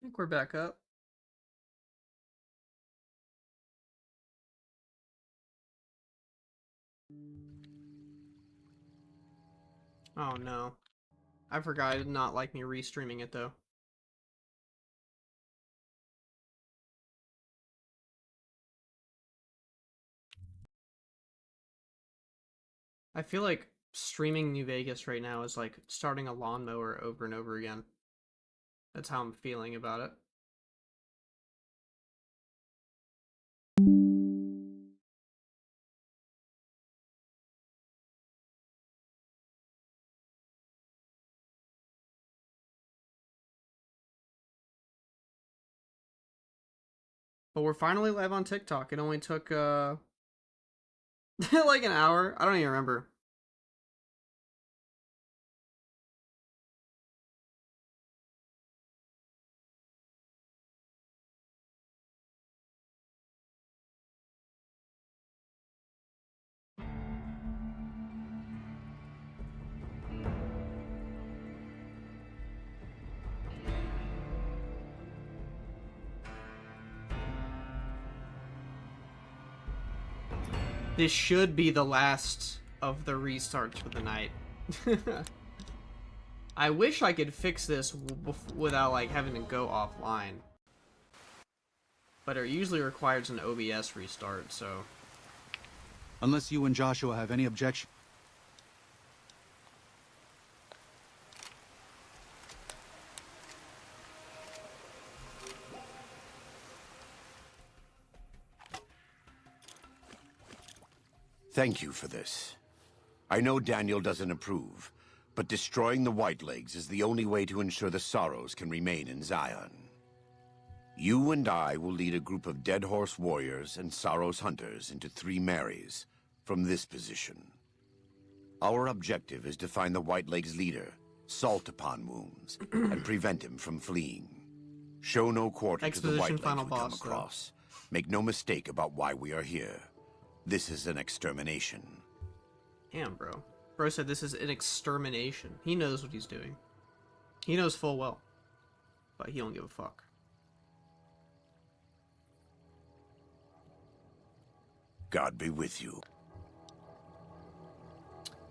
think we're back up. Oh no. I forgot I did not like me restreaming it though. I feel like streaming New Vegas right now is like starting a lawnmower over and over again. That's how I'm feeling about it. But we're finally live on TikTok. It only took like an hour. I don't even remember. This should be the last of the restarts for the night. I wish I could fix this without like having to go offline. But it usually requires an OBS restart, so... Unless you and Joshua have any objection. Thank you for this. I know Daniel doesn't approve, but destroying the Whitelegs is the only way to ensure the Sorrows can remain in Zion. You and I will lead a group of Dead Horse warriors and Sorrows hunters into 3 Marys from this position. Our objective is to find the Whitelegs leader, Salt Upon Wounds, and prevent him from fleeing. Show no quarter to the Whitelegs we come across. Make no mistake about why we are here. This is an extermination. Damn, bro. Bro said this is an extermination. He knows what he's doing. He knows full well. But he don't give a fuck. God be with you.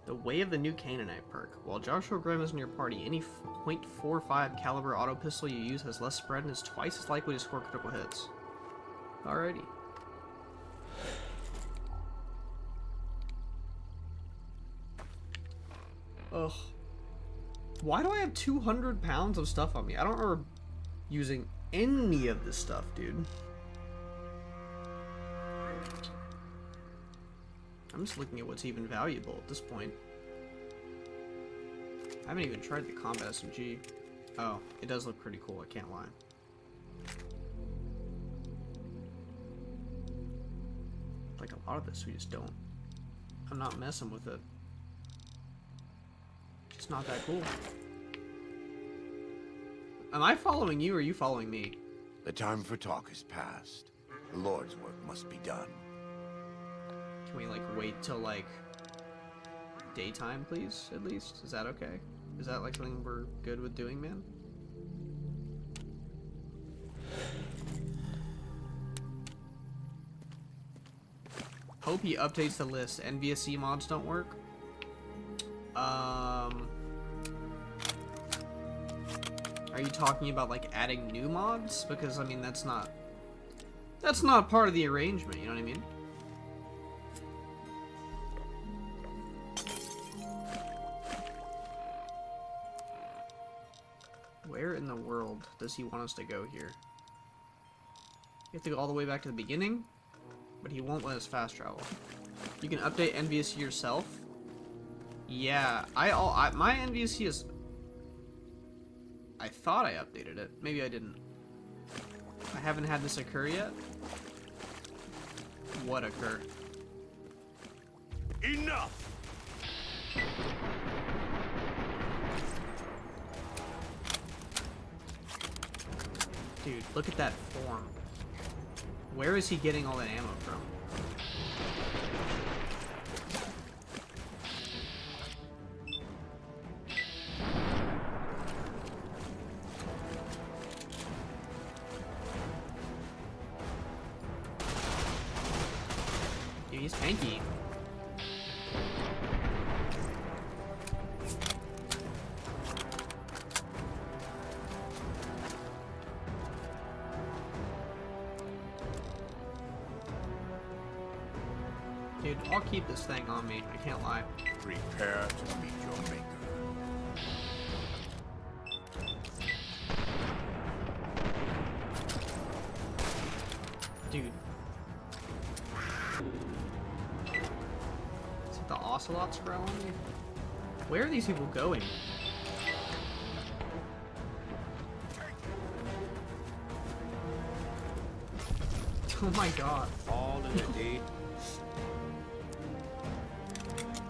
The Way of the New Canaanite perk. While Joshua Grimm is in your party, any .45 caliber auto pistol you use has less spread and is twice as likely to score critical hits. Alrighty. Ugh. Why do I have 200 pounds of stuff on me? I don't remember using any of this stuff, dude. I'm just looking at what's even valuable at this point. I haven't even tried the combat SMG. Oh, it does look pretty cool, I can't lie. Like a lot of this we just don't. I'm not messing with it. It's not that cool. Am I following you or are you following me? The time for talk is past. The Lord's work must be done. Can we like wait till like daytime, please, at least? Is that okay? Is that like something we're good with doing, man? Hope he updates the list. NVSC mods don't work. Are you talking about like adding new mods? Because I mean that's not part of the arrangement, you know what I mean? Where in the world does he want us to go here? You have to go all the way back to the beginning, but he won't let us fast travel. You can update NVSC yourself. Yeah, my NVSC is... I thought I updated it. Maybe I didn't. I haven't had this occur yet. What occurred? Enough! Dude, look at that form. Where is he getting all that ammo from? He's tanky. Dude, I'll keep this thing on me. I can't lie. Prepare to meet your maker. Dude. Is it the ocelots growing? Where are these people going? Oh my god. All in a day.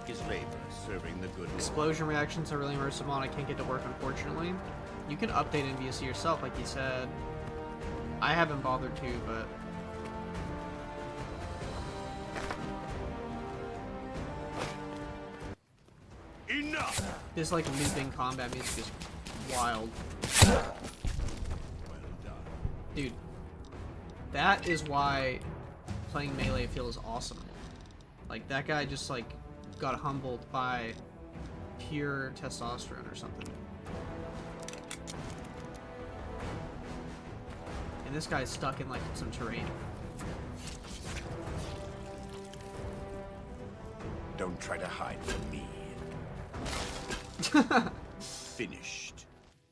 His labor serving the good Lord. Explosion reactions are really immersive mod. I can't get to work, unfortunately. You can update NVSC yourself, like you said. I haven't bothered to, but... Enough! This, like, looping combat music is wild. Well done. Dude. That is why playing Melee feels awesome. Like, that guy just, like, got humbled by pure testosterone or something. And this guy's stuck in, like, some terrain. Don't try to hide from me. Finished.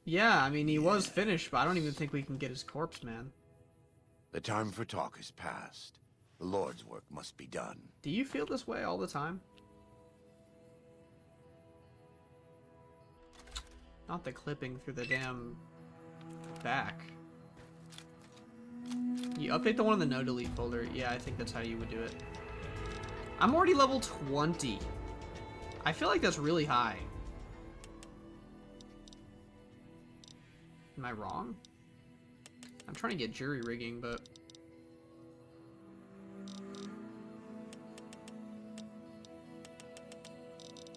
Yeah, I mean, he was finished, but I don't even think we can get his corpse, man. The time for talk is past. The Lord's work must be done. Do you feel this way all the time? Not the clipping through the damn back. You update the one in the no delete folder. Yeah, I think that's how you would do it. I'm already level 20. I feel like that's really high. Am I wrong? I'm trying to get jury rigging, but...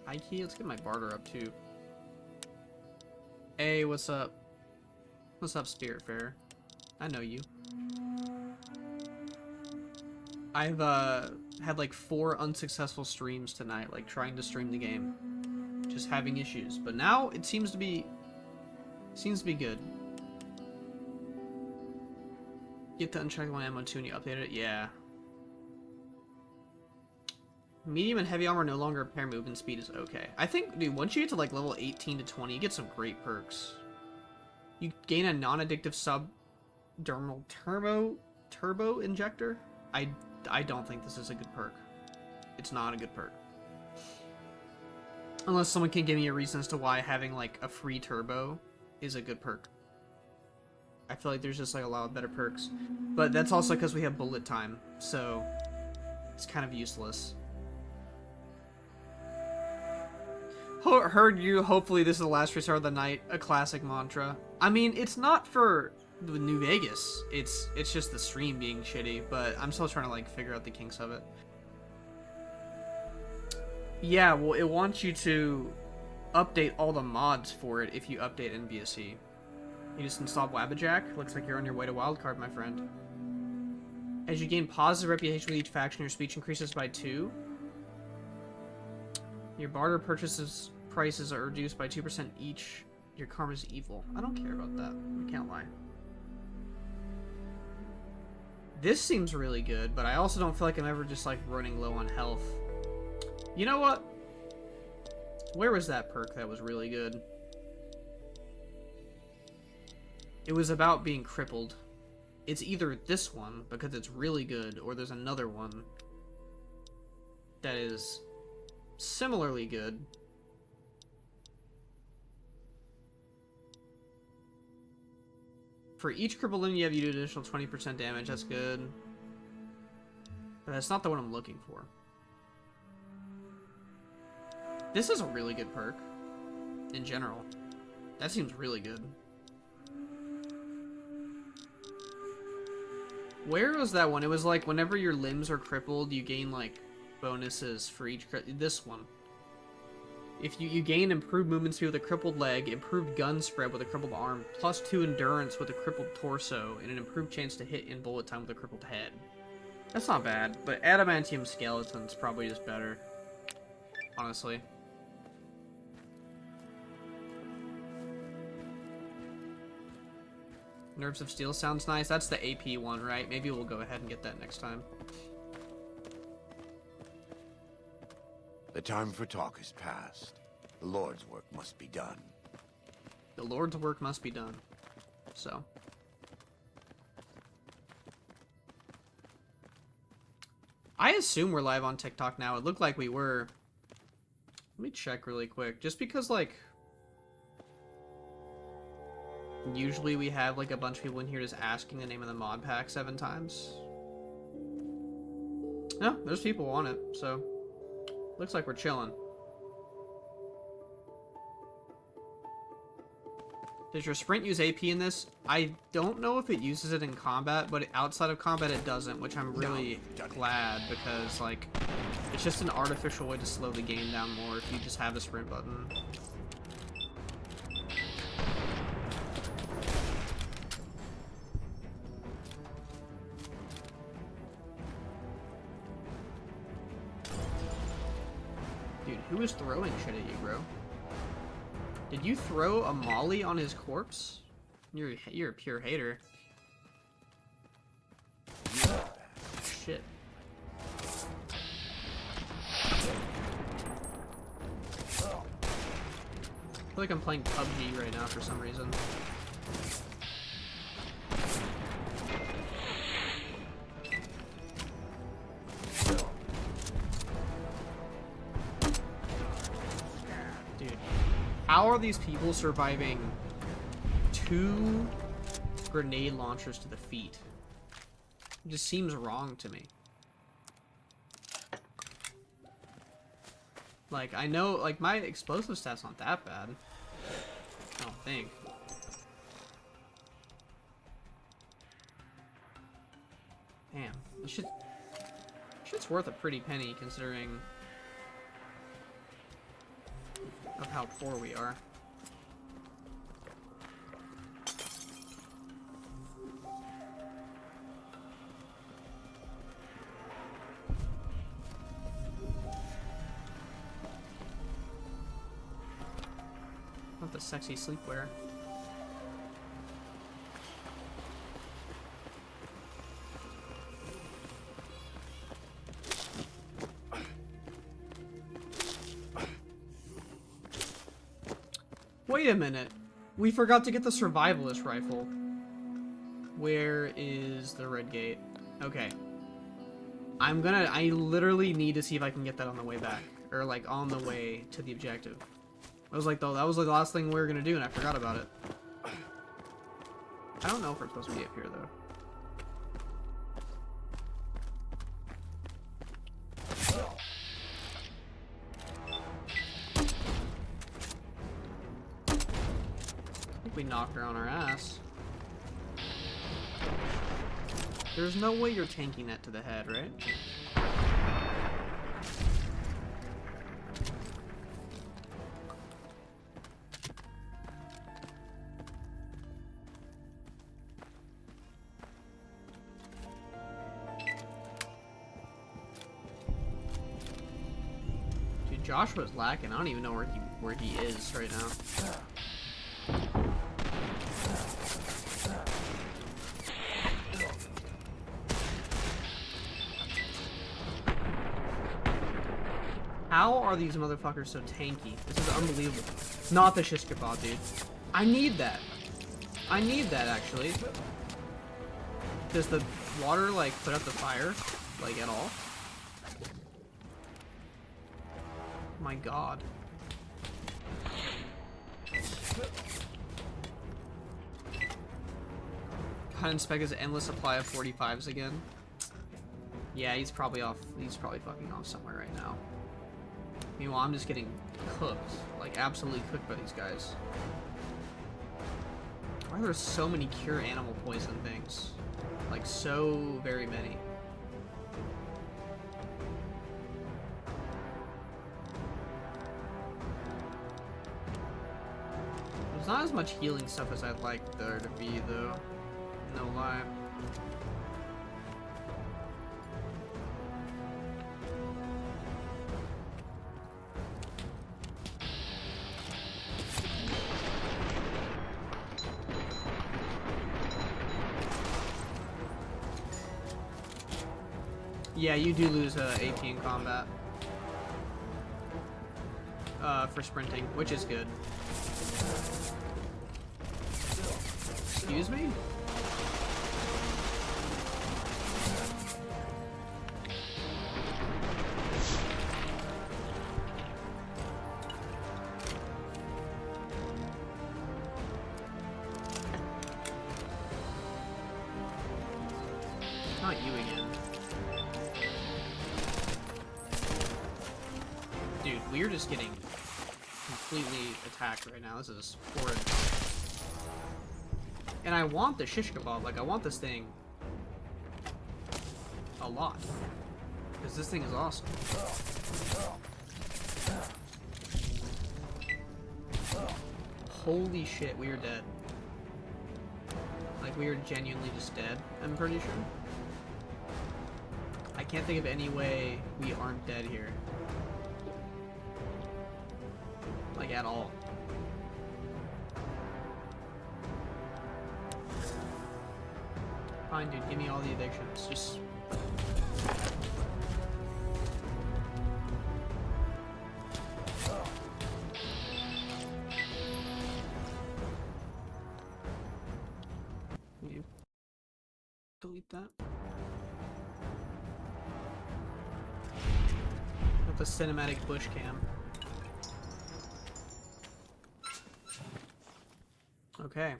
High key, let's get my barter up too. Hey, what's up? What's up, Spiritfarer? I know you. I've had like 4 unsuccessful streams tonight, like trying to stream the game. Just having issues. But now it seems to be good. Get the uncheckable ammo too and you updated it? Yeah. Medium and heavy armor no longer repair movement speed is okay. I think, dude, once you get to like level 18 to 20, you get some great perks. You gain a non-addictive subdermal turbo injector. I don't think this is a good perk. It's not a good perk. Unless someone can give me a reason as to why having like a free turbo is a good perk. I feel like there's just like a lot of better perks. But that's also because we have bullet time, so it's kind of useless. Heard you, hopefully this is the last restart of the night, a classic mantra. I mean, it's not for New Vegas, it's just the stream being shitty, but I'm still trying to like figure out the kinks of it. Yeah, well, it wants you to update all the mods for it if you update NVSC. You just installed Wabbajack. Looks like you're on your way to Wildcard, my friend. As you gain positive reputation with each faction, your speech increases by 2. Your barter purchases prices are reduced by 2% each. Your karma's evil. I don't care about that. I can't lie. This seems really good, but I also don't feel like I'm ever just like running low on health. You know what? Where was that perk that was really good? It was about being crippled. It's either this one, because it's really good, or there's another one that is similarly good. For each crippled enemy you have, you do an additional 20% damage. That's good. But that's not the one I'm looking for. This is a really good perk. In general. That seems really good. Where was that one? It was like whenever your limbs are crippled, you gain like bonuses for each. This one. If you gain improved movement speed with a crippled leg, improved gun spread with a crippled arm, +2 endurance with a crippled torso, and an improved chance to hit in bullet time with a crippled head. That's not bad, but adamantium skeleton's probably just better. Honestly. Nerves of Steel sounds nice. That's the AP one, right? Maybe we'll go ahead and get that next time. The time for talk is past. The Lord's work must be done. The Lord's work must be done. So. I assume we're live on TikTok now. It looked like we were. Let me check really quick. Just because, like, usually we have, like, a bunch of people in here just asking the name of the mod pack 7 times. No, there's people on it, so looks like we're chilling. Does your sprint use AP in this? I don't know if it uses it in combat, but outside of combat it doesn't, which I'm really glad, because, like, it's just an artificial way to slow the game down more if you just have a sprint button. Dude, who is throwing shit at you, bro? Did you throw a molly on his corpse? You're a pure hater. Shit. I feel like I'm playing PUBG right now for some reason. Dude, how are these people surviving 2 grenade launchers to the feet? It just seems wrong to me. Like, I know, like, my explosive stats not that bad. I don't think. Damn, this shit's worth a pretty penny considering of how poor we are. Not the sexy sleepwear. Wait a minute. We forgot to get the survivalist rifle. Where is the red gate? Okay. I literally need to see if I can get that on the way back. Or, like, on the way to the objective. I was like, though, that was like the last thing we were gonna do, and I forgot about it. I don't know if we're supposed to be up here, though. I think we knocked her on our ass. There's no way you're tanking that to the head, right? Joshua's lacking. I don't even know where he is right now. How are these motherfuckers so tanky? This is unbelievable. Not the shish kebab, dude. I need that. I need that, actually. Does the water, like, put out the fire? Like, at all? My god. God, and Spec has an endless supply of 45s again. Yeah, he's probably off. He's probably fucking off somewhere right now. Meanwhile, I'm just getting cooked. Like, absolutely cooked by these guys. Why are there so many cure animal poison things? Like, so very many. There's not as much healing stuff as I'd like there to be, though. No lie. Yeah, you do lose AP in combat. For sprinting, which is good. Excuse me? Not you again. Dude, we're just getting completely attacked right now. This is horrid. And I want the shish kebab. Like, I want this thing a lot. Because this thing is awesome. Holy shit, we are dead. Like, we are genuinely just dead, I'm pretty sure. I can't think of any way we aren't dead here. Like, at all. Fine, dude, give me all the evictions. Just... Can you delete that? With the cinematic bush cam. Okay.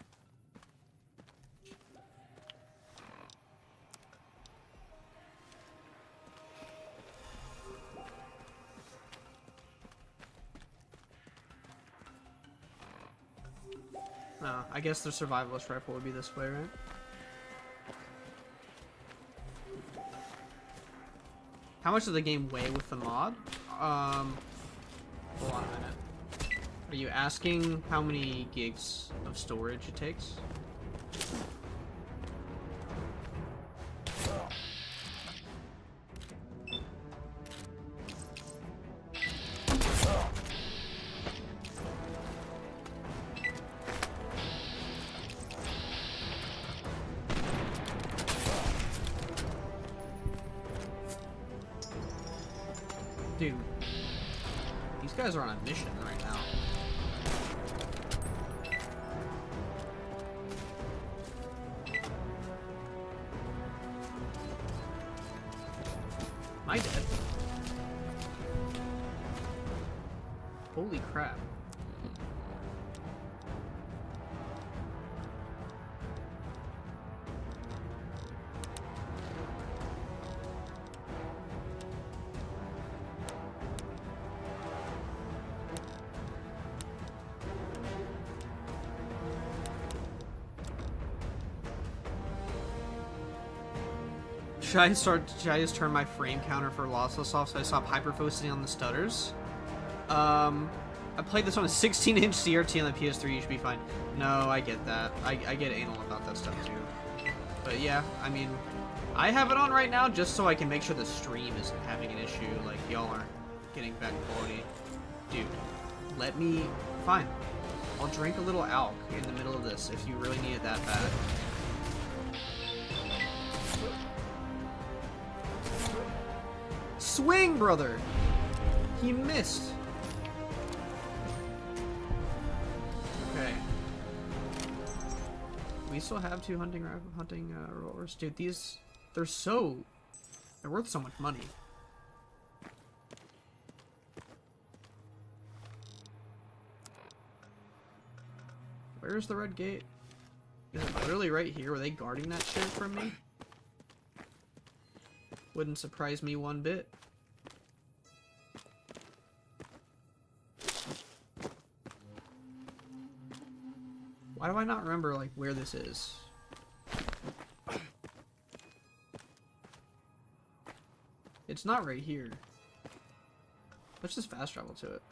I guess the survivalist rifle would be this way, right? How much does the game weigh with the mod? Hold on a minute. Are you asking how many gigs of storage it takes? Dude, these guys are on a mission right now. Am I dead? Holy crap. Should I just turn my frame counter for lossless off so I stop hyper-focusing on the stutters? I played this on a 16-inch CRT on the PS3, you should be fine. No, I get that. I get anal about that stuff too. But yeah, I mean, I have it on right now just so I can make sure the stream isn't having an issue, like y'all aren't getting bad quality. Dude, let me... Fine. I'll drink a little alk in the middle of this if you really need it that bad. Swing, brother! He missed. Okay. We still have two hunting rollers. Dude, these... They're worth so much money. Where's the red gate? Is it literally right here? Were they guarding that shit from me? Wouldn't surprise me one bit. Why do I not remember, like, where this is? It's not right here. Let's just fast travel to it.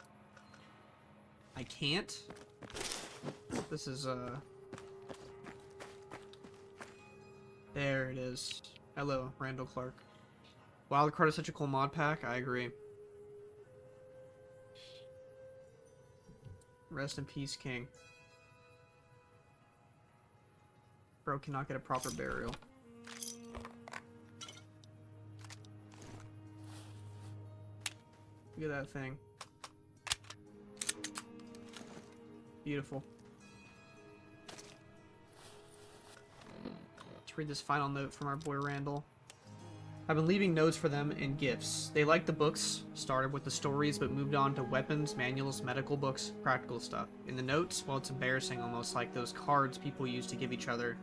I can't? This is, There it is. Hello, Randall Clark. Wildcard is such a cool mod pack. I agree. Rest in peace, King. Bro cannot get a proper burial. Look at that thing. Beautiful. Let's read this final note from our boy Randall. I've been leaving notes for them and gifts. They liked the books, started with the stories, but moved on to weapons, manuals, medical books, practical stuff. In the notes, well, it's embarrassing, almost like those cards people use to give each other.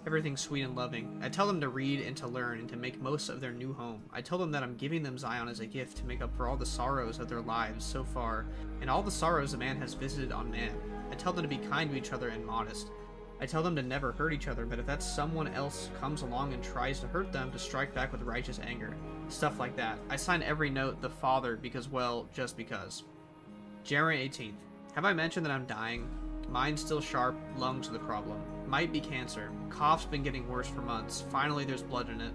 Everything sweet and loving. I tell them to read and to learn and to make most of their new home. I tell them that I'm giving them Zion as a gift to make up for all the sorrows of their lives so far, and all the sorrows a man has visited on man. I tell them to be kind to each other and modest. I tell them to never hurt each other, but if that someone else comes along and tries to hurt them, to strike back with righteous anger. Stuff like that. I sign every note the Father because, well, just because. January 18th. Have I mentioned that I'm dying? Mind still sharp, lungs are the problem. Might be cancer. Cough's been getting worse for months. Finally, there's blood in it.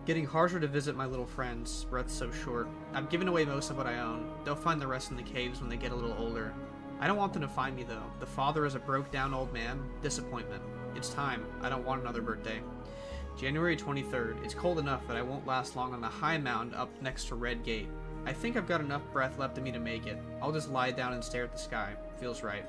Getting harsher to visit my little friends. Breath so short. I've given away most of what I own. They'll find the rest in the caves when they get a little older. I don't want them to find me, though. The Father is a broke-down old man. Disappointment. It's time. I don't want another birthday. January 23rd. It's cold enough that I won't last long on the high mound up next to Red Gate. I think I've got enough breath left in me to make it. I'll just lie down and stare at the sky. Feels right.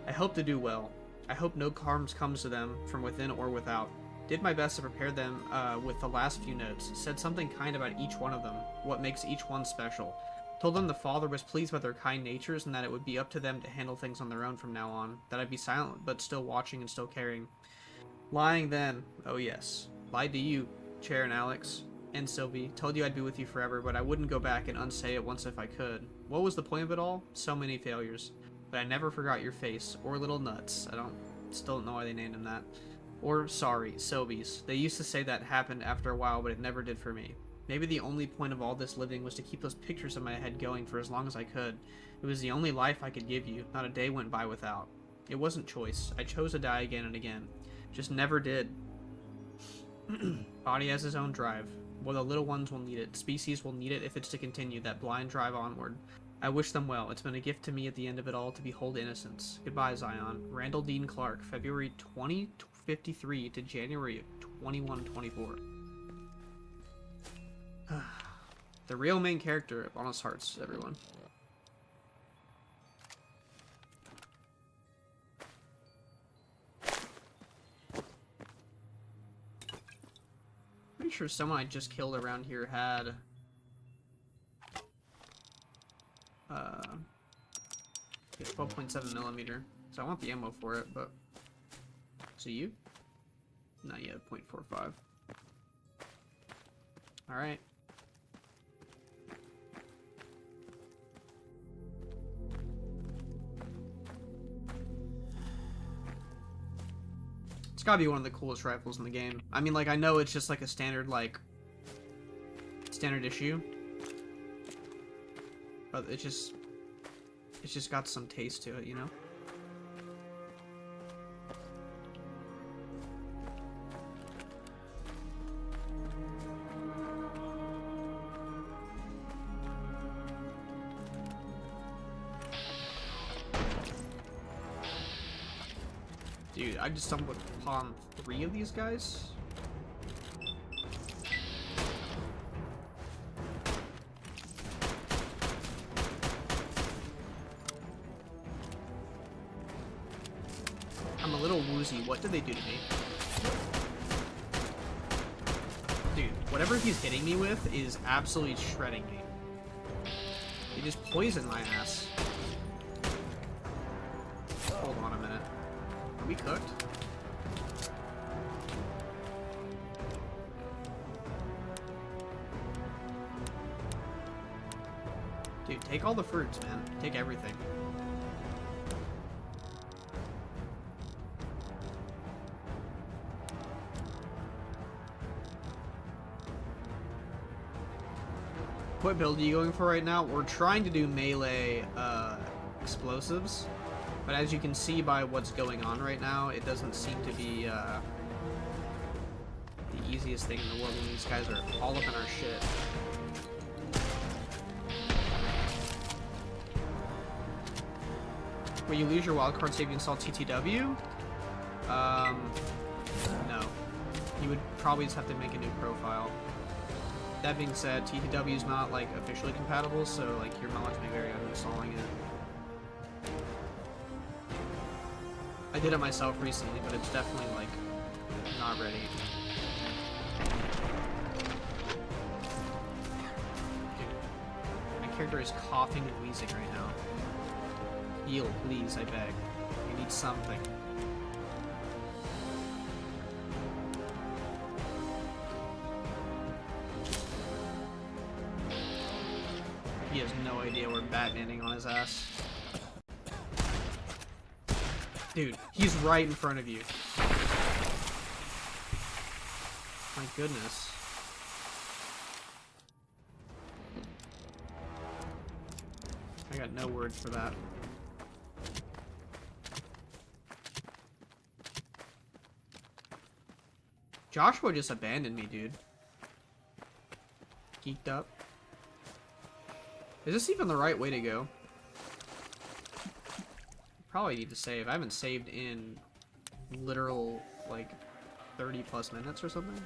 I hope to do well. I hope no harm comes to them from within or without. Did my best to prepare them with the last few notes. Said something kind about each one of them. What makes each one special. Told them the Father was pleased with their kind natures and that it would be up to them to handle things on their own from now on. That I'd be silent, but still watching and still caring. Lying then. Oh yes. Lied to you, Chair and Alex. And Sylvie. Told you I'd be with you forever, but I wouldn't go back and unsay it once if I could. What was the point of it all? So many failures. But I never forgot your face. Or little nuts. Still don't know why they named him that. Or, sorry, Sylvie's. They used to say that happened after a while, but it never did for me. Maybe the only point of all this living was to keep those pictures in my head going for as long as I could. It was the only life I could give you. Not a day went by without. It wasn't choice. I chose to die again and again. Just never did. Body has his own drive. Well, the little ones will need it. Species will need it if it's to continue that blind drive onward. I wish them well. It's been a gift to me at the end of it all to behold innocence. Goodbye, Zion. Randall Dean Clark, February 2053 to January 2124. The real main character of Honest Hearts, everyone. Pretty sure someone I just killed around here had 12.7 millimeter. So I want the ammo for it, but so you? Not yet, 0.45. Alright. It's gotta be one of the coolest rifles in the game. I mean, like, I know it's just like a standard, like, standard issue. But it's just got some taste to it, you know? Dude, I just stumbled upon 3 of these guys. I'm a little woozy. What did they do to me? Dude, whatever he's hitting me with is absolutely shredding me. He just poisoned my ass. Hold on a minute. Are we cooked? Dude, take all the fruits, man. Take everything. What build are you going for right now? We're trying to do melee explosives, but as you can see by what's going on right now, it doesn't seem to be the easiest thing in the world when these guys are all up in our shit. Will you lose your wildcard save you install TTW? No. You would probably just have to make a new profile. That being said, TTW is not like officially compatible, so like your mods may vary on installing it. I did it myself recently, but it's definitely like not ready. Dude, my character is coughing and wheezing right now. Heal, please, I beg. I need something. He has no idea we're Batmaning on his ass. Dude, he's right in front of you. My goodness. I got no words for that. Joshua just abandoned me, dude. Geeked up. Is this even the right way to go? Probably need to save. I haven't saved in literal, like, 30 plus minutes or something.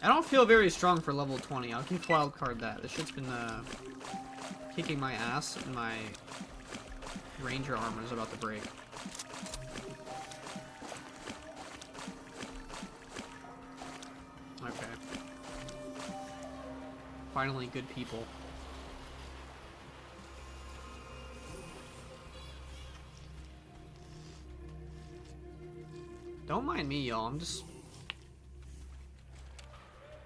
I don't feel very strong for level 20. I'll give Wildcard that. This shit's been, kicking my ass, and my Ranger armor is about to break. Okay. Finally, good people. Don't mind me, y'all. I'm just...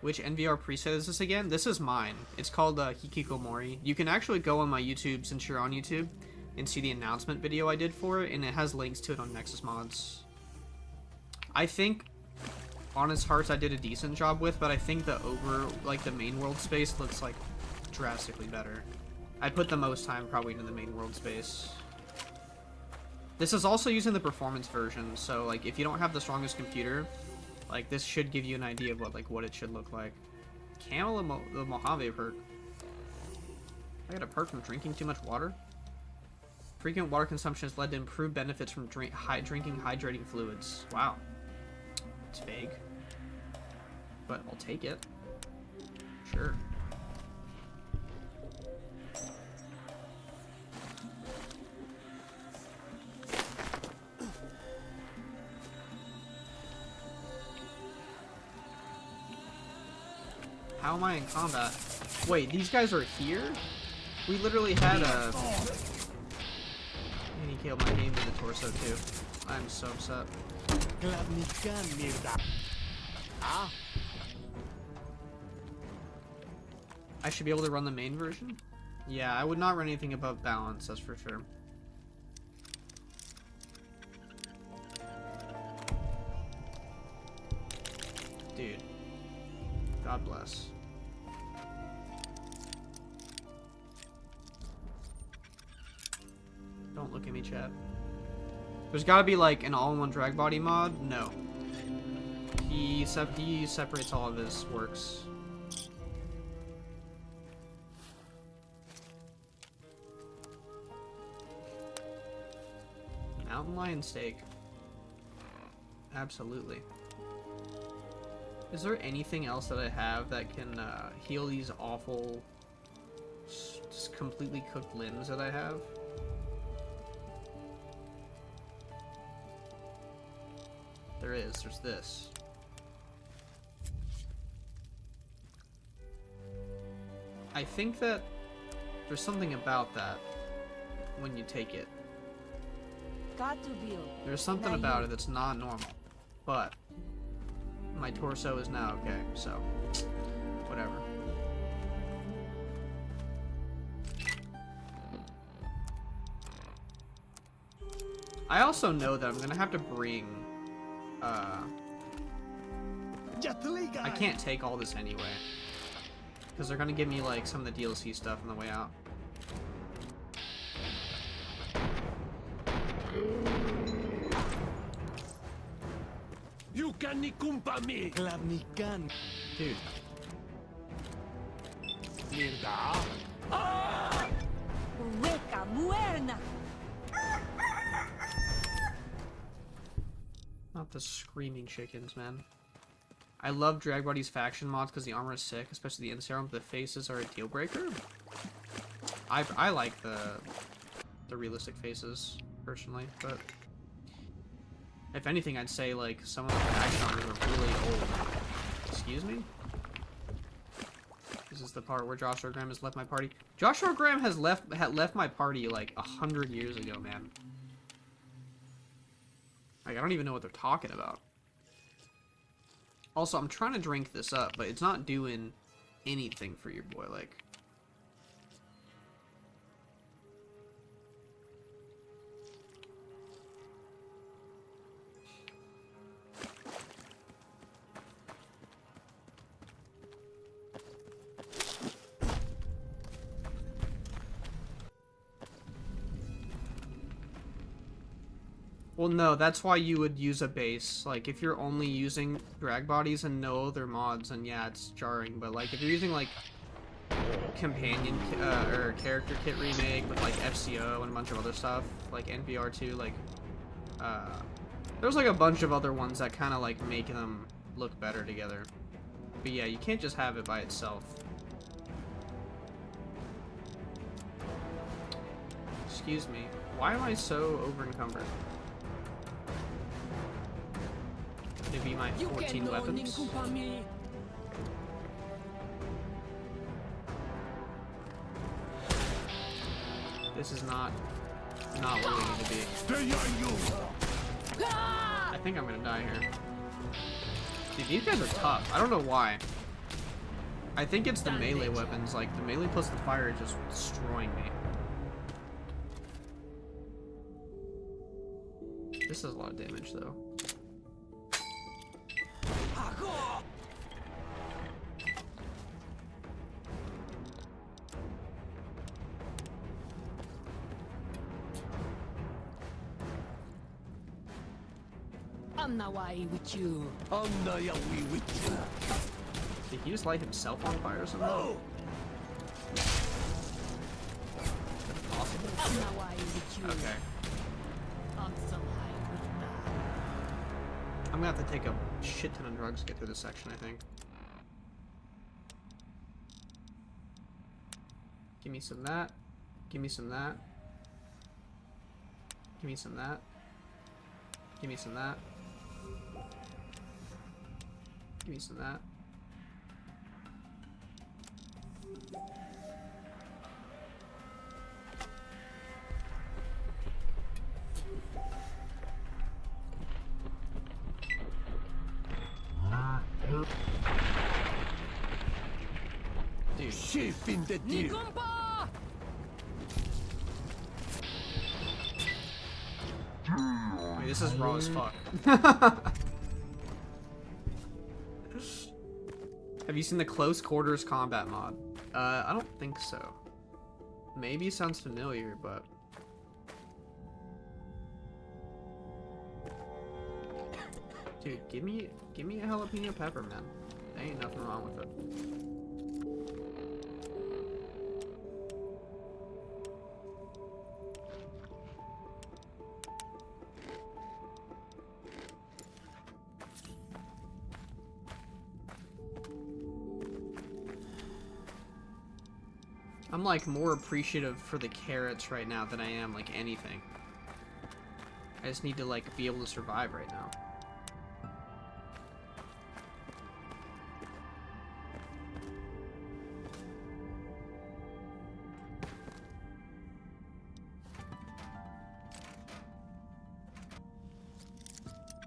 Which NVR preset is this again? This is mine. It's called Hikikomori. You can actually go on my YouTube, since you're on YouTube, and see the announcement video I did for it, and it has links to it on Nexus Mods. I think, Honest Hearts I did a decent job with, but I think the the main world space looks like drastically better. I put the most time probably into the main world space. This is also using the performance version, so like if you don't have the strongest computer, like this should give you an idea of what it should look like. Camel the Mojave perk. I got a perk from drinking too much water. Frequent water consumption has led to improved benefits from drinking hydrating fluids. Wow. It's vague. But I'll take it. Sure. How am I in combat? Wait, these guys are here? We literally had a... And he killed my game in the torso too. I'm so upset. I should be able to run the main version? Yeah, I would not run anything above balance, that's for sure. Dude. God bless. Don't look at me, chat. There's gotta be like an all-in-one drag body mod? No. He separates all of his works. Mountain lion steak. Absolutely. Is there anything else that I have that can heal these awful, just completely cooked limbs that I have? There is. There's this. I think that there's something about that when you take it. There's something about it that's not normal, but my torso is now okay, so whatever. I also know that I'm gonna have to bring I can't take all this anyway, because they're gonna give me like some of the DLC stuff on the way out. You can kumpa me. Dude. Mierda. Not the screaming chickens, man. I love Drag Buddy's faction mods because the armor is sick, especially the Inserum. The faces are a deal breaker. I like the realistic faces personally, but if anything, I'd say like some of the faction armors are really old. Excuse me. This is the part where Joshua Graham has left my party. Joshua Graham has left my party like 100 years ago, man. Like I don't even know what they're talking about. Also, I'm trying to drink this up, but it's not doing anything for your boy. Like. Well, no, that's why you would use a base. Like, if you're only using drag bodies and no other mods, then yeah, it's jarring. But, like, if you're using, like, companion or character kit remake with, like, FCO and a bunch of other stuff, like NVR 2, like, there's, like, a bunch of other ones that kind of, like, make them look better together. But, yeah, you can't just have it by itself. Excuse me. Why am I so over-encumbered? To be my 14 weapons. This is not where we need to be. I think I'm gonna die here. Dude, these guys are tough. I don't know why. I think it's the melee weapons. Like, the melee plus the fire is just destroying me. This does a lot of damage, though. With you. Did he just light himself on fire or something? Oh. Okay. I'm gonna have to take a shit ton of drugs to get through this section, I think. Give me some of that. Give me some of that. Give me some of that. Give me some of that. Give me some of that. Dude. Ship in the deal. Wait, this is raw as fuck. Have you seen the close quarters combat mod? I don't think so. Maybe sounds familiar, but dude, give me a jalapeno pepper, man. There ain't nothing wrong with it. I'm like more appreciative for the carrots right now than I am like anything. I just need to like be able to survive right now.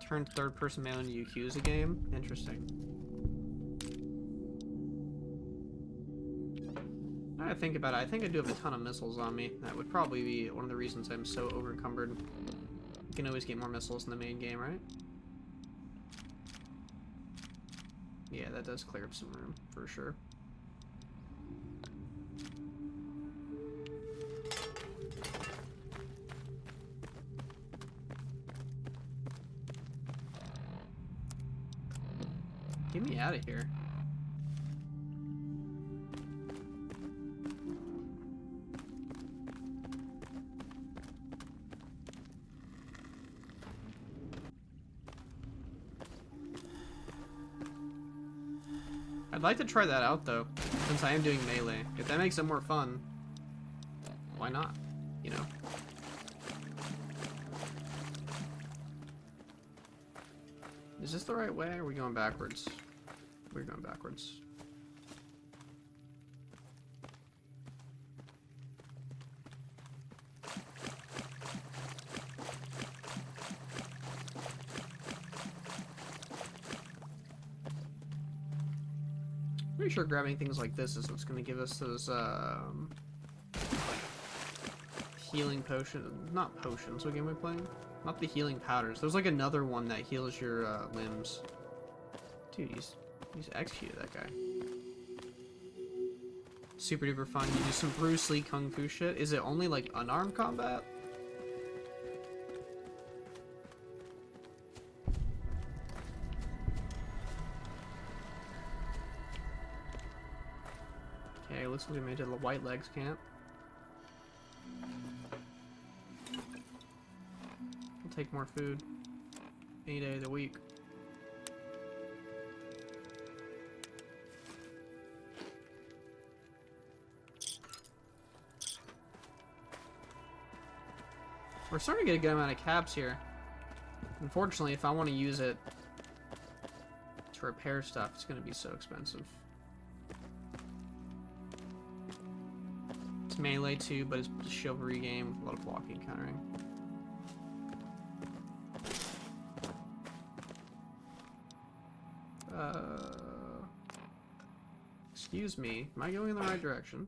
Turned third-person melee into UQ as a game? Interesting. Now I think about it, I think I do have a ton of missiles on me. That would probably be one of the reasons I'm so over-encumbered. You can always get more missiles in the main game, right? Yeah, that does clear up some room, for sure. Get me out of here. I'd like to try that out though, since I am doing melee. If that makes it more fun, why not? You know. Is this the right way, or are we going backwards? We're going backwards. Pretty sure grabbing things like this is what's going to give us those healing potion, not potions. What game are we playing? Not the healing powders. There's like another one that heals your limbs. Dude, he's executed that guy. Super duper fun. You do some Bruce Lee kung fu shit. Is it only like unarmed combat? Okay, looks like we made it to the White Legs camp. We'll take more food any day of the week. We're starting to get a good amount of caps here. Unfortunately, if I want to use it to repair stuff, it's going to be so expensive. It's melee too, but it's a chivalry game with a lot of blocking and countering. Excuse me, am I going in the right direction?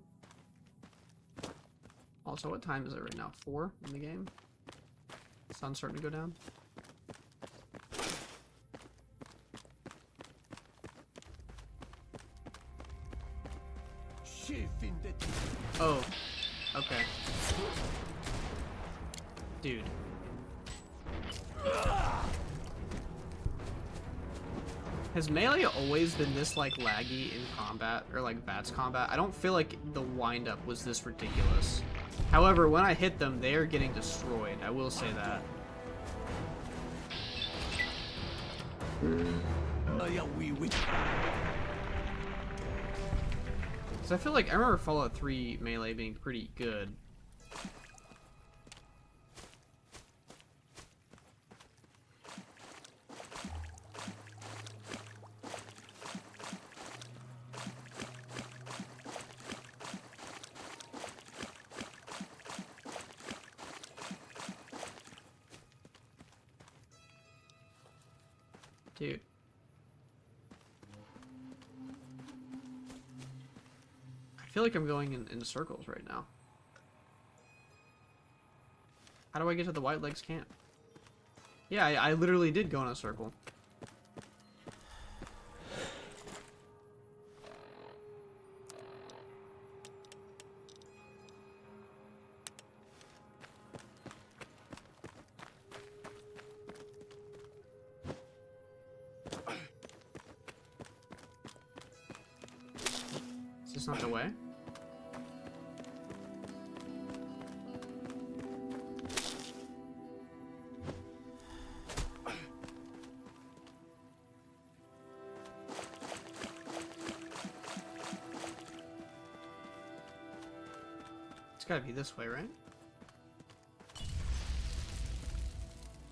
Also, what time is it right now? 4 in the game? Sun's starting to go down. Oh, okay. Dude. Has melee always been this like laggy in combat, or like VATS combat? I don't feel like the windup was this ridiculous. However, when I hit them, they are getting destroyed. I will say that. Because I feel like I remember Fallout 3 melee being pretty good. Dude. I feel like I'm going in circles right now. How do I get to the White Legs camp? Yeah, I literally did go in a circle. Is this not the way? It's gotta be this way, right?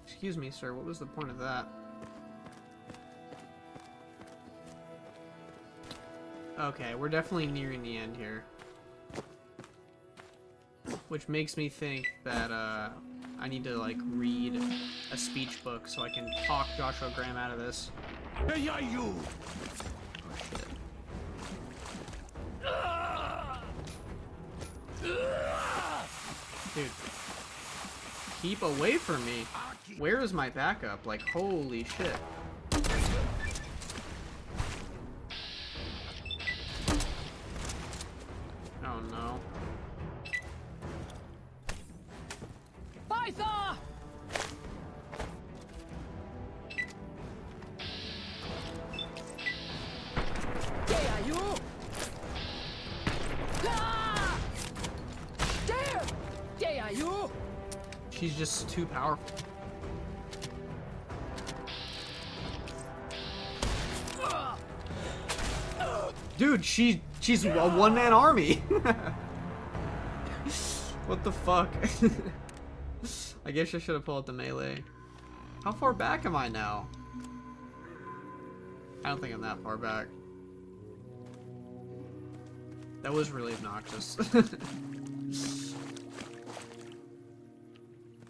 Excuse me, sir, what was the point of that? Okay, we're definitely nearing the end here. Which makes me think that, I need to, like, read a speech book so I can talk Joshua Graham out of this. Hey, are you? Oh, shit. Dude. Keep away from me. Where is my backup? Like, holy shit. Oh no. Python! There are you! Ah! There are you! She's just too powerful. Dude, she's a one-man army. What the fuck? I guess I should have pulled out the melee. How far back am I now? I don't think I'm that far back. That was really obnoxious.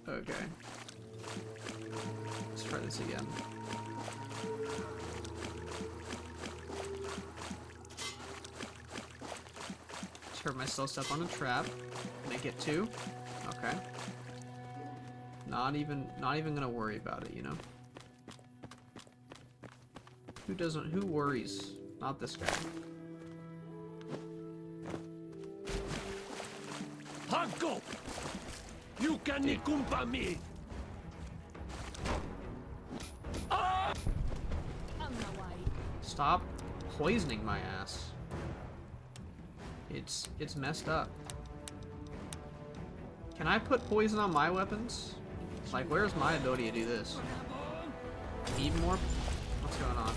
Okay. Let's try this again. Just hurt myself step on a trap. Make it 2. Okay. Not even gonna worry about it, you know? Who worries? Not this guy. Hanko! You can kumpa me! Stop poisoning my ass. It's messed up. Can I put poison on my weapons? Like, where's my ability to do this? Even more? What's going on?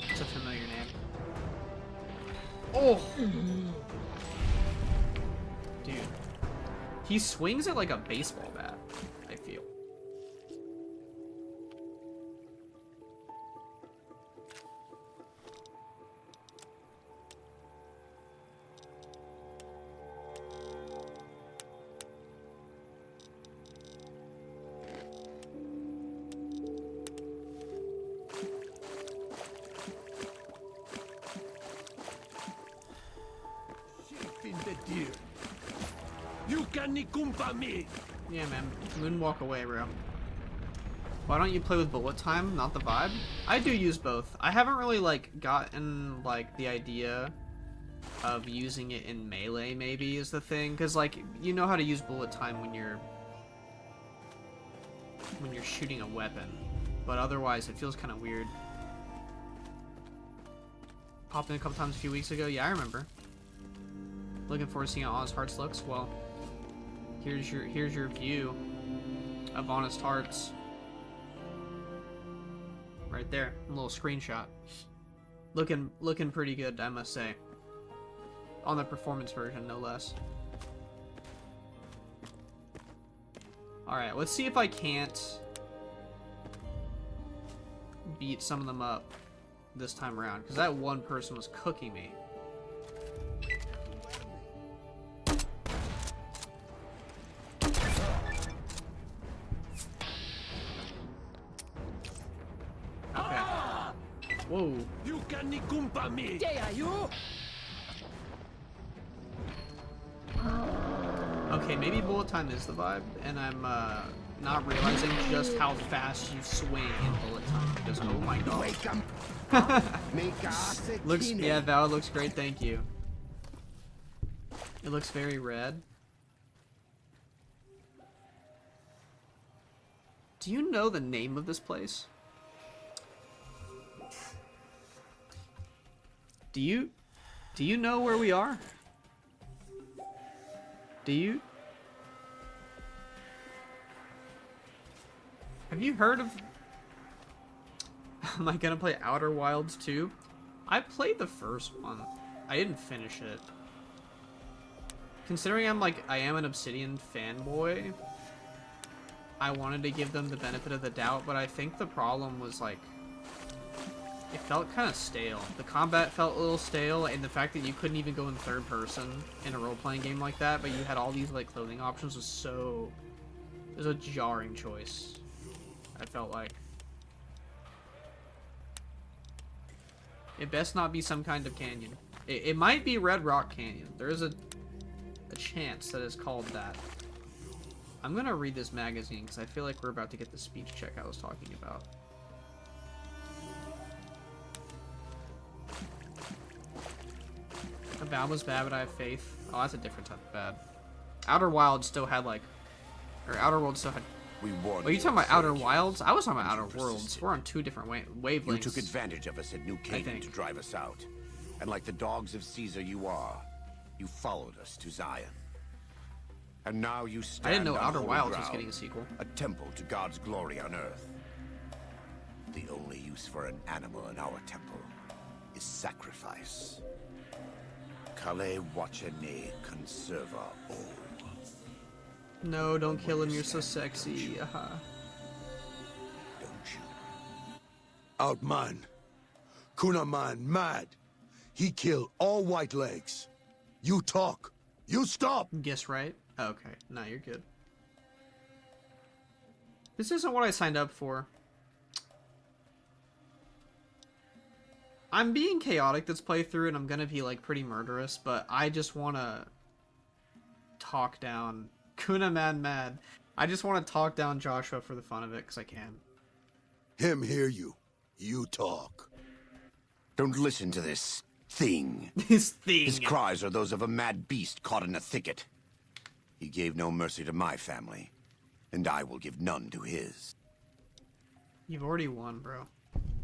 It's a familiar name. Oh! Dude. He swings it like a baseball bat, I feel. You can kumpa me! Yeah, man. Moonwalk away, bro. Why don't you play with bullet time, not the vibe? I do use both. I haven't really, like, gotten, like, the idea of using it in melee, maybe, is the thing. Because, like, you know how to use bullet time when you're shooting a weapon. But otherwise, it feels kind of weird. Popped in a couple times a few weeks ago. Yeah, I remember. Looking forward to seeing how Honest Hearts looks. Well, here's your view of Honest Hearts. Right there, a little screenshot. Looking pretty good, I must say. On the performance version, no less. All right, let's see if I can't beat some of them up this time around, because that one person was cooking me. Whoa. You can kumpa me! There you! Okay, maybe bullet time is the vibe, and I'm not realizing just how fast you swing in bullet time. Because oh my god. Looks, yeah, Val looks great, thank you. It looks very red. Do you know the name of this place? Do you know where we are? Do you? Have you heard of... Am I gonna play Outer Wilds 2? I played the first one. I didn't finish it. Considering I am an Obsidian fanboy, I wanted to give them the benefit of the doubt, but I think the problem was, like, it felt kind of stale. The combat felt a little stale, and the fact that you couldn't even go in third person in a role-playing game like that, but you had all these, like, clothing options was so... It was a jarring choice, I felt like. It best not be some kind of canyon. It might be Red Rock Canyon. There is a chance that it's called that. I'm gonna read this magazine, because I feel like we're about to get the speech check I was talking about. The bad was bad, but I have faith. Oh, that's a different type of bad. Outer Wilds still had, like... Or Outer Worlds still had... Are you talking about Outer Wilds? I was talking about Outer Worlds. We're on two different wavelengths. You took advantage of us at New Canaan to drive us out. And like the dogs of Caesar you are, you followed us to Zion. And now you stand I didn't know on Outer holy Wilds was ground, getting a sequel. A temple to God's glory on earth. The only use for an animal in our temple. is sacrifice. Kale Wachene Conserva O. No, don't kill him. You're so sexy. Don't you? Outman. Kunaman mad. He kill all white legs. You talk. You stop. Guess right? Okay. No, you're good. This isn't what I signed up for. I'm being chaotic this playthrough, and I'm gonna be, like, pretty murderous, but I just wanna talk down Kunaman mad. I just want to talk down Joshua for the fun of it, because I can. Him hear you. You talk. Don't listen to this thing. This thing. His cries are those of a mad beast caught in a thicket. He gave no mercy to my family, and I will give none to his. You've already won, bro.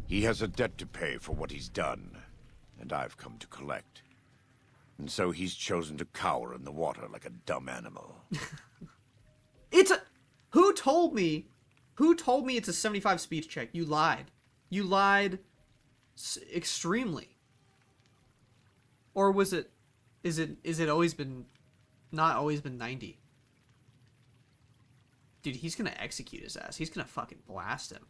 He has a debt to pay for what he's done, and I've come to collect. And so he's chosen to cower in the water like a dumb animal. It's a... Who told me? Who told me it's a 75 speech check? You lied. You lied extremely. Or was it... Is it always been... Not always been 90? Dude, he's gonna execute his ass. He's gonna fucking blast him.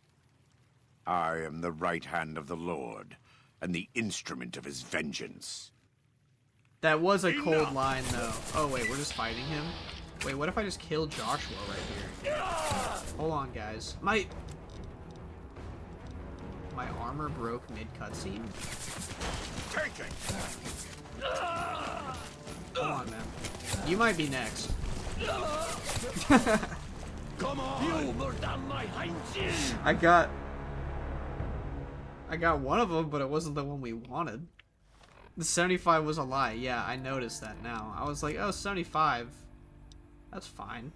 I am the right hand of the Lord, and the instrument of his vengeance. That was a cold line, though. Oh, wait, we're just fighting him? Wait, what if I just kill Joshua right here? Hold on, guys. My armor broke mid-cutscene? Take it! Hold on, man. You might be next. Come on! You murdered my hinges! I got one of them, but it wasn't the one we wanted. The 75 was a lie. Yeah, I noticed that now. I was like, oh, 75. That's fine.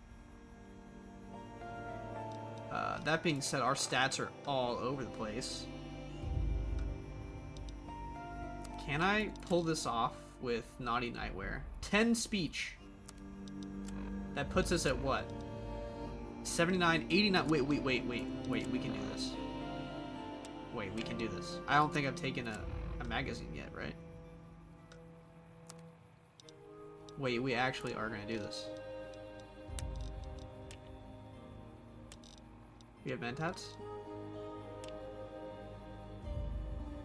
That being said, our stats are all over the place. Can I pull this off with Naughty Nightwear? 10 speech. That puts us at what? 79, 89. Wait. We can do this. Wait, we can do this. I don't think I've taken a magazine yet, right? Wait, we actually are gonna do this. We have mentats?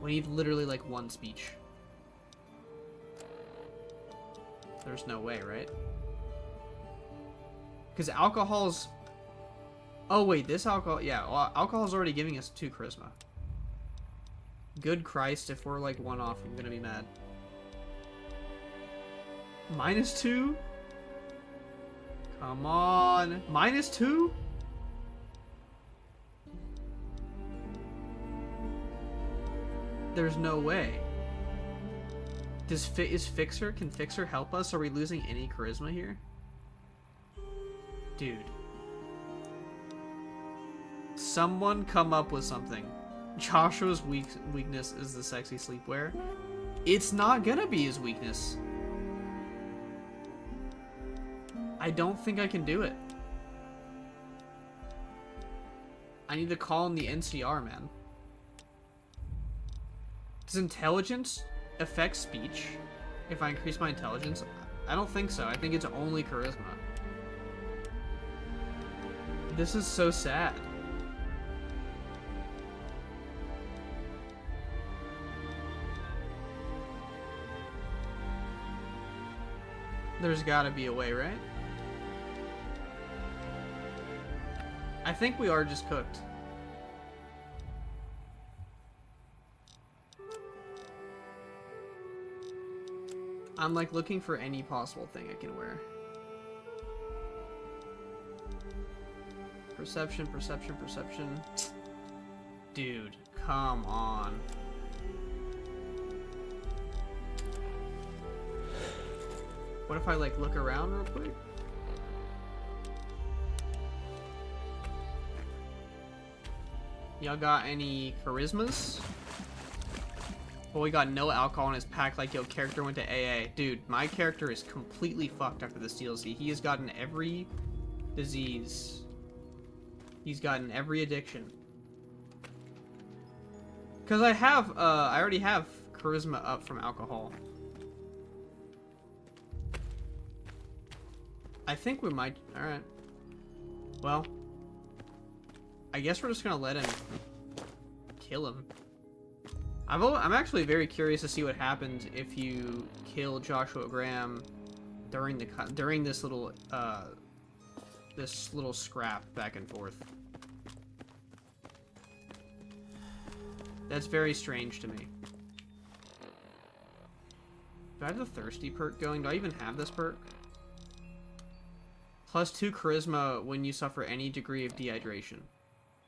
We need literally like one speech. There's no way, right? Because alcohol's... Oh wait, this alcohol... Yeah, well, alcohol's already giving us 2 charisma. Good Christ, if we're like one off, I'm gonna be mad. -2? Come on. -2? There's no way. Can Fixer help us? Are we losing any charisma here? Dude. Someone come up with something. Joshua's weakness is the sexy sleepwear. It's not gonna be his weakness. I don't think I can do it. I need to call in the NCR, man. Does intelligence affect speech if I increase my intelligence? I don't think so. I think it's only charisma. This is so sad. There's gotta be a way, right? I think we are just cooked. I'm like looking for any possible thing I can wear. Perception. Dude, come on. What if I like look around real quick? Y'all got any charismas? Well, we got no alcohol in his pack, like, yo, character went to AA. Dude, my character is completely fucked after this DLC. He has gotten every disease. He's gotten every addiction. Because I already have charisma. charisma up from alcohol. I think we might... Alright. Well. I guess we're just gonna let him kill him. I'm actually very curious to see what happens if you kill Joshua Graham during this little scrap back and forth. That's very strange to me. Do I have the thirsty perk going? Do I even have this perk? Plus 2 charisma when you suffer any degree of dehydration.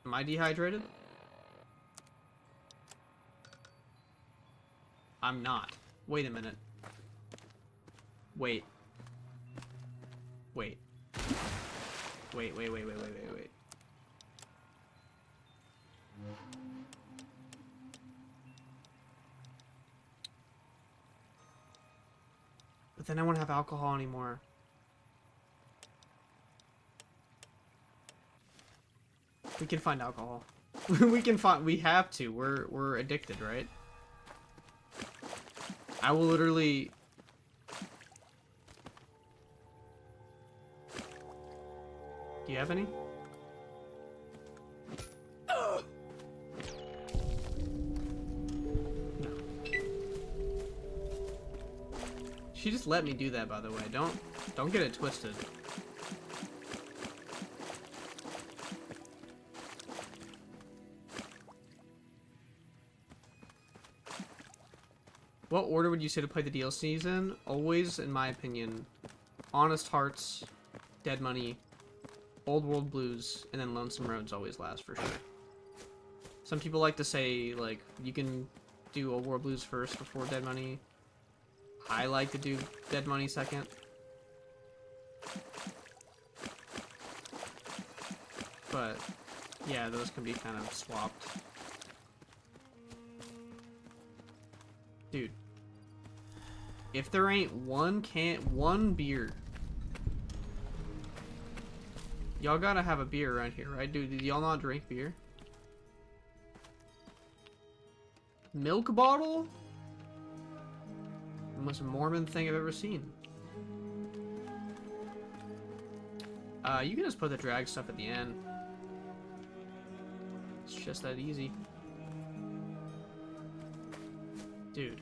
Am I dehydrated? I'm not. Wait a minute. Wait. Wait. Wait. But then I won't have alcohol anymore. We can find alcohol. We have to. We're addicted, right? I will literally... Do you have any? No. She just let me do that, by the way. Don't get it twisted. What order would you say to play the DLCs in? Always, in my opinion, Honest Hearts, Dead Money, Old World Blues, and then Lonesome Roads always last for sure. Some people like to say, like, you can do Old World Blues first before Dead Money. I like to do Dead Money second. But, yeah, those can be kind of swapped. Dude, if there ain't one beer, y'all gotta have a beer around here, right? Dude, did y'all not drink beer? Milk bottle? The most Mormon thing I've ever seen. You can just put the drag stuff at the end. It's just that easy. Dude.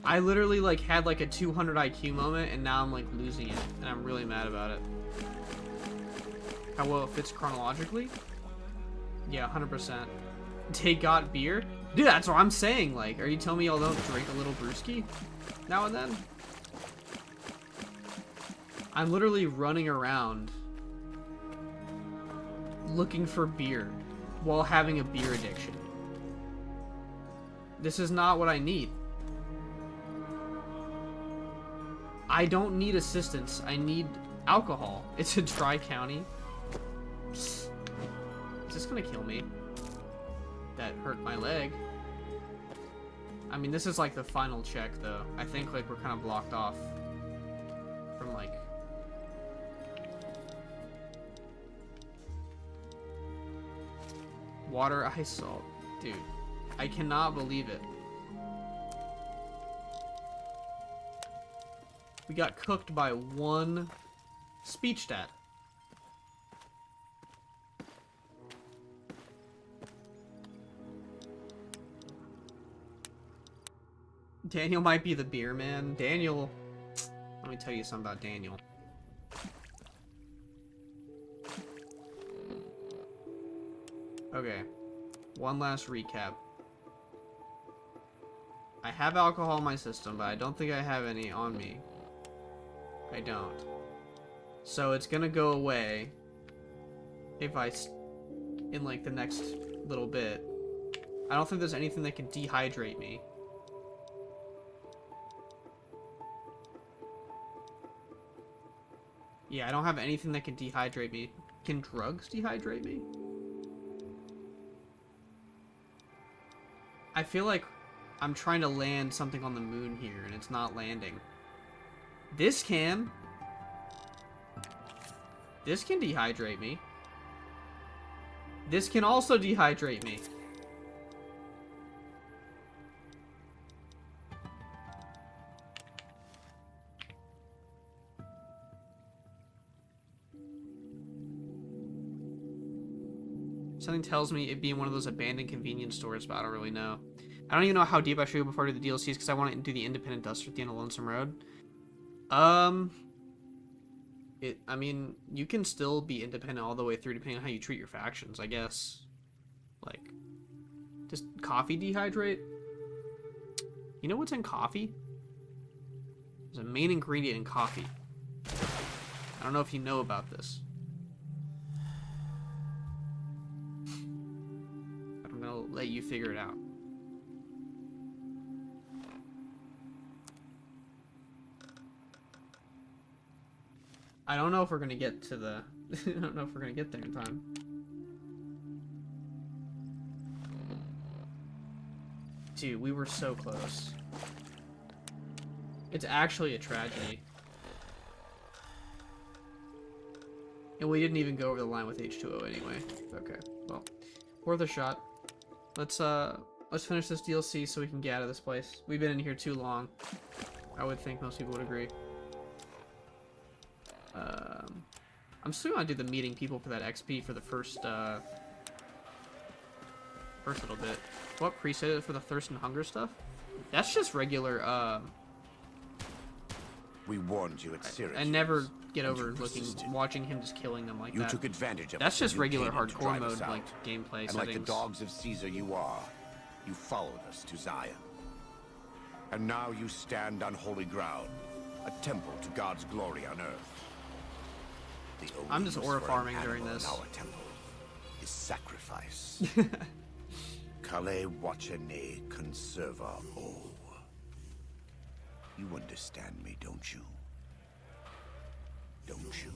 I literally like had like a 200 IQ moment and now I'm like losing it and I'm really mad about it. How well it fits chronologically? Yeah, 100%. They got beer? Dude, that's what I'm saying. Like, are you telling me y'all don't drink a little brewski now and then? I'm literally running around looking for beer while having a beer addiction. This is not what I need. I don't need assistance. I need alcohol. It's a dry county. Is this gonna kill me? That hurt my leg. I mean, this is like the final check, though. I think like we're kind of blocked off from like... Water, ice, salt. Dude. I cannot believe it. We got cooked by one speech stat. Daniel might be the beer man. Daniel, let me tell you something about Daniel. Okay, one last recap. I have alcohol in my system, but I don't think I have any on me. I don't. So it's gonna go away if in like the next little bit. I don't think there's anything that can dehydrate me. Yeah, I don't have anything that can dehydrate me. Can drugs dehydrate me? I feel like I'm trying to land something on the moon here, and it's not landing. This can. This can dehydrate me. This can also dehydrate me. Something tells me it'd be in one of those abandoned convenience stores, but I don't really know. I don't even know how deep I should go before I do the DLCs because I want to do the independent duster at the end of Lonesome Road. I mean, you can still be independent all the way through depending on how you treat your factions, I guess. Like, just coffee dehydrate? You know what's in coffee? There's a main ingredient in coffee. I don't know if you know about this. I'm gonna let you figure it out. I don't know if we're gonna get to the... I don't know if we're gonna get there in time. Dude, we were so close. It's actually a tragedy. And we didn't even go over the line with H2O anyway. Okay, well, worth a shot. Let's finish this DLC so we can get out of this place. We've been in here too long. I would think most people would agree. I'm still gonna do the meeting people for that XP for the first little bit. What preset it for the thirst and hunger stuff? That's just regular. We warned you at Syracuse. I never get over watching him just killing them like that. You took advantage of That's just regular came in to hardcore drive mode, us out. like gameplay And settings. like the dogs of Caesar you are, you followed us to Zion. And now you stand on holy ground, a temple to God's glory on earth. The only I'm just use aura for farming an during animal this. in our temple is sacrifice. Kale wachene conserva o. You understand me, don't you? Don't you?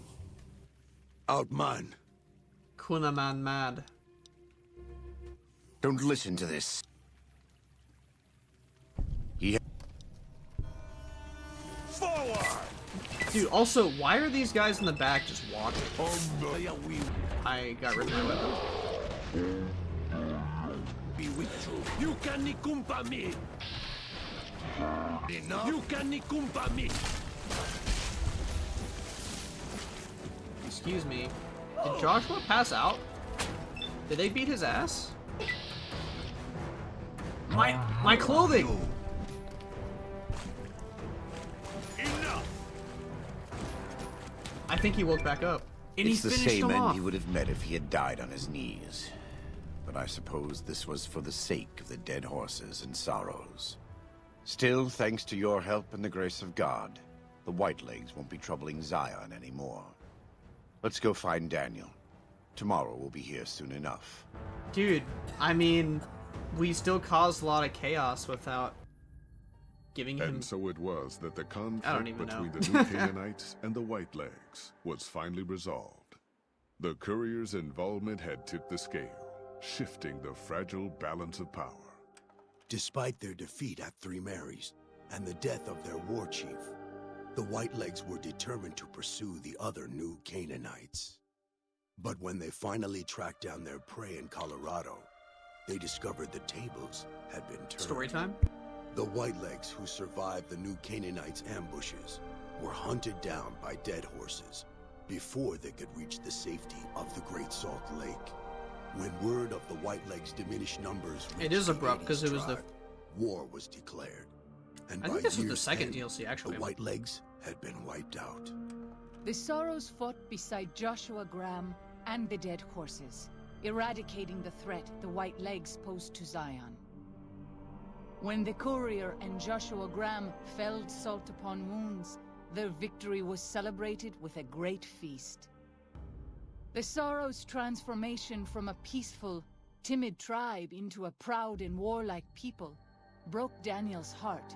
Outman. Kunaman mad. Don't listen to this. Forward! Dude, also, why are these guys in the back just walking? I got rid of my weapon. Be with you. You can nikumpa me. Enough. You can nikumpa me. Excuse me. Did Joshua pass out? Did they beat his ass? My clothing! Enough. I think he woke back up. And It's he the finished same him end off. he would have met if he had died on his knees. But I suppose this was for the sake of the dead horses and sorrows. Still, thanks to your help and the grace of God, the Whitelegs won't be troubling Zion anymore. Let's go find Daniel. Tomorrow we'll be here soon enough. Dude, I mean, we still caused a lot of chaos without giving him... And so it was that the don't conflict even between know. the New Canaanites and the Whitelegs was finally resolved. The courier's involvement had tipped the scale, shifting the fragile balance of power. Despite their defeat at Three Marys and the death of their war chief, the Whitelegs were determined to pursue the other New Canaanites. But when they finally tracked down their prey in Colorado, they discovered the tables had been turned. Story time? The Whitelegs who survived the New Canaanites' ambushes were hunted down by dead horses before they could reach the safety of the Great Salt Lake. When word of the Whitelegs' diminished numbers It is reached the abrupt, 'cause it was the- tribe, war was declared. And I by think this was the year's second end, DLC, actually. The Whitelegs had been wiped out. The Sorrows fought beside Joshua Graham and the dead horses, eradicating the threat the White Legs posed to Zion. When the courier and Joshua Graham felled Salt upon wounds, their victory was celebrated with a great feast. The Sorrows' transformation from a peaceful, timid tribe into a proud and warlike people broke Daniel's heart.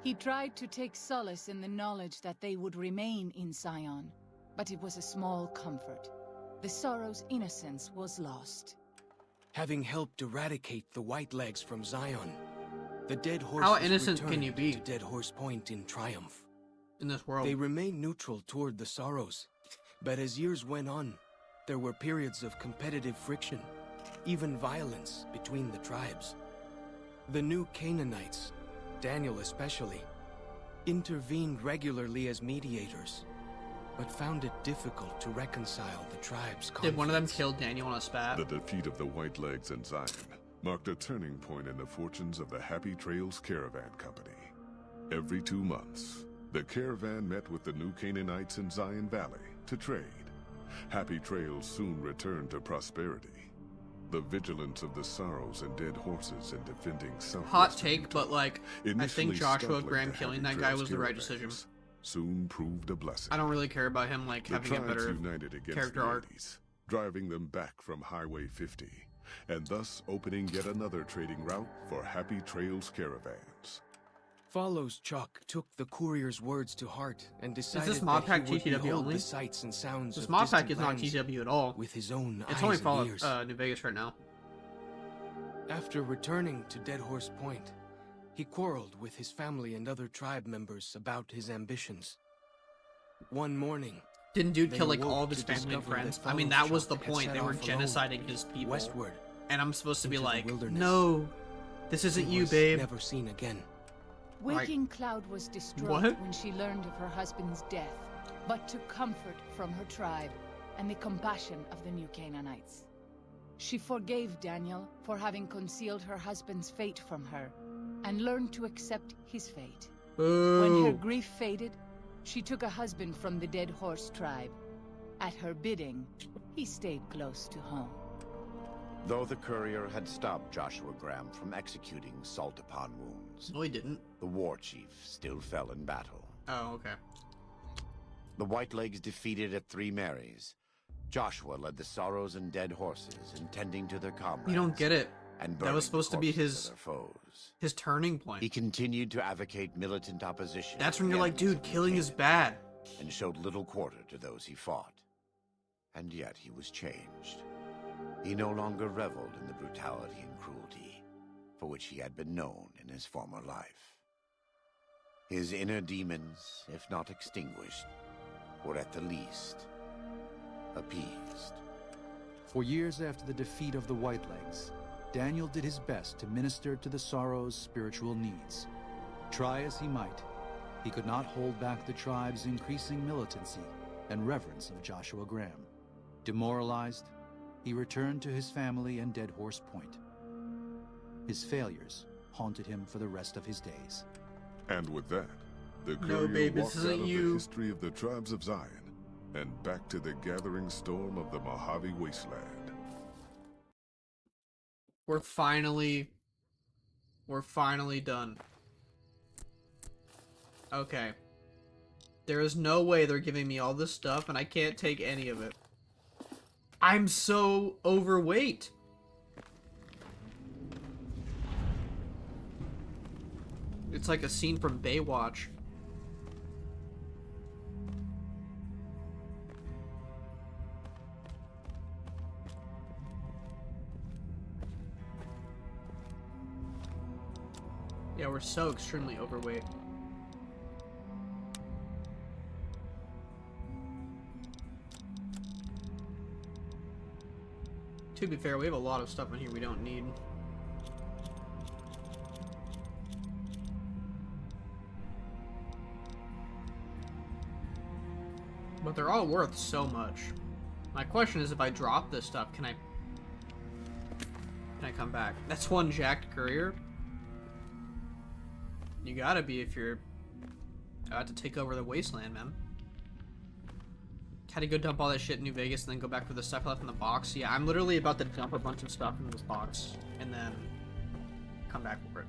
He tried to take solace in the knowledge that they would remain in Zion, but it was a small comfort. The Sorrows' innocence was lost. Having helped eradicate the Whitelegs from Zion, the dead horses How innocent can you returned be? to Dead Horse Point in triumph. In this world. They remained neutral toward the Sorrows, but as years went on, there were periods of competitive friction, even violence between the tribes. The New Canaanites, Daniel especially, intervened regularly as mediators. but found it difficult to reconcile the tribe's conflicts. Did one of them kill Daniel on a spat? The defeat of the Whitelegs in Zion marked a turning point in the fortunes of the Happy Trails Caravan Company. Every 2 months, the caravan met with the new Canaanites in Zion Valley to trade. Happy Trails soon returned to prosperity. The vigilance of the Sorrows and Dead Horses in defending Southwestern Hot take, Utah, but like, I think initially Joshua startling Graham the killing Happy that guy Trails was the right caravans, decision. soon proved a blessing. I don't really care about him like The having a tribes better united against character the arc. 80s, driving them back from Highway 50, and thus opening yet another trading route for Happy Trails caravans. Follows Chuck took the courier's words to heart and decided this mod pack that he would TTW behold only? the sights and sounds This of mod pack distant is not lands TW at all. with his own It's eyes only and Fallout ears. New Vegas right now. After returning to Dead Horse Point, he quarreled with his family and other tribe members about his ambitions. One morning, Didn't dude they kill like awoke all of his to family and discover friends? that I mean, Follow that was the Chuck had point. set They were off alone, genociding his people. westward, And I'm supposed to be into the like, wilderness. no, this isn't he you, was babe. never seen again. Right. Waking Cloud was distraught What? when she learned of her husband's death, but took comfort from her tribe and the compassion of the new Canaanites. She forgave Daniel for having concealed her husband's fate from her, and learned to accept his fate. When her Boo. grief faded, she took a husband from the Dead Horse tribe. At her bidding, he stayed close to home. Though the courier had stopped Joshua Graham from executing Salt Upon Wounds, No, he didn't. the war chief still fell in battle. Oh, okay. The Whitelegs defeated at Three Marys. Joshua led the Sorrows and Dead Horses, intending to their comrades. You don't get it. And That burning was supposed to be corpses his- of their foes. His turning point. He continued to advocate militant opposition. That's to when the you're like, enemies dude, of New killing is Canaan, bad. and showed little quarter to those he fought. And yet he was changed. He no longer reveled in the brutality and cruelty for which he had been known in his former life. His inner demons, if not extinguished, were at the least appeased. For years after the defeat of the Whitelegs, Daniel did his best to minister to the Sorrows' spiritual needs. Try as he might, he could not hold back the tribe's increasing militancy and reverence of Joshua Graham. Demoralized, he returned to his family and Dead Horse Point. His failures haunted him for the rest of his days. And with that, the No, courier babe, this walked out isn't of you. the history of the tribes of Zion and back to the gathering storm of the Mojave wasteland. We're finally done. Okay. There is no way they're giving me all this stuff and I can't take any of it. I'm so overweight. It's like a scene from Baywatch. Yeah, we're so extremely overweight. To be fair, we have a lot of stuff in here we don't need. But they're all worth so much. My question is, if I drop this stuff, can I come back? That's one jacked courier. You gotta be if you're about to take over the wasteland, man. Had to go dump all that shit in New Vegas and then go back for the stuff left in the box. Yeah, I'm literally about to dump a bunch of stuff in this box and then come back for it.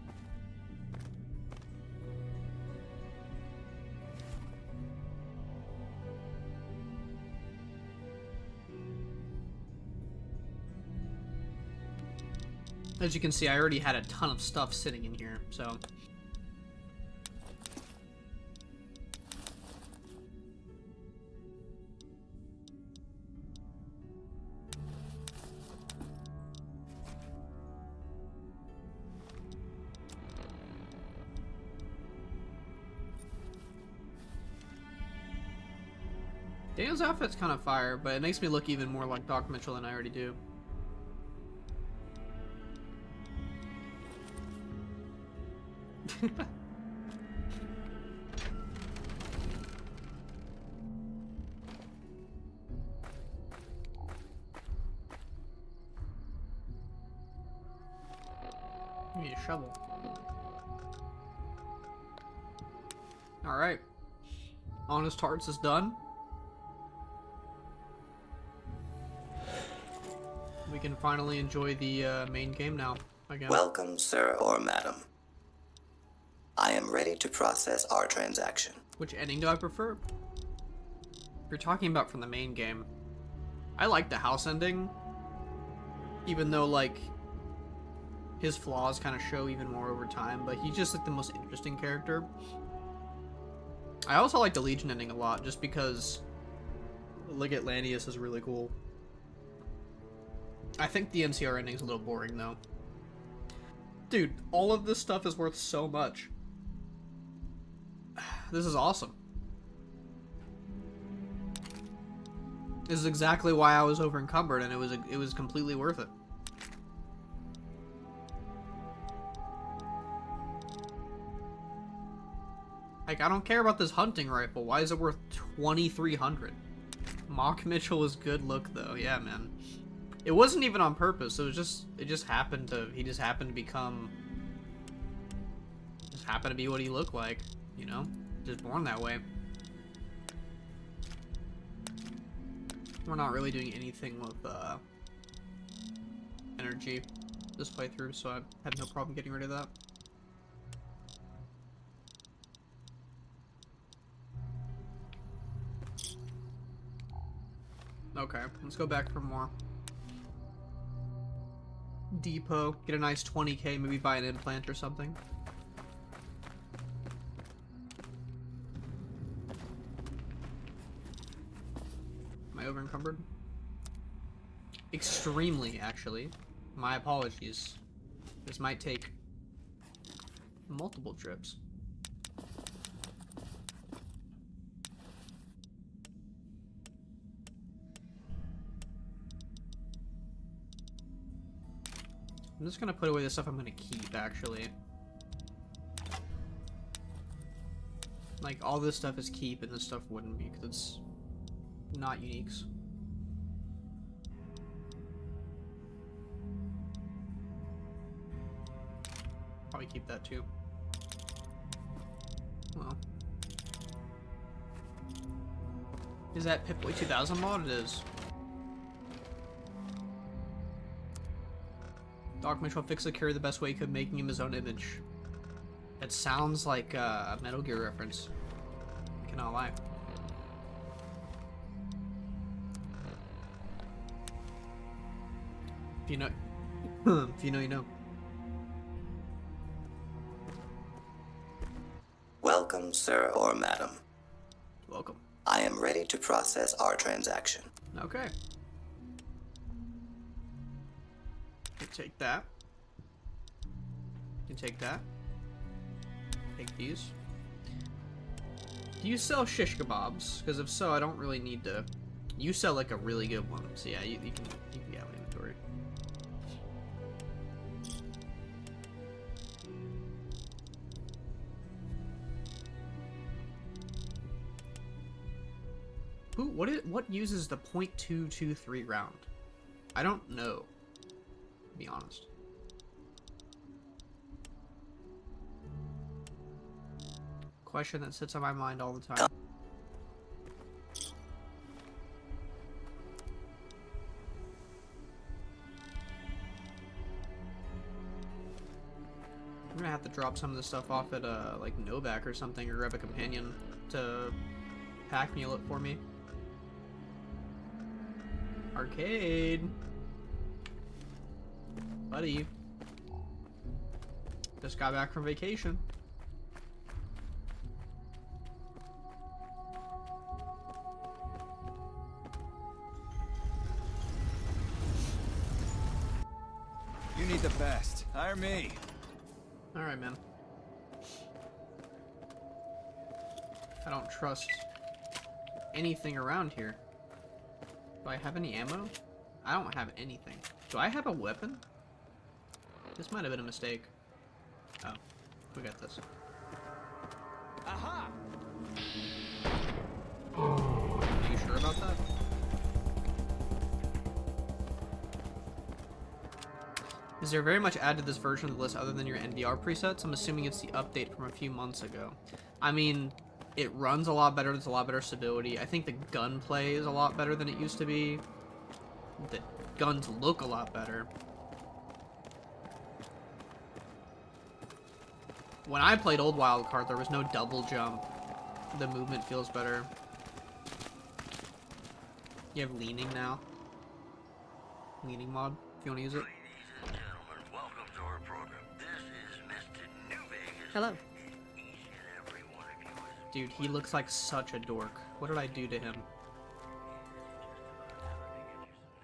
As you can see, I already had a ton of stuff sitting in here, so... Daniel's outfit's kind of fire, but it makes me look even more like Doc Mitchell than I already do. You need a shovel. Alright. Honest Hearts is done. We can finally enjoy the main game now. Again. Welcome, sir or madam. I am ready to process our transaction. Which ending do I prefer? If you're talking about from the main game, I like the house ending. Even though, like, his flaws kind of show even more over time, but he's just, like, the most interesting character. I also like the Legion ending a lot, just because Lig Atlanteus is really cool. I think the NCR ending's a little boring, though. Dude, all of this stuff is worth so much. This is awesome. This is exactly why I was over encumbered, and it was completely worth it. Like, I don't care about this hunting rifle. Why is it worth 2,300? Mock Mitchell is good look, though. Yeah, man. It wasn't even on purpose. It just happened to. He just happened to become. Just happened to be what he looked like. You know, just born that way. We're not really doing anything with energy this playthrough, so I have no problem getting rid of that. Okay, let's go back for more. Depot, get a nice 20k, maybe buy an implant or something. Am I over encumbered? Extremely, actually. My apologies. This might take multiple trips. I'm just gonna put away the stuff I'm gonna keep, actually. Like, all this stuff is keep, and this stuff wouldn't be, because it's not uniques. Probably keep that, too. Well. Is that Pip-Boy 2000 mod? It is. Doc Mitchell fixed the carry the best way he could, making him his own image. It sounds like a Metal Gear reference. I cannot lie. If you know, if you know, you know. Welcome, sir or madam. Welcome. I am ready to process our transaction. Okay. You take that. You take that. Take these. Do you sell shish kebabs? Because if so, I don't really need to. You sell like a really good one, so yeah, you can get out of inventory. Who? What uses the .223 round? I don't know. To be honest. Question that sits on my mind all the time. I'm gonna have to drop some of this stuff off at like Novak or something, or grab a companion to pack mule it for me. Arcade. Buddy. Just got back from vacation. You need the best. Hire me. Alright, man. I don't trust anything around here. Do I have any ammo? I don't have anything. Do I have a weapon? This might have been a mistake. Oh, we got this. Aha! Are you sure about that? Is there very much added to this version of the list other than your NVR presets? I'm assuming it's the update from a few months ago. I mean, it runs a lot better, there's a lot better stability. I think the gunplay is a lot better than it used to be. The guns look a lot better. When I played old Wildcard, there was no double jump. The movement feels better. You have leaning now. Leaning mod, if you want to use it. Hello. Dude, he looks like such a dork. What did I do to him?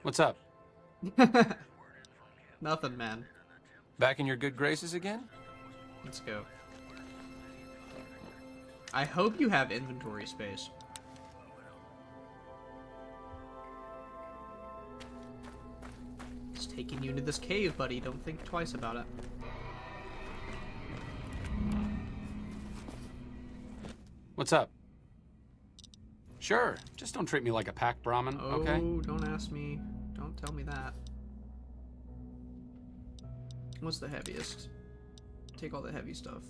What's up? Nothing, man. Back in your good graces again? Let's go. I hope you have inventory space. It's taking you into this cave, buddy. Don't think twice about it. What's up? Sure, just don't treat me like a pack Brahmin, okay? Oh, don't ask me. Don't tell me that. What's the heaviest? Take all the heavy stuff.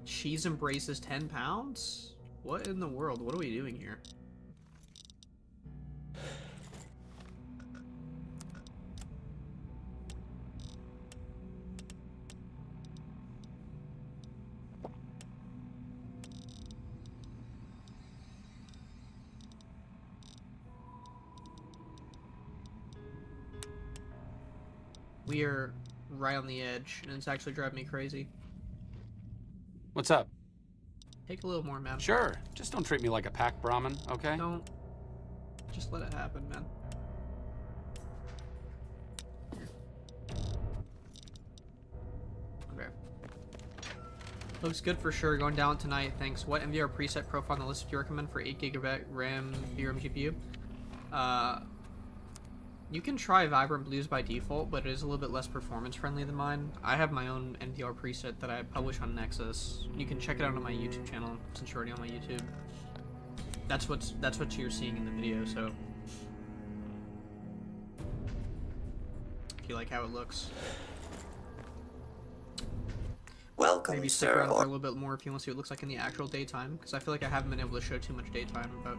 Cheese embraces 10 pounds? What in the world? What are we doing here? We are right on the edge, and it's actually driving me crazy. What's up? Take a little more, man. Sure, just don't treat me like a pack Brahmin, okay? Don't. Just let it happen, man. Okay. Looks good for sure. Going down tonight. Thanks. What NVR preset profile on the list do you recommend for 8GB RAM VRAM GPU? You can try Vibrant Blues by default, but it is a little bit less performance friendly than mine. I have my own NVR preset that I publish on Nexus. You can check it out on my YouTube channel since you're already on my YouTube. That's what you're seeing in the video. So if you like how it looks, Welcome, maybe stick sir. around for a little bit more if you want to see what it looks like in the actual daytime, because I feel like I haven't been able to show too much daytime about.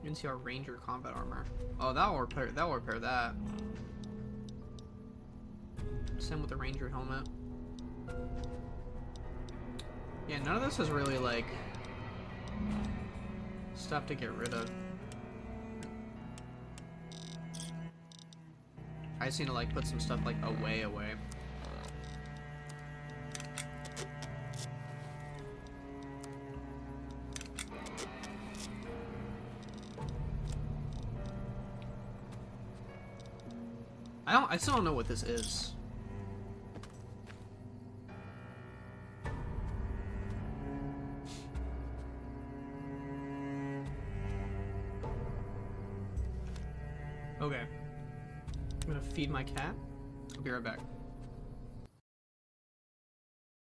You can see our Ranger combat armor. Oh, that will repair that. Same with the Ranger helmet. Yeah, none of this is really like stuff to get rid of. I just need to like put some stuff like away. I still don't know what this is. Okay. I'm gonna feed my cat. I'll be right back.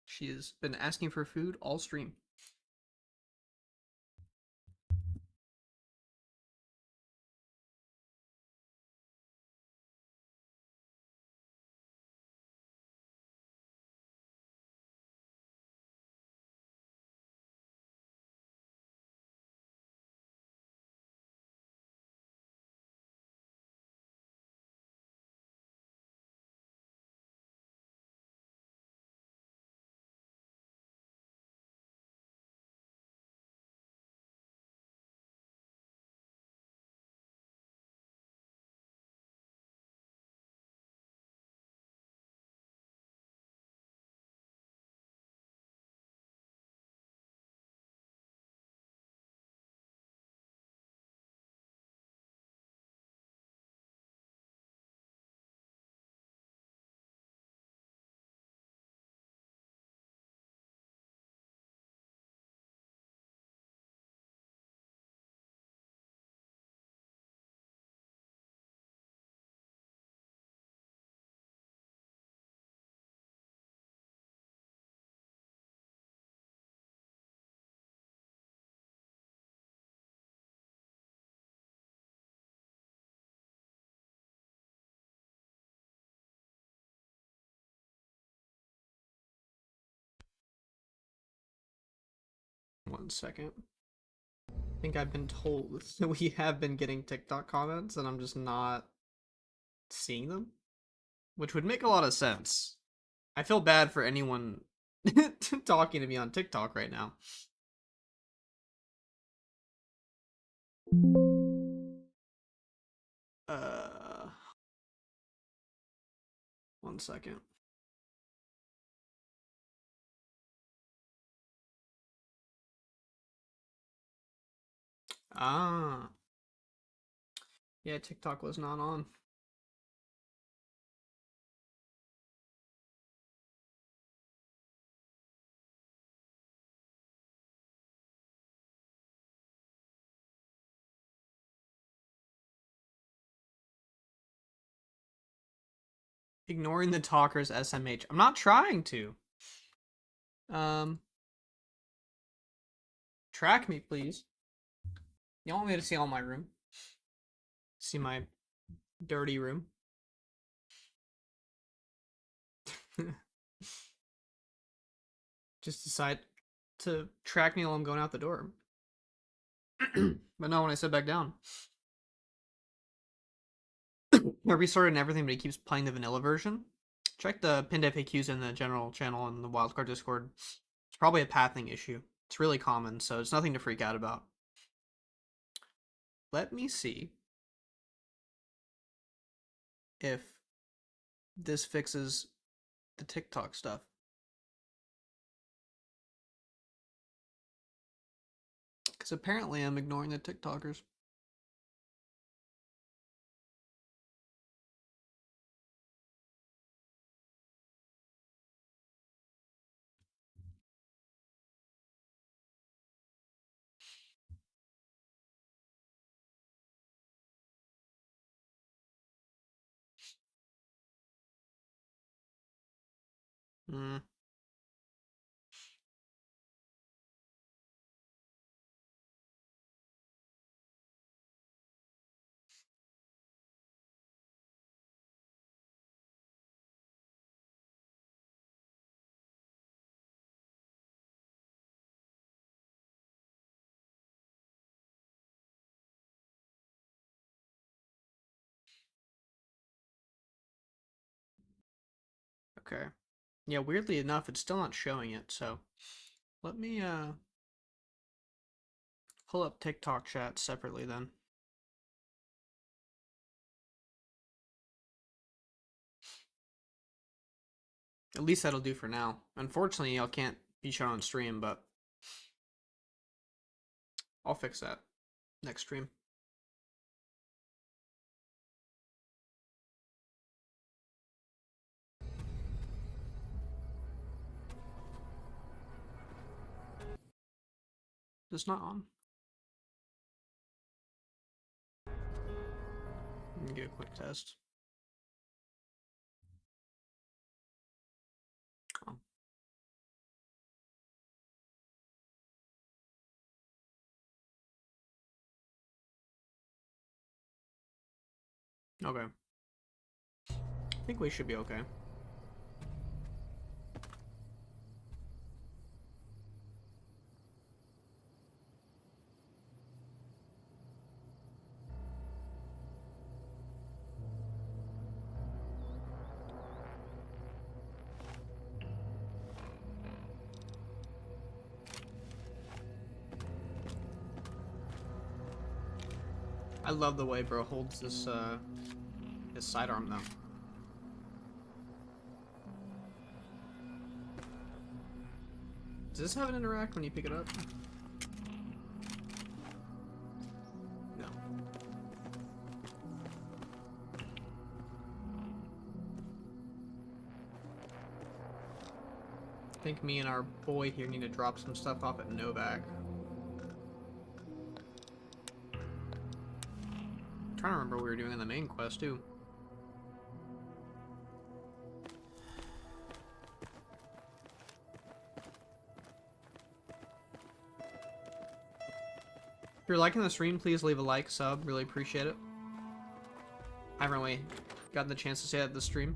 She has been asking for food all stream. 1 second. I think I've been told that we have been getting TikTok comments and I'm just not seeing them, which would make a lot of sense. I feel bad for anyone talking to me on TikTok right now. Uh, 1 second. Ah. Yeah, TikTok was not on. Ignoring the talkers SMH. I'm not trying to. Track me, please. You want me to see all my room? See my dirty room? Just decide to track me while I'm going out the door. But no, when I sit back down. I restarted and everything, but it keeps playing the vanilla version. Check the pinned FAQs in the general channel and the Wildcard Discord. It's probably a pathing issue. It's really common, so it's nothing to freak out about. Let me see if this fixes the TikTok stuff. Because apparently I'm ignoring the TikTokers. Hmm. Okay. Yeah, weirdly enough, it's still not showing it, so let me pull up TikTok chat separately then. At least that'll do for now. Unfortunately, I can't be shown on stream, but I'll fix that next stream. It's not on. Let me do a quick test. Oh. Okay. I think we should be okay. I love the way bro holds this his sidearm though. Does this have an interact when you pick it up? No. I think me and our boy here need to drop some stuff off at Novak. I'm trying to remember what we were doing in the main quest too. If you're liking the stream, please leave a like, sub. Really appreciate it. I haven't really gotten the chance to say that at the stream.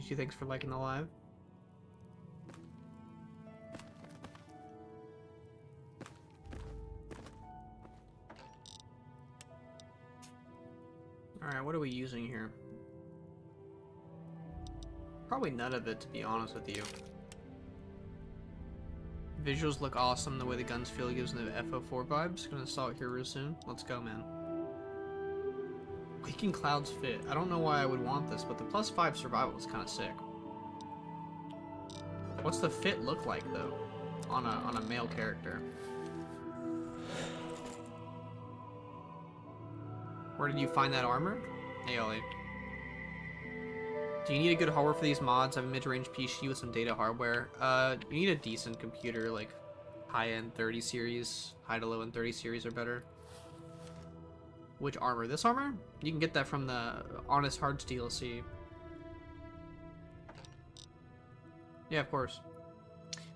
Peachy, thanks for liking the live. Alright, what are we using here? Probably none of it, to be honest with you. Visuals look awesome. The way the guns feel gives them the FO4 vibes. Gonna install it here real soon. Let's go, man. Quaking Clouds fit. I don't know why I would want this, but the +5 survival is kind of sick. What's the fit look like though, on a male character? Where did you find that armor? Hey, Ollie. Do you need a good hardware for these mods? I have a mid-range PC with some data hardware. You need a decent computer, like high-end 30 series, high to low-end 30 series or better. Which armor? This armor? You can get that from the Honest Hearts DLC. Yeah, of course.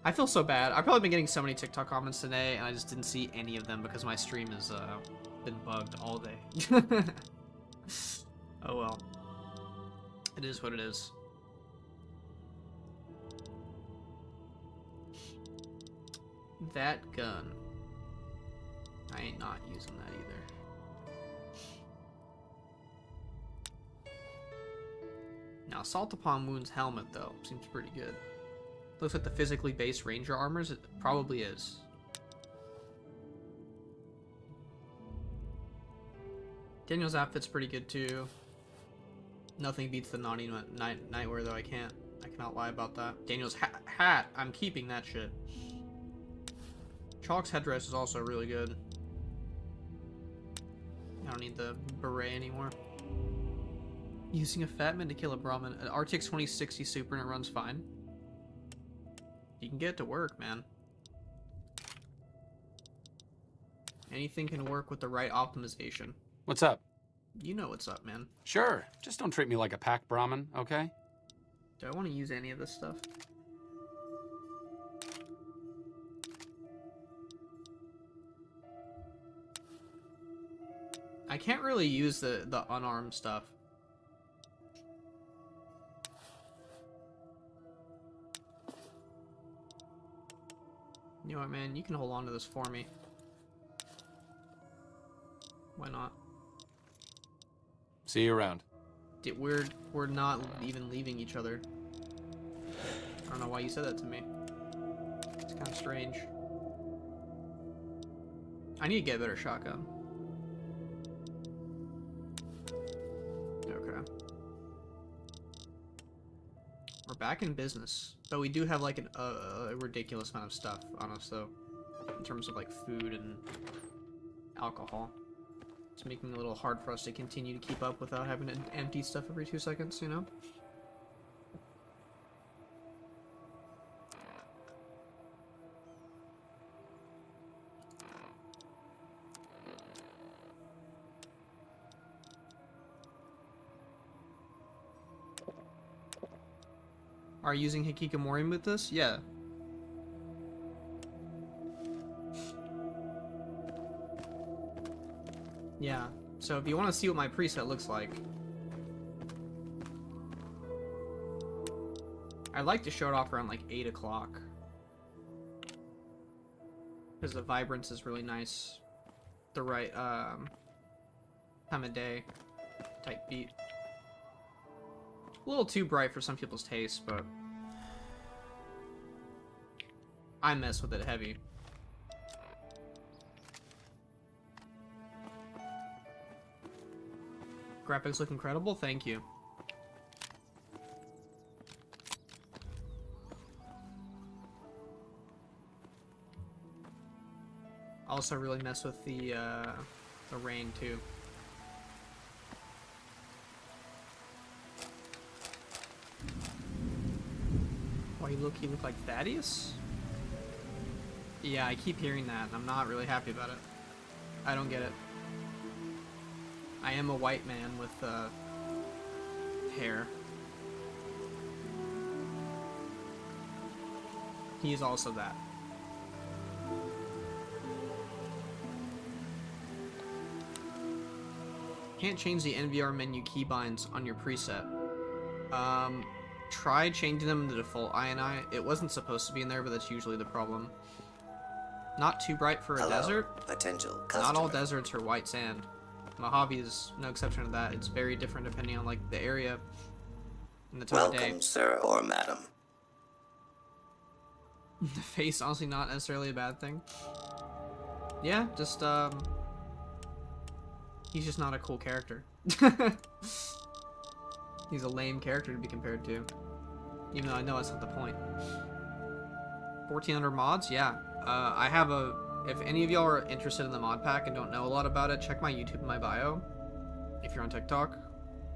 I feel so bad. I've probably been getting so many TikTok comments today, and I just didn't see any of them because my stream has been bugged all day. Oh well. It is what it is. That gun. I ain't not using that either. Now, Salt Upon Wound's helmet, though, seems pretty good. Looks like the physically based Ranger armors. It probably is. Daniel's outfit's pretty good, too. Nothing beats the naughty nightwear, though. I cannot lie about that. Daniel's hat. I'm keeping that shit. Chalk's headdress is also really good. I don't need the beret anymore. Using a fat man to kill a Brahmin. An RTX 2060 Super and it runs fine. You can get it to work, man. Anything can work with the right optimization. What's up? You know what's up, man. Sure. Just don't treat me like a pack Brahmin, okay? Do I want to use any of this stuff? I can't really use the unarmed stuff. You know what, man? You can hold on to this for me. Why not? See you around. We're not even leaving each other. I don't know why you said that to me. It's kind of strange. I need to get a better shotgun. Okay. We're back in business, but we do have like a ridiculous amount of stuff on us, though, in terms of like food and alcohol. It's making it a little hard for us to continue to keep up without having to empty stuff every 2 seconds, you know? Are you using Hikikomori with this? Yeah. Yeah, so if you want to see what my preset looks like, I'd like to show it off around like 8 o'clock. Because the vibrance is really nice. The right time of day type beat. A little too bright for some people's taste, but I mess with it heavy. Graphics look incredible, thank you. Also really mess with the rain too. Why you look like Thaddeus? Yeah, I keep hearing that and I'm not really happy about it. I don't get it. I am a white man with hair. He's also that. Can't change the NVR menu keybinds on your preset. tried changing them to default INI. It wasn't supposed to be in there, but that's usually the problem. Not too bright for a desert. Potential customer. Not all deserts are white sand. Mojave is no exception to that. It's very different depending on like the area and the time of day. Welcome, sir or madam. The face, honestly, not necessarily a bad thing. Yeah, just he's just not a cool character. He's a lame character to be compared to. Even though I know that's not the point. 1400 mods? Yeah. I have a... If any of y'all are interested in the mod pack and don't know a lot about it, check my YouTube in my bio. If you're on TikTok.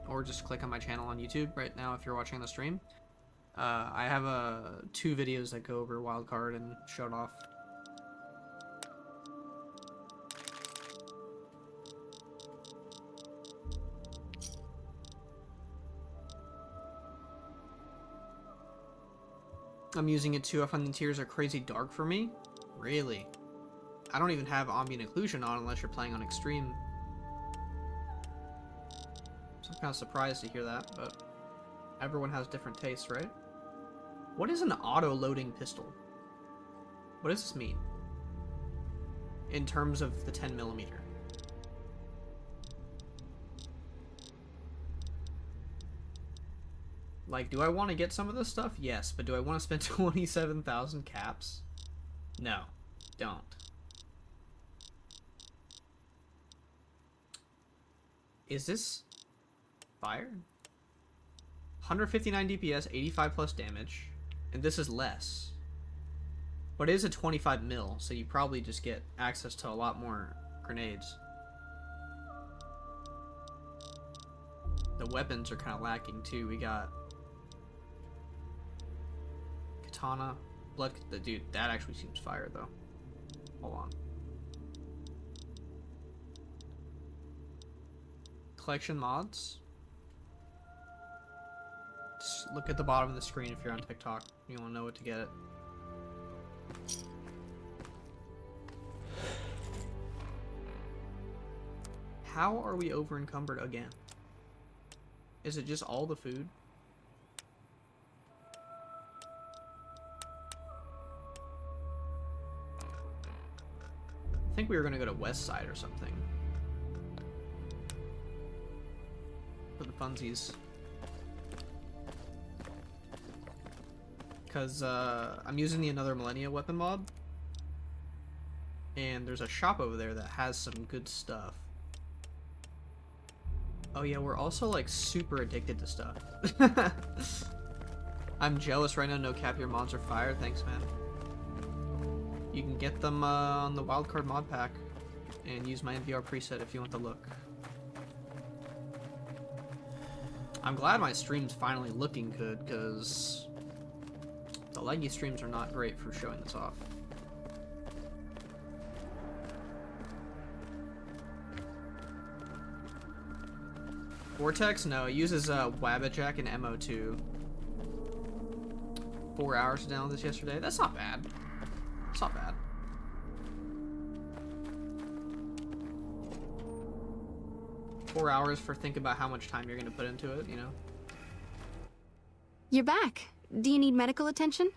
Or just click on my channel on YouTube right now if you're watching the stream. I have 2 videos that go over Wildcard and show it off. I'm using it too. I find the tiers are crazy dark for me. Really? I don't even have ambient occlusion on unless you're playing on extreme. So I'm kind of surprised to hear that, but everyone has different tastes, right? What is an auto-loading pistol? What does this mean? In terms of the 10mm. Like, do I want to get some of this stuff? Yes, but do I want to spend 27,000 caps? No, don't. Is this fire? 159 DPS, 85 plus damage, and this is less. But it is a 25 mil, so you probably just get access to a lot more grenades. The weapons are kind of lacking too. We got katana, blood. Dude, that actually seems fire though. Hold on. Collection mods. Just look at the bottom of the screen if you're on TikTok. You want to know what to get it. How are we over encumbered again? Is it just all the food? I think we were gonna go to West Side or something. For the funsies. Because I'm using the Another Millennia weapon mod. And there's a shop over there that has some good stuff. Oh yeah, we're also like super addicted to stuff. I'm jealous right now. No cap, your mods are fire. Thanks, man. You can get them on the Wildcard mod pack and use my NVR preset if you want the look. I'm glad my stream's finally looking good because the laggy streams are not great for showing this off. Vortex? No, it uses Wabbajack and MO2. 4 hours to download this yesterday. That's not bad. It's not bad. Four hours for think about how much time you're going to put into it, you know? You're back. Do you need medical attention?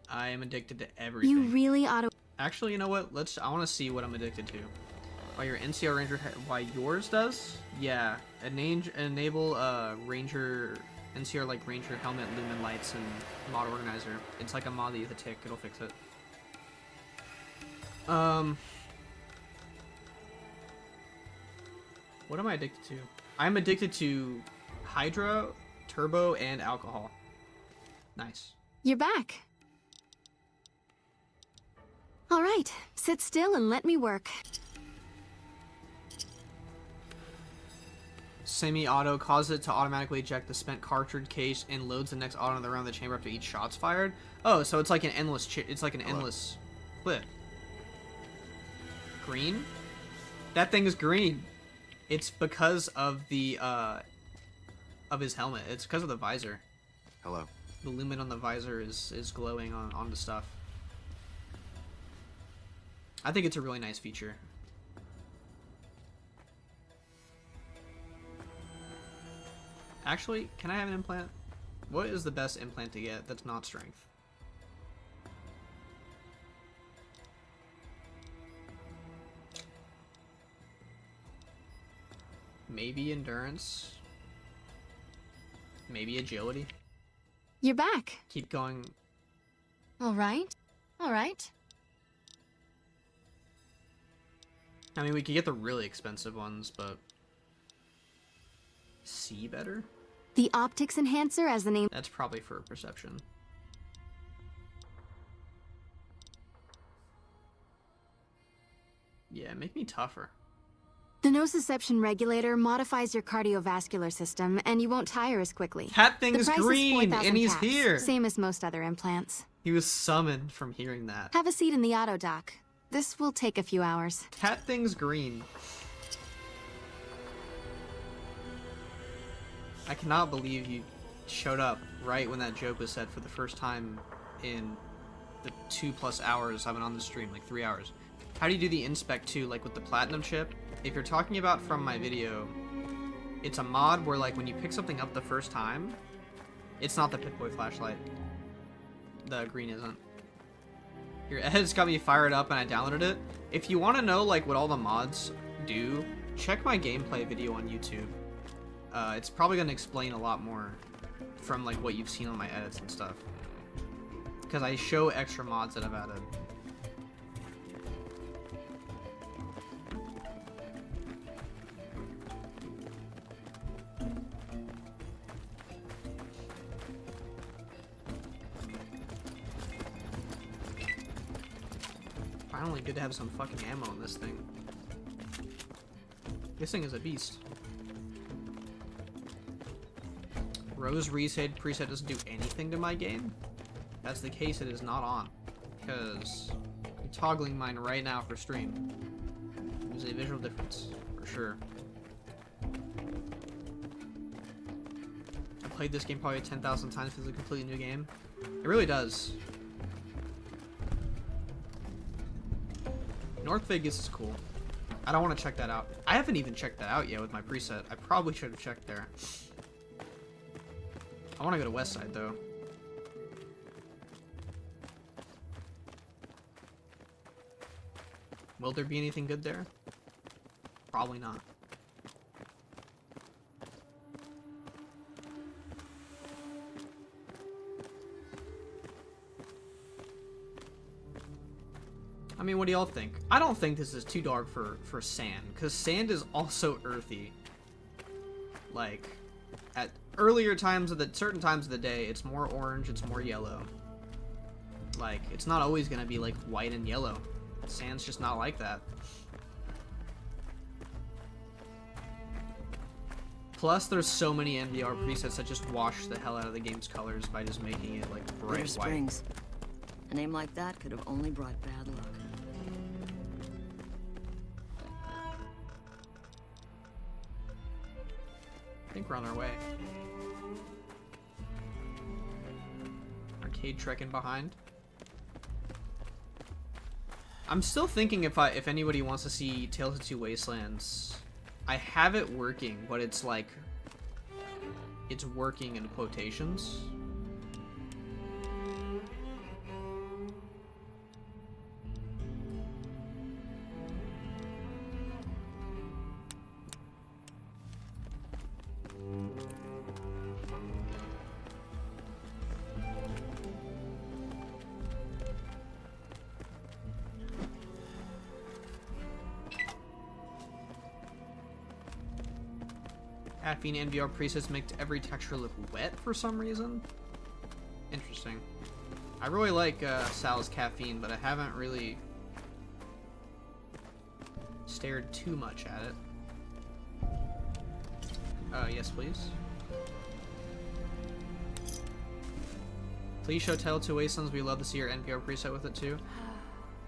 I am addicted to everything. You really ought to... Actually, you know what? I want to see what I'm addicted to. Why your NCR Ranger... Why yours does? Yeah. Enable Ranger... NCR like Ranger helmet, lumen lights, and mod organizer. It's like a mod that you have to tick. It'll fix it. What am I addicted to? I'm addicted to Hydra, Turbo, and alcohol. Nice. You're back. All right, sit still and let me work. Semi-auto causes it to automatically eject the spent cartridge case and loads the next auto in the round of the chamber after each shot's fired. Oh, so it's like an endless endless clip. Green? That thing is green. It's because of the of his helmet. It's because of the visor. Hello. The lumen on the visor is glowing on the stuff. I think it's a really nice feature. Actually, can I have an implant? What is the best implant to get that's not strength? Maybe endurance. Maybe agility. You're back. Keep going. All right. All right. I mean, we could get the really expensive ones, but... See better? The optics enhancer, as the name... That's probably for perception. Yeah, make me tougher. The nociception regulator modifies your cardiovascular system, and you won't tire as quickly. That thing The is price is green, 4,000 and he's caps, here! Same as most other implants. He was summoned from hearing that. Have a seat in the auto dock. This will take a few hours. Cat thing's green. I cannot believe you showed up right when that joke was said for the first time in the 2+ hours I've been on the stream, like 3 hours. How do you do the inspect too, like with the platinum chip? If you're talking about from my video, it's a mod where like when you pick something up the first time, it's not the Pip-Boy flashlight. The green isn't. Your Ed's got me fired up and I downloaded it. If you want to know like what all the mods do, check my gameplay video on YouTube. It's probably going to explain a lot more from like what you've seen on my edits and stuff. Because I show extra mods that I've added. Finally, good to have some fucking ammo in this thing. This thing is a beast. Rose Preset doesn't do anything to my game? If that's the case, it is not on. Because I'm toggling mine right now for stream. There's a visual difference, for sure. I played this game probably 10,000 times because it's a completely new game. It really does. North Vegas is cool. I don't want to check that out. I haven't even checked that out yet with my preset. I probably should have checked there. I want to go to West Side though. Will there be anything good there? Probably not. I mean, what do y'all think? I don't think this is too dark for sand, because sand is also earthy. Like, at certain times of the day, it's more orange, it's more yellow. Like, it's not always gonna be like white and yellow. Sand's just not like that. Plus, there's so many NVR presets that just wash the hell out of the game's colors by just making it like bright white. Springs. A name like that could have only brought bad luck. I think we're on our way. Arcade trekking behind. I'm still thinking if anybody wants to see Tales of Two Wastelands, I have it working, but it's like it's working in quotations. Caffeine NVR presets make every texture look wet for some reason. Interesting. I really like Sal's caffeine, but I haven't really stared too much at it. Yes, please. Please show Tale 2 Wastelands. We love to see your NVR preset with it too.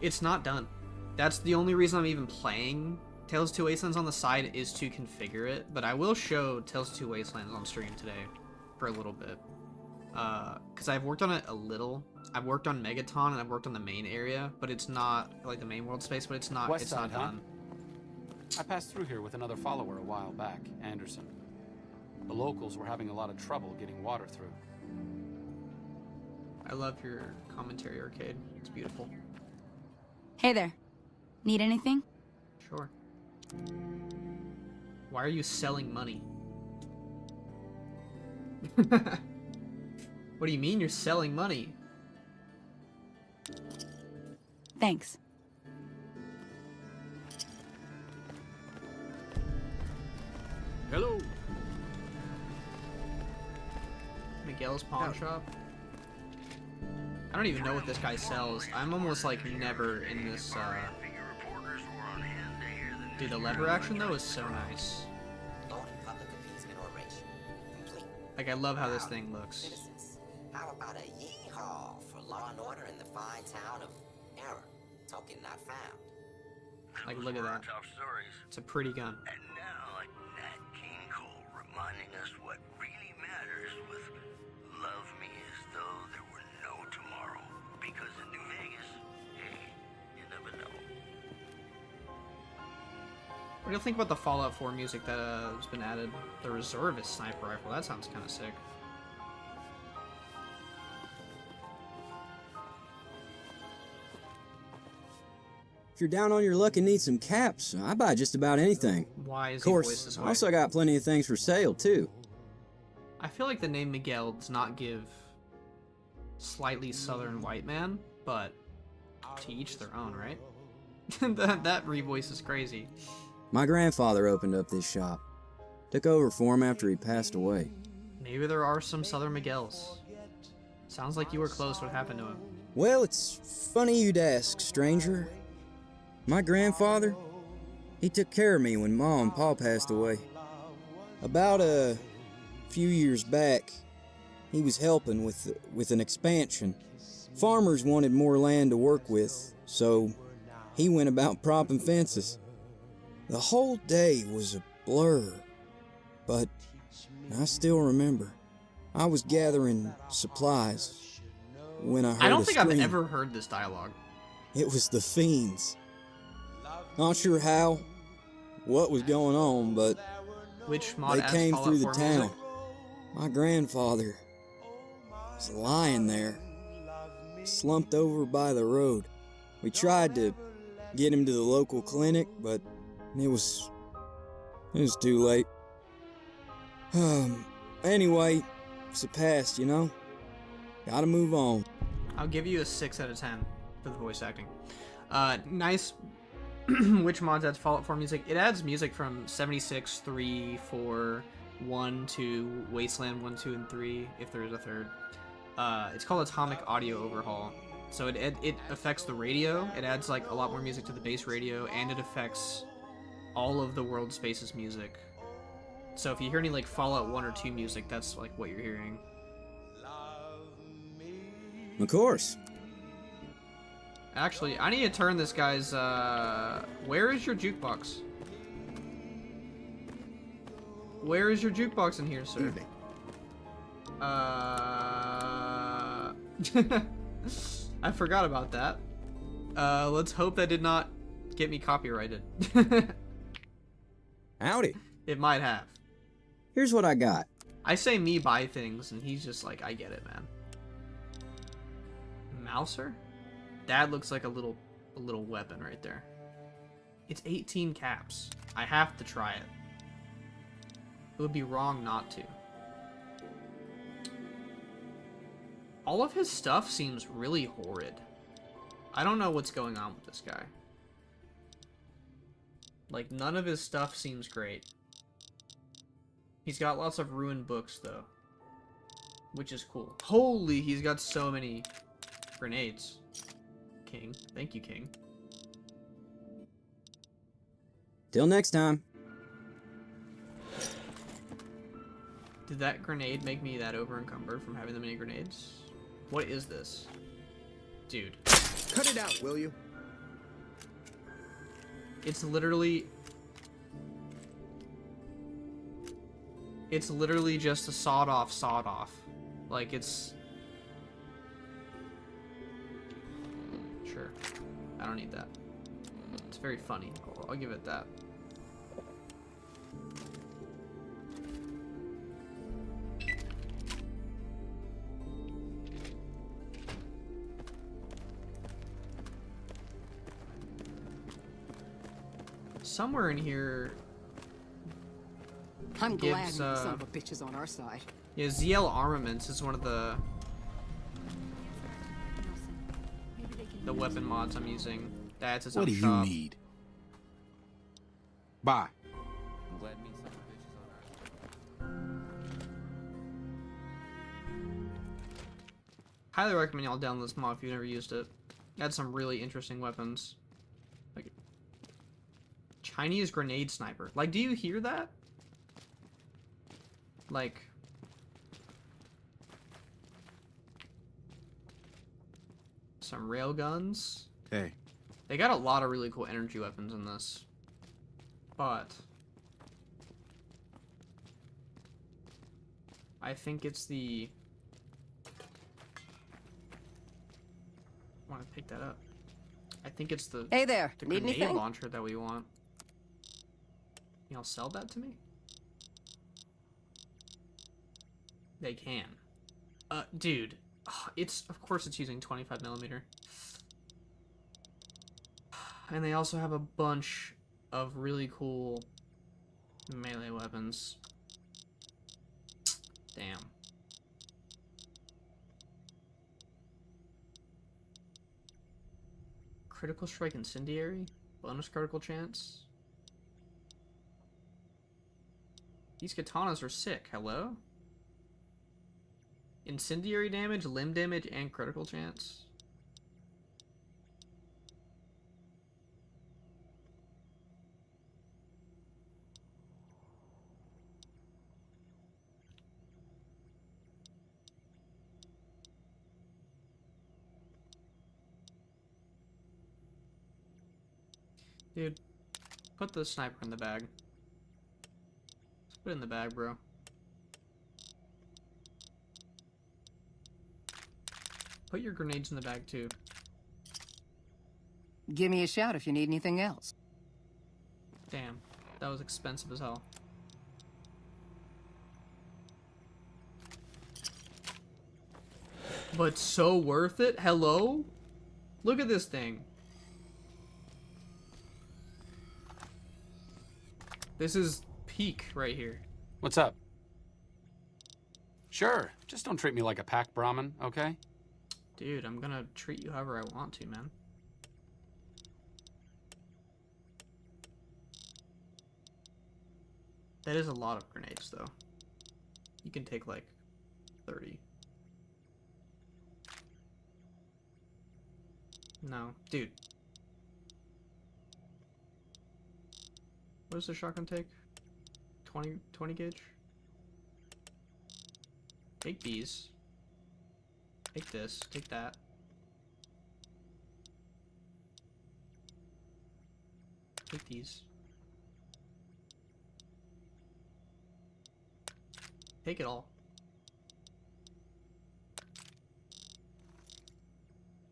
It's not done. That's the only reason I'm even playing Tales 2 Wastelands on the side, is to configure it, but I will show Tales 2 Wastelands on stream today for a little bit. Because I've worked on it a little. I've worked on Megaton and I've worked on the main area, but it's not like the main world space, but it's not West side, done. I passed through here with another follower a while back, Anderson. The locals were having a lot of trouble getting water through. I love your commentary, Arcade. It's beautiful. Hey there. Need anything? Sure. Why are you selling money? What do you mean you're selling money? Thanks. Hello. Miguel's pawn shop? I don't even know what this guy sells. I'm almost like never in this, Dude, the lever action though is so nice. Like, I love how this thing looks. How about a yeehaw for law and order in the fine town of Error? Token not found. Like, look at that. It's a pretty gun. And now, Nat King Cole reminding us what really matters with love me as though there were no tomorrow. Because in New Vegas, hey, you never know. What do you think about the Fallout 4 music that has been added? The Reservist sniper rifle. That sounds kind of sick. If you're down on your luck and need some caps, I buy just about anything. Why is he voiced this Of way? course, I also got plenty of things for sale, too. I feel like the name Miguel does not give slightly southern white man, but to each their own, right? that revoice is crazy. My grandfather opened up this shop. Took over for him after he passed away. Maybe there are some southern Miguels. Sounds like you were close. What happened to him? Well, it's funny you'd ask, stranger. My grandfather, he took care of me when Ma and Pa passed away. About a few years back, he was helping with an expansion. Farmers wanted more land to work with, so he went about propping fences. The whole day was a blur, but I still remember. I was gathering supplies when I heard I don't a think scream. I've ever heard this dialogue. It was the fiends. Not sure how, what was going on, but Which mod they adds came Fallout through the 4 town. music? My grandfather was lying there, slumped over by the road. We tried to get him to the local clinic, but it was too late. Anyway, it's the past, you know? Gotta move on. I'll give you a 6 out of 10 for the voice acting. Nice. Which mods adds Fallout 4 music? It adds music from 76, 3, 4, 1, 2, Wasteland 1, 2, and 3, if there is a third. It's called Atomic Audio Overhaul. So it affects the radio. It adds like a lot more music to the base radio, and it affects all of the world spaces music. So if you hear any like Fallout 1 or 2 music, that's like what you're hearing. Of course. Actually, I need to turn this guy's, where is your jukebox? Where is your jukebox in here, sir? I forgot about that. Let's hope that did not get me copyrighted. Howdy. It might have. Here's what I got. I say me buy things, and he's just like, I get it, man. Mouser? That looks like a little weapon right there. It's 18 caps. I have to try it. It would be wrong not to. All of his stuff seems really horrid. I don't know what's going on with this guy. Like, none of his stuff seems great. He's got lots of ruined books, though. Which is cool. Holy, he's got so many grenades. King. Thank you, King. Till next time. Did that grenade make me that over-encumbered from having that many grenades? What is this? Dude. Cut it out, will you? It's literally just a sawed-off. Like, it's... Sure. I don't need that. It's very funny. I'll give it that. somewhere in here. I'm glad gives, you son of a bitch is on our side. Yeah, ZL Armaments is one of the weapon mods I'm using. That's its own What do you shop. need? Bye. I'm glad me son of a bitch is on our side. Highly recommend y'all download this mod if you've never used it. It had some really interesting weapons. Like Chinese grenade sniper. Like, do you hear that? Like, some railguns. Hey. They got a lot of really cool energy weapons in this. But I think it's the... I want to pick that up. I think it's the... Hey there, the need grenade anything? launcher that we want. Y'all sell that to me? They can. Dude. It's... Of course it's using 25mm. And they also have a bunch of really cool melee weapons. Damn. Critical strike incendiary? Bonus critical chance? These katanas are sick. Hello? Incendiary damage, limb damage, and critical chance? Dude, put the sniper in the bag. Let's put it in the bag, bro. Put your grenades in the bag, too. Give me a shout if you need anything else. Damn, that was expensive as hell. But so worth it? Hello? Look at this thing. This is peak right here. What's up? Sure, just don't treat me like a pack Brahmin, okay? Dude, I'm gonna treat you however I want to, man. That is a lot of grenades, though. You can take, like, 30. No. Dude. What does the shotgun take? 20 gauge? Take these. Take this. Take that. Take these. Take it all.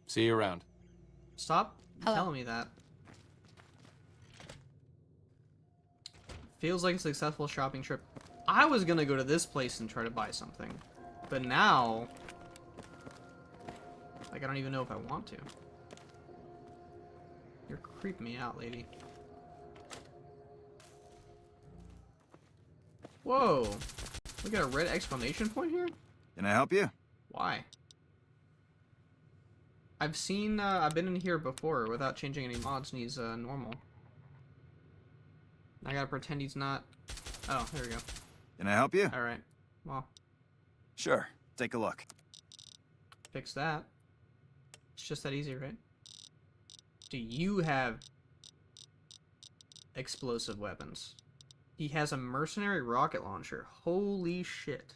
See you around. Stop telling me that. Feels like a successful shopping trip. I was gonna go to this place and try to buy something. But now... like, I don't even know if I want to. You're creeping me out, lady. Whoa! We got a red exclamation point here? Can I help you? Why? I've seen, I've been in here before without changing any mods and he's, normal. I gotta pretend he's not... oh, there we go. Can I help you? Alright. Well. Sure. Take a look. Fix that. It's just that easy, right? Do you have explosive weapons? He has a mercenary rocket launcher. Holy shit.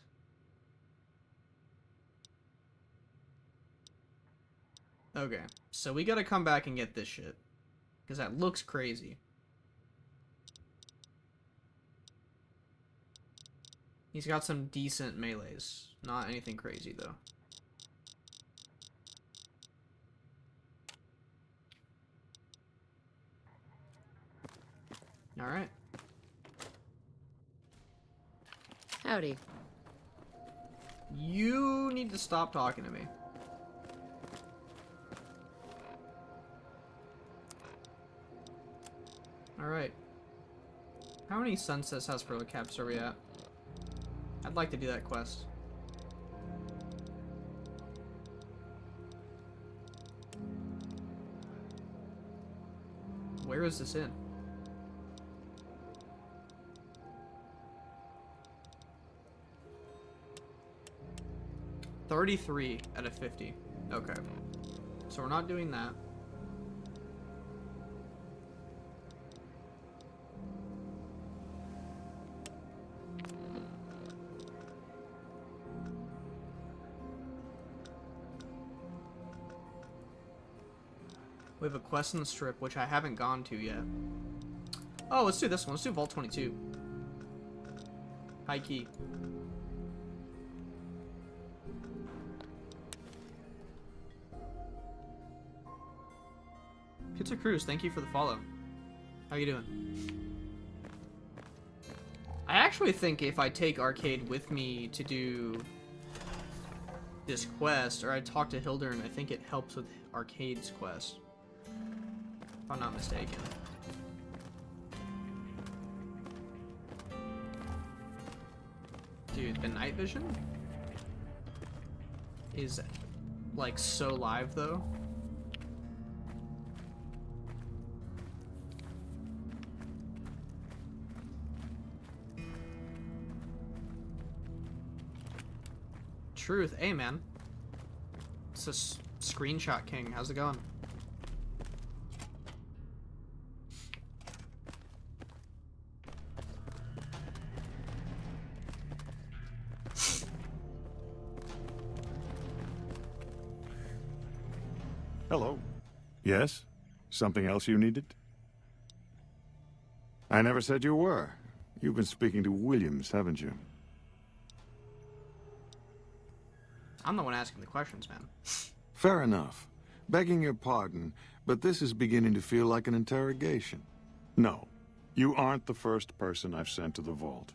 Okay, so we gotta come back and get this shit. Because that looks crazy. He's got some decent melees. Not anything crazy, though. Alright. Howdy. You need to stop talking to me. Alright. How many Sunset Sarsaparilla caps are we at? I'd like to do that quest. Where is this in? $33 out of 50. Okay. So we're not doing that. We have a quest in the strip, which I haven't gone to yet. Oh, let's do this one. Let's do Vault 22. High key. Pizza Cruz, thank you for the follow. How you doing? I actually think if I take Arcade with me to do this quest, or I talk to Hildern, I think it helps with Arcade's quest. If I'm not mistaken. Dude, the night vision is like so live though. Truth, hey man. It's a screenshot king. How's it going? Hello. Yes? Something else you needed? I never said you were. You've been speaking to Williams, haven't you? I'm the one asking the questions, man. Fair enough. Begging your pardon, but this is beginning to feel like an interrogation. No, you aren't the first person I've sent to the vault.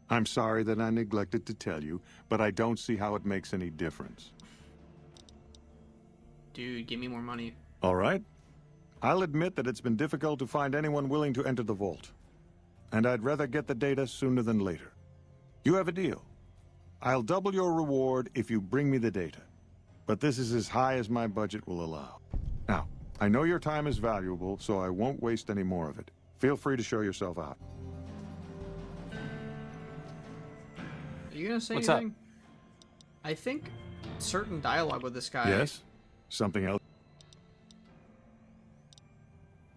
I'm sorry that I neglected to tell you, but I don't see how it makes any difference. Dude, give me more money. All right. I'll admit that it's been difficult to find anyone willing to enter the vault. And I'd rather get the data sooner than later. You have a deal. I'll double your reward if you bring me the data. But this is as high as my budget will allow. Now, I know your time is valuable, so I won't waste any more of it. Feel free to show yourself out. Are you gonna say What's anything? up? I think certain dialogue with this guy. Yes? Something else?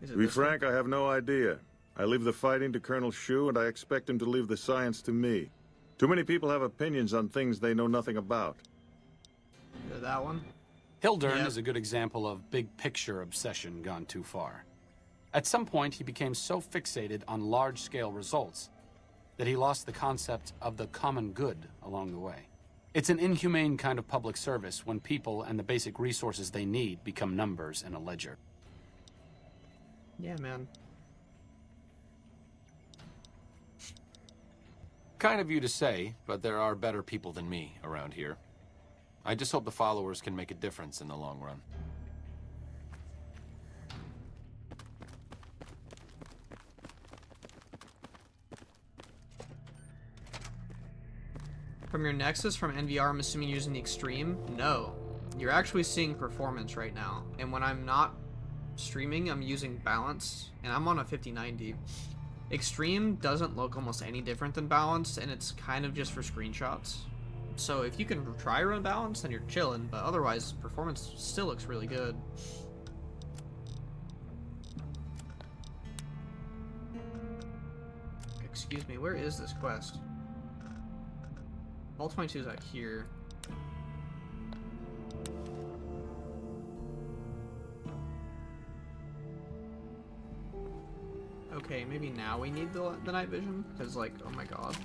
To be frank, I have no idea. I leave the fighting to Colonel Shu, and I expect him to leave the science to me. Too many people have opinions on things they know nothing about. That one? Hildern is a good example of big picture obsession gone too far. At some point, he became so fixated on large-scale results that he lost the concept of the common good along the way. It's an inhumane kind of public service when people and the basic resources they need become numbers in a ledger. Yeah, man. Kind of you to say, but there are better people than me around here. I just hope the followers can make a difference in the long run. From your Nexus from NVR, I'm assuming you're using the Extreme? No. You're actually seeing performance right now. And when I'm not streaming, I'm using Balance. And I'm on a 5090. Extreme doesn't look almost any different than Balance, and it's kind of just for screenshots. So if you can try run Balance, then you're chilling, but otherwise, performance still looks really good. Excuse me, where is this quest? Vault 22 is out here. Okay, maybe now we need the night vision, because like, oh my god.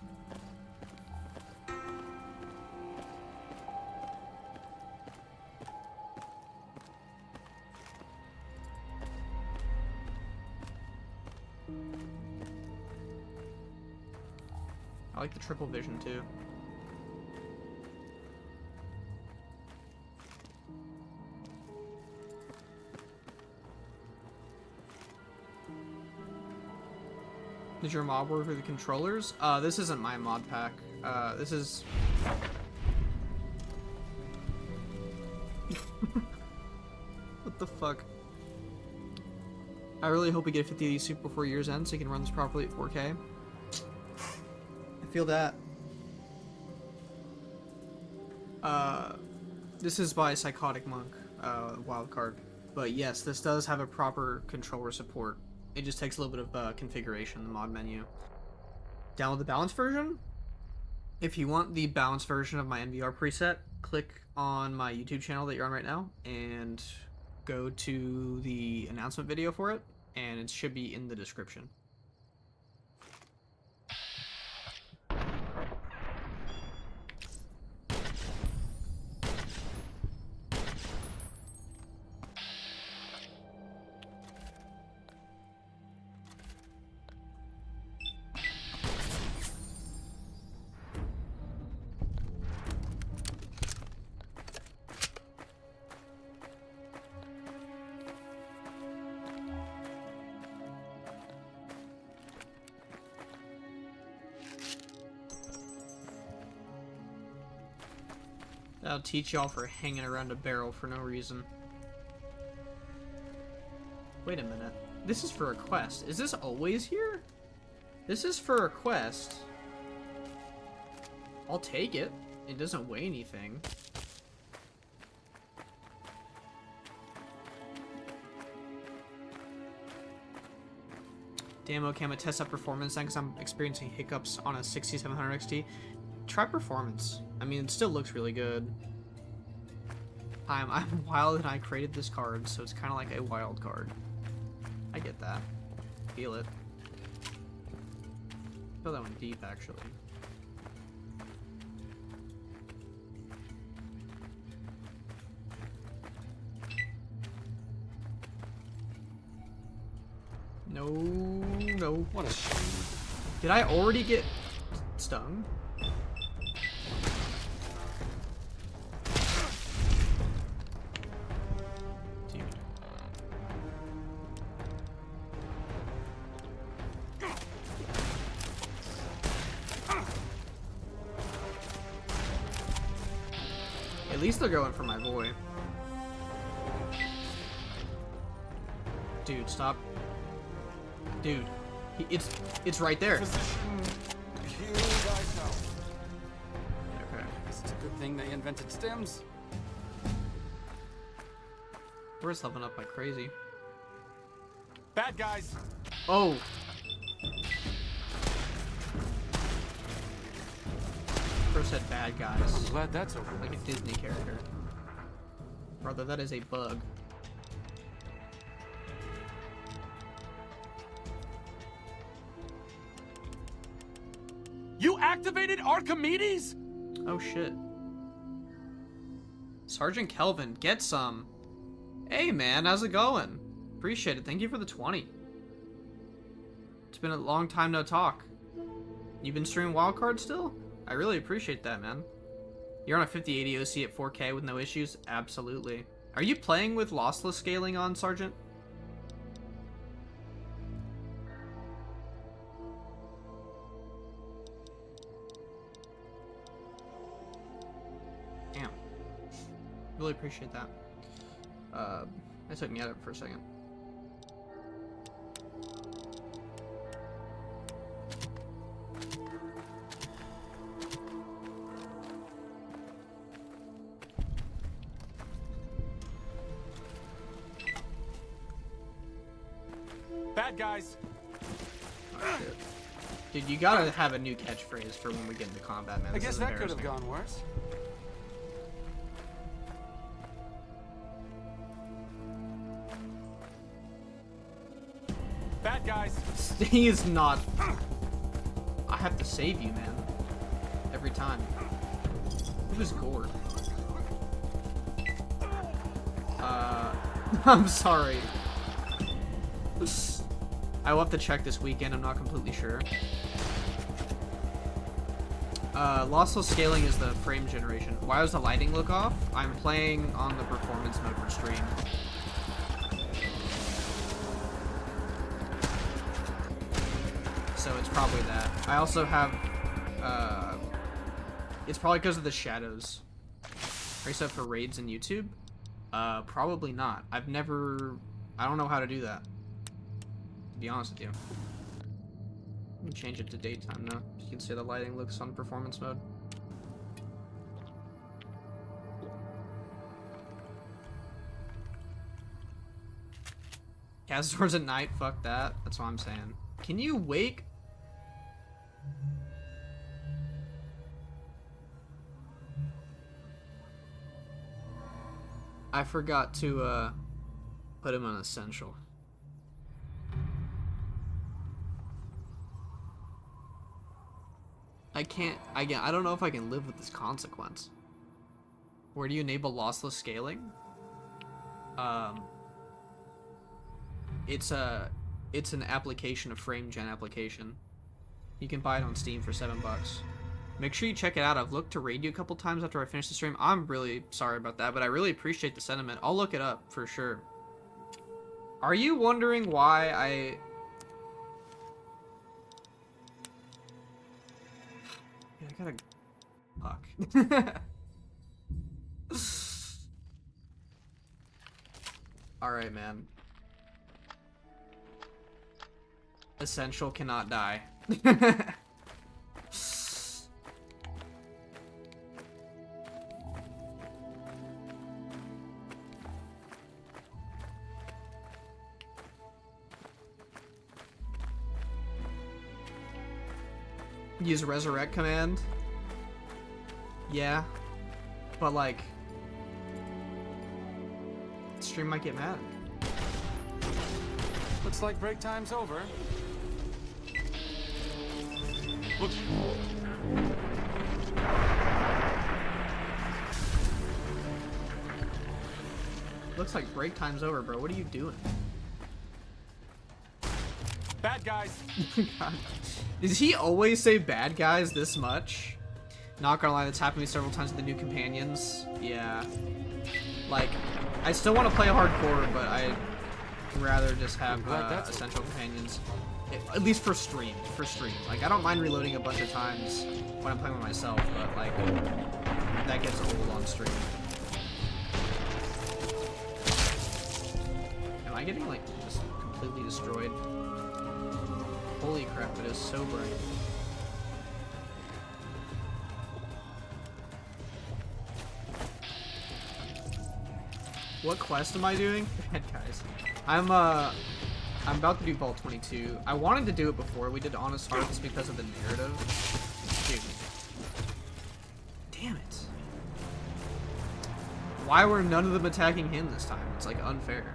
I like the triple vision too. Did your mod work with the controllers? This isn't my mod pack. This is... What the fuck? I really hope we get a 5080 Super before year's end so you can run this properly at 4K. I feel that. This is by Psychotic Monk, Wildcard. But yes, this does have a proper controller support. It just takes a little bit of configuration in the mod menu. Download the balanced version. If you want the balanced version of my NVR preset, click on my YouTube channel that you're on right now and go to the announcement video for it, and it should be in the description. That'll teach y'all for hanging around a barrel for no reason. Wait a minute. This is for a quest. Is this always here? This is for a quest. I'll take it. It doesn't weigh anything. Damn, okay, I'm gonna test out performance then because I'm experiencing hiccups on a 6700 XT. Try performance. I mean, it still looks really good. I'm wild and I created this card, so it's kind of like a wild card. I get that. Feel it. Feel that one deep, actually. No, no. What a shame. Did I already get stung? At least they're going for my boy. Dude, stop. Dude, it's right there. Okay. It's a good thing they invented stims. We're just leveling up like crazy. Bad guys. Oh. First said bad guys. I'm glad that's over. Like a Disney character. Brother, that is a bug. You activated Archimedes? Oh shit. Sergeant Kelvin, get some. Hey man, how's it going? Appreciate it. Thank you for the 20. It's been a long time no talk. You been streaming Wildcard still? I really appreciate that, man. You're on a 5080 OC at 4K with no issues? Absolutely. Are you playing with lossless scaling on, Sergeant? Damn. Really appreciate that. That took me out of it for a second. Bad guys. Oh, dude, you gotta have a new catchphrase for when we get into combat, man. I guess that could have gone worse. Bad guys. Sting is not. I have to save you, man. Every time. Who is Gord? I'm sorry. I will have to check this weekend, I'm not completely sure. Lossless scaling is the frame generation. Why does the lighting look off? I'm playing on the performance mode for stream. so it's probably that. I also have, it's probably because of the shadows. Except for raids in YouTube? Probably not. I don't know how to do that. To be honest with you. Let me change it to daytime now. You can see the lighting looks on performance mode. Castors at night? Fuck that. That's what I'm saying. Can you wake? I forgot to put him on essential. I don't know if I can live with this consequence. Where do you enable lossless scaling? It's an application, a frame gen application. You can buy it on Steam for $7. Make sure you check it out. I've looked to raid you a couple times after I finished the stream. I'm really sorry about that, but I really appreciate the sentiment. I'll look it up for sure. Are you wondering why I... Yeah, I gotta... Fuck. Alright, man. Essential cannot die. Use resurrect command. Yeah. But like stream might get mad. Looks like break time's over. Look. Looks like break time's over, bro. What are you doing? Bad guys. God. Does he always say bad guys this much? Not gonna lie, that's happened to me several times with the new companions. Yeah. Like, I still want to play hardcore, but I'd rather just have essential companions. At least for stream. Like, I don't mind reloading a bunch of times when I'm playing with myself, but like, that gets old on stream. Am I getting like just completely destroyed? Holy crap, it is so bright. What quest am I doing? Bad guys. I'm about to do Vault 22. I wanted to do it before we did Honest Hearts because of the narrative. Dude. Damn it. Why were none of them attacking him this time? It's like unfair.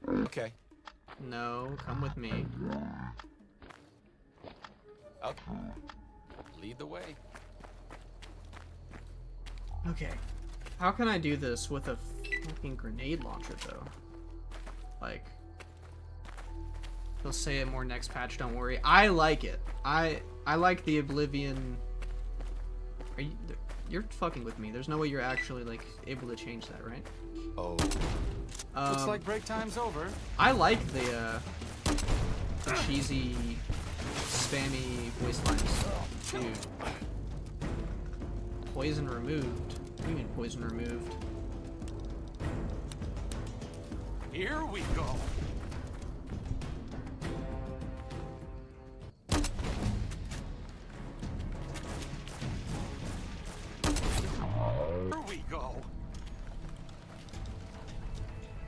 Okay. No, come with me. Up. Lead the way. Okay. How can I do this with a fucking grenade launcher, though? Like, they'll say it more next patch, don't worry. I like it. I like the Oblivion... Are you... You're fucking with me. There's no way you're actually, like, able to change that, right? Oh. Looks like break time's over. I like the cheesy, spammy voice lines. Dude. Poison removed. What do you mean poison removed? Here we go. Here we go.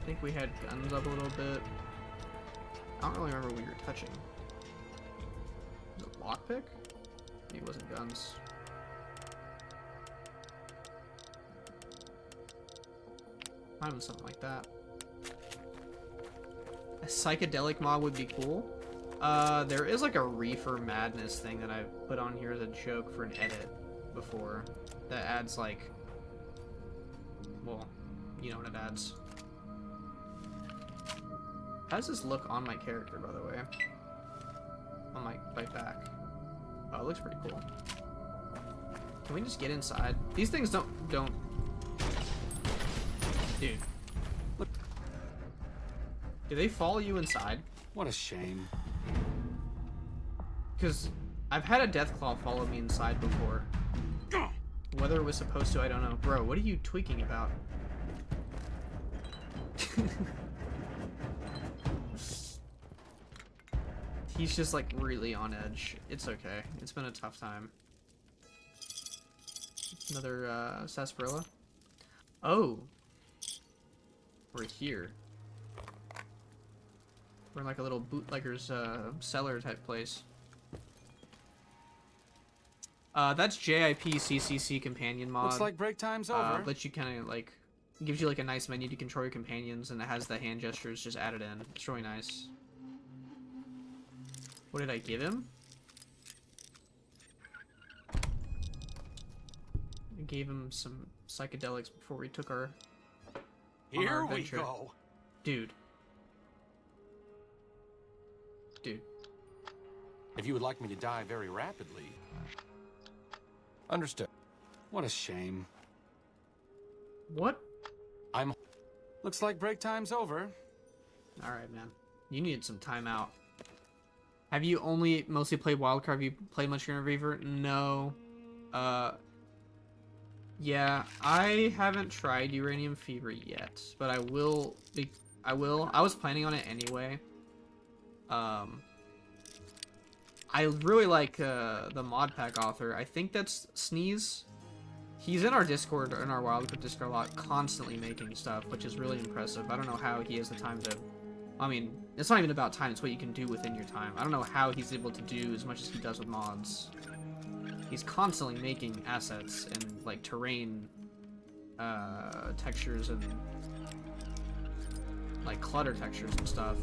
I think we had guns up a little bit. I don't really remember what you were touching. Was it lockpick? Maybe it wasn't guns. Might have been something like that. A psychedelic mod would be cool. There is like a reefer madness thing that I put on here as a joke for an edit before. That adds like, well, you know what it adds. How does this look on my character, by the way? On my back. Oh, it looks pretty cool. Can we just get inside? These things don't... Dude. Look. Do they follow you inside? What a shame. Because I've had a Deathclaw follow me inside before. Whether it was supposed to, I don't know. Bro, what are you tweaking about? He's just like really on edge. It's okay. It's been a tough time. Another sarsaparilla. Oh. We're here. We're in like a little bootlegger's cellar type place. That's JIP CCC companion mod. Looks like break time's over. Lets you kind of like, gives you like a nice menu to control your companions, and it has the hand gestures just added in. It's really nice. What did I give him? I gave him some psychedelics before we took our Here we go. Dude. If you would like me to die very rapidly. Understood. What a shame. What? Looks like break time's over. Alright, man. You needed some time out. Have you only mostly played Wildcard? Have you played much Uranium Reaver? No. Yeah, I haven't tried Uranium Fever yet, but I will. I was planning on it anyway. I really like the modpack author. I think that's Sneeze. He's in our Discord, in our Wildcard Discord a lot, constantly making stuff, which is really impressive. I don't know how he has the time to... I mean, it's not even about time, it's what you can do within your time. I don't know how he's able to do as much as he does with mods. He's constantly making assets and, like, terrain textures and, like, clutter textures and stuff.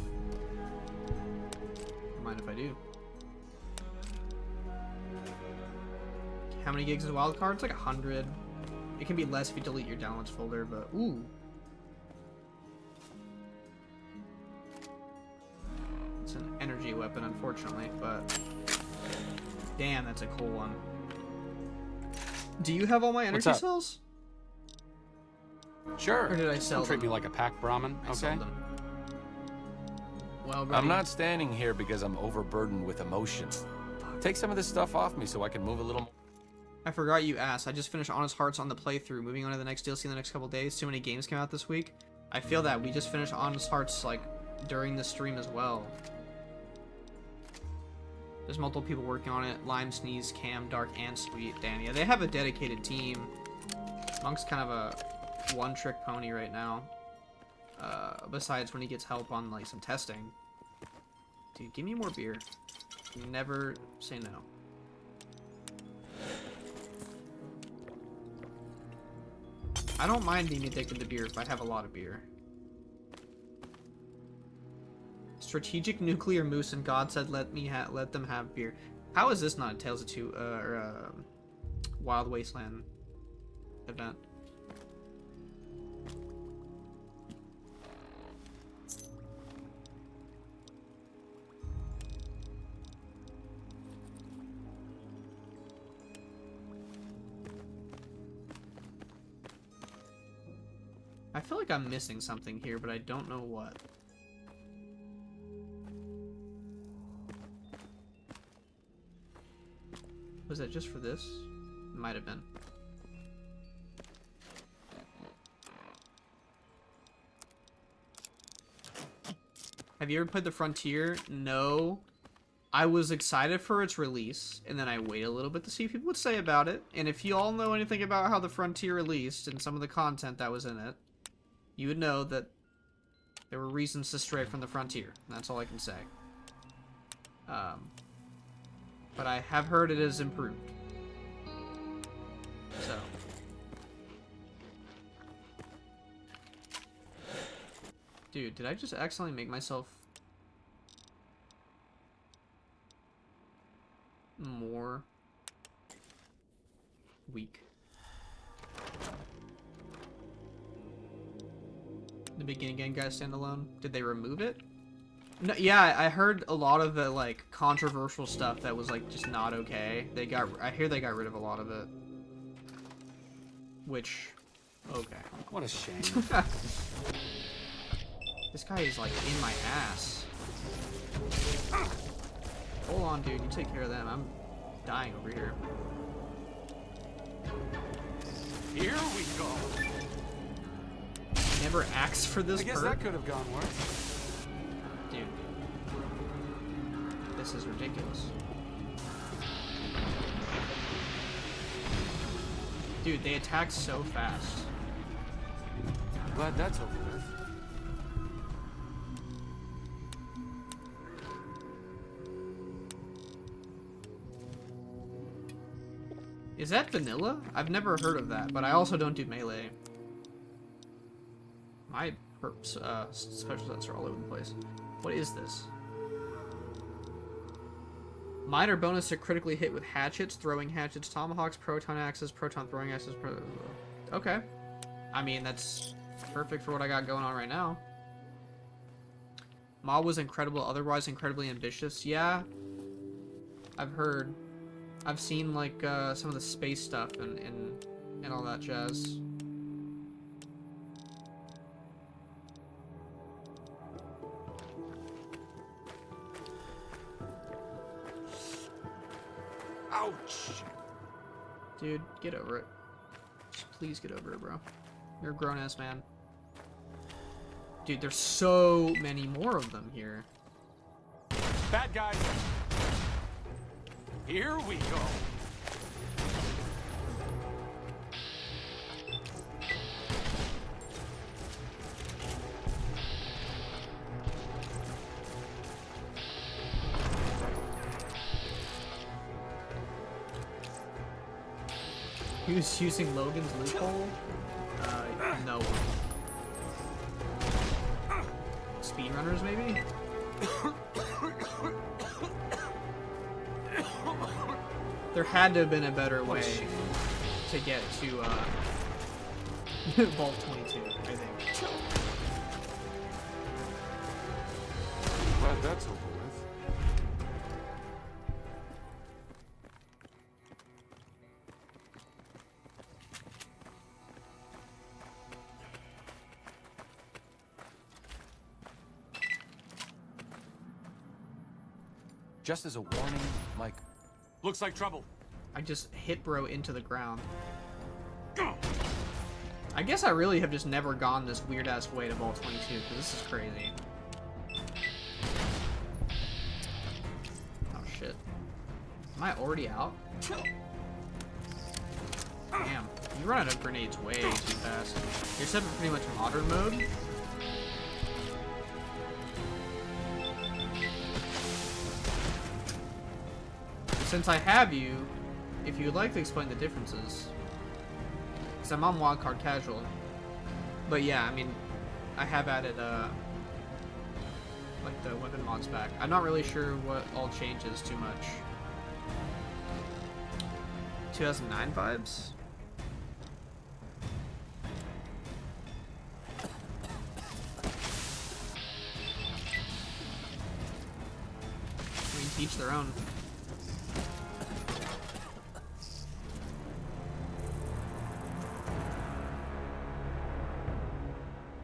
Don't mind if I do. How many gigs is Wildcard? It's like 100. It can be less if you delete your downloads folder, but ooh. It's an energy weapon, unfortunately, but damn, that's a cool one. Do you have all my energy cells? Sure. Or did I sell Don't treat them? me like a pack Brahmin, I okay? sold them. Well, I'm buddy. not standing here because I'm overburdened with emotion. Take some of this stuff off me so I can move a little more. I forgot you asked. I just finished Honest Hearts on the playthrough. Moving on to the next DLC in the next couple days. Too many games came out this week. I feel that. We just finished Honest Hearts, like, during the stream as well. There's multiple people working on it. Lime, Sneeze, Cam, Dark, and Sweet. Dania. They have a dedicated team. Monk's kind of a one-trick pony right now. Besides when he gets help on, like, some testing. Dude, give me more beer. Never say no. I don't mind being addicted to beer if I have a lot of beer. Strategic Nuclear Moose and God said let them have beer. How is this not a Tales of Two or a Wild Wasteland event? I feel like I'm missing something here, but I don't know what. Was that just for this? It might have been. Have you ever played The Frontier? No. I was excited for its release, and then I waited a little bit to see what people would say about it. And if you all know anything about how The Frontier released and some of the content that was in it, you would know that there were reasons to stray from The Frontier. That's all I can say. But I have heard it has improved. So. Dude, did I just accidentally make myself more weak? The beginning game guys standalone? Did they remove it? No, yeah, I heard a lot of the like controversial stuff that was like just not okay. I hear they got rid of a lot of it. Which, okay. What a shame. This guy is like in my ass. Hold on, dude. You take care of them. I'm dying over here. Here we go. Never asked for this I guess perk. that could have gone worse. Dude. This is ridiculous. Dude, they attack so fast. Glad that's over with. Is that vanilla? I've never heard of that, but I also don't do melee. My special sets are all over the place. What is this? Minor bonus to critically hit with hatchets, throwing hatchets, tomahawks, proton axes, proton throwing axes. Okay. I mean, that's perfect for what I got going on right now. Ma was incredible, otherwise incredibly ambitious. Yeah. I've heard. I've seen, like, some of the space stuff and all that jazz. Ouch! Dude, get over it. Just please get over it, bro. You're a grown-ass man. Dude, there's so many more of them here. Bad guys. Here we go. He was using Logan's loophole? No. Speedrunners, maybe? There had to have been a better way to get to, Vault 22, I think. Glad that's over with. Just as a warning, like... Looks like trouble. I just hit bro into the ground. I guess I really have just never gone this weird-ass way to Vault 22, because this is crazy. Oh, shit. Am I already out? Damn. You run out of grenades way too fast. You're set for pretty much modern mode. Since I have you, if you would like to explain the differences, because I'm on Wildcard casual, but yeah, I mean, I have added like the weapon mods back. I'm not really sure what all changes too much. 2009 vibes. I mean, teach their own.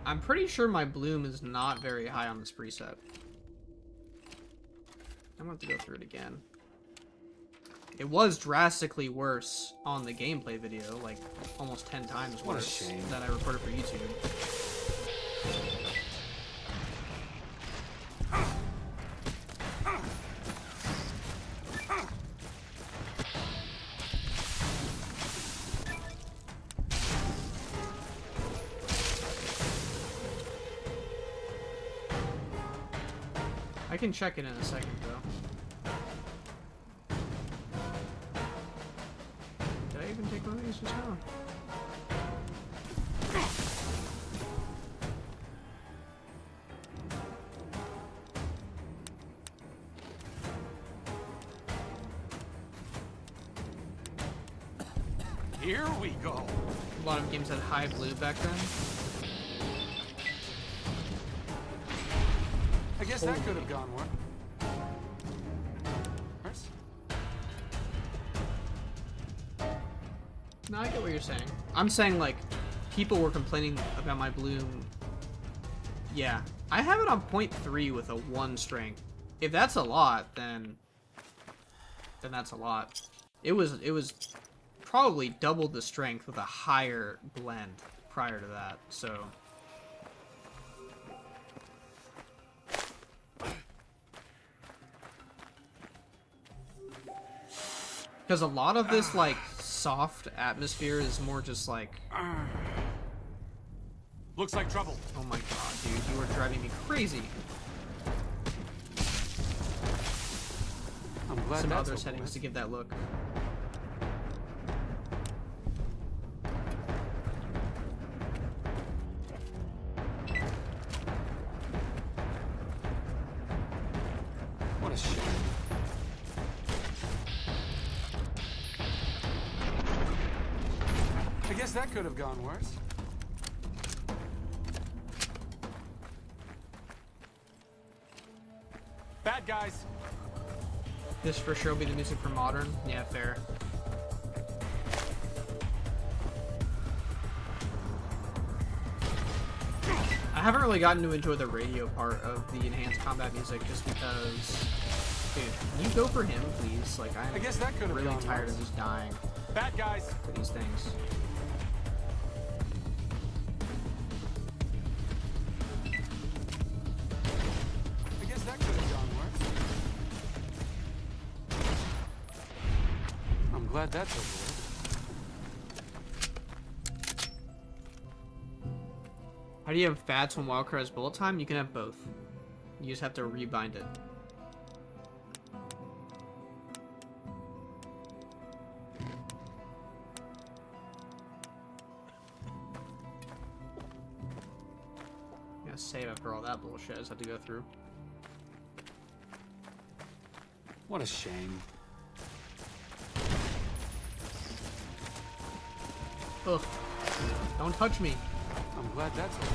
I'm pretty sure my bloom is not very high on this preset. I'm going to have to go through it again. It was drastically worse on the gameplay video, like almost 10 times worse than I recorded for YouTube. I can check it in a second, though. Did I even take one of these just now? Here we go. A lot of games had high blue back then. I guess that could have gone worse. No, I get what you're saying. I'm saying, like, people were complaining about my bloom. Yeah, I have it on 0.3 with a 1 strength. If that's a lot, then that's a lot. It was probably double the strength with a higher blend prior to that, so. Because a lot of this, like, soft atmosphere is more just like... Looks like trouble. Oh my god, dude, you are driving me crazy. I'm glad some that's other over settings with. to give that look. What a shame. I guess that could have gone worse. Bad guys. This for sure will be the music for Modern. Yeah, fair. I haven't really gotten to enjoy the radio part of the enhanced combat music just because... Dude, can you go for him, please? Like, I guess that could have really gone tired worse. of just dying Bad guys. for these things. I guess that could have gone worse. I'm glad that's over with. How do you have VATS when Wildcard has bullet time? You can have both. You just have to rebind it. Gotta save after all that bullshit I just have to go through. What a shame. Ugh. Don't touch me. I'm glad that's over.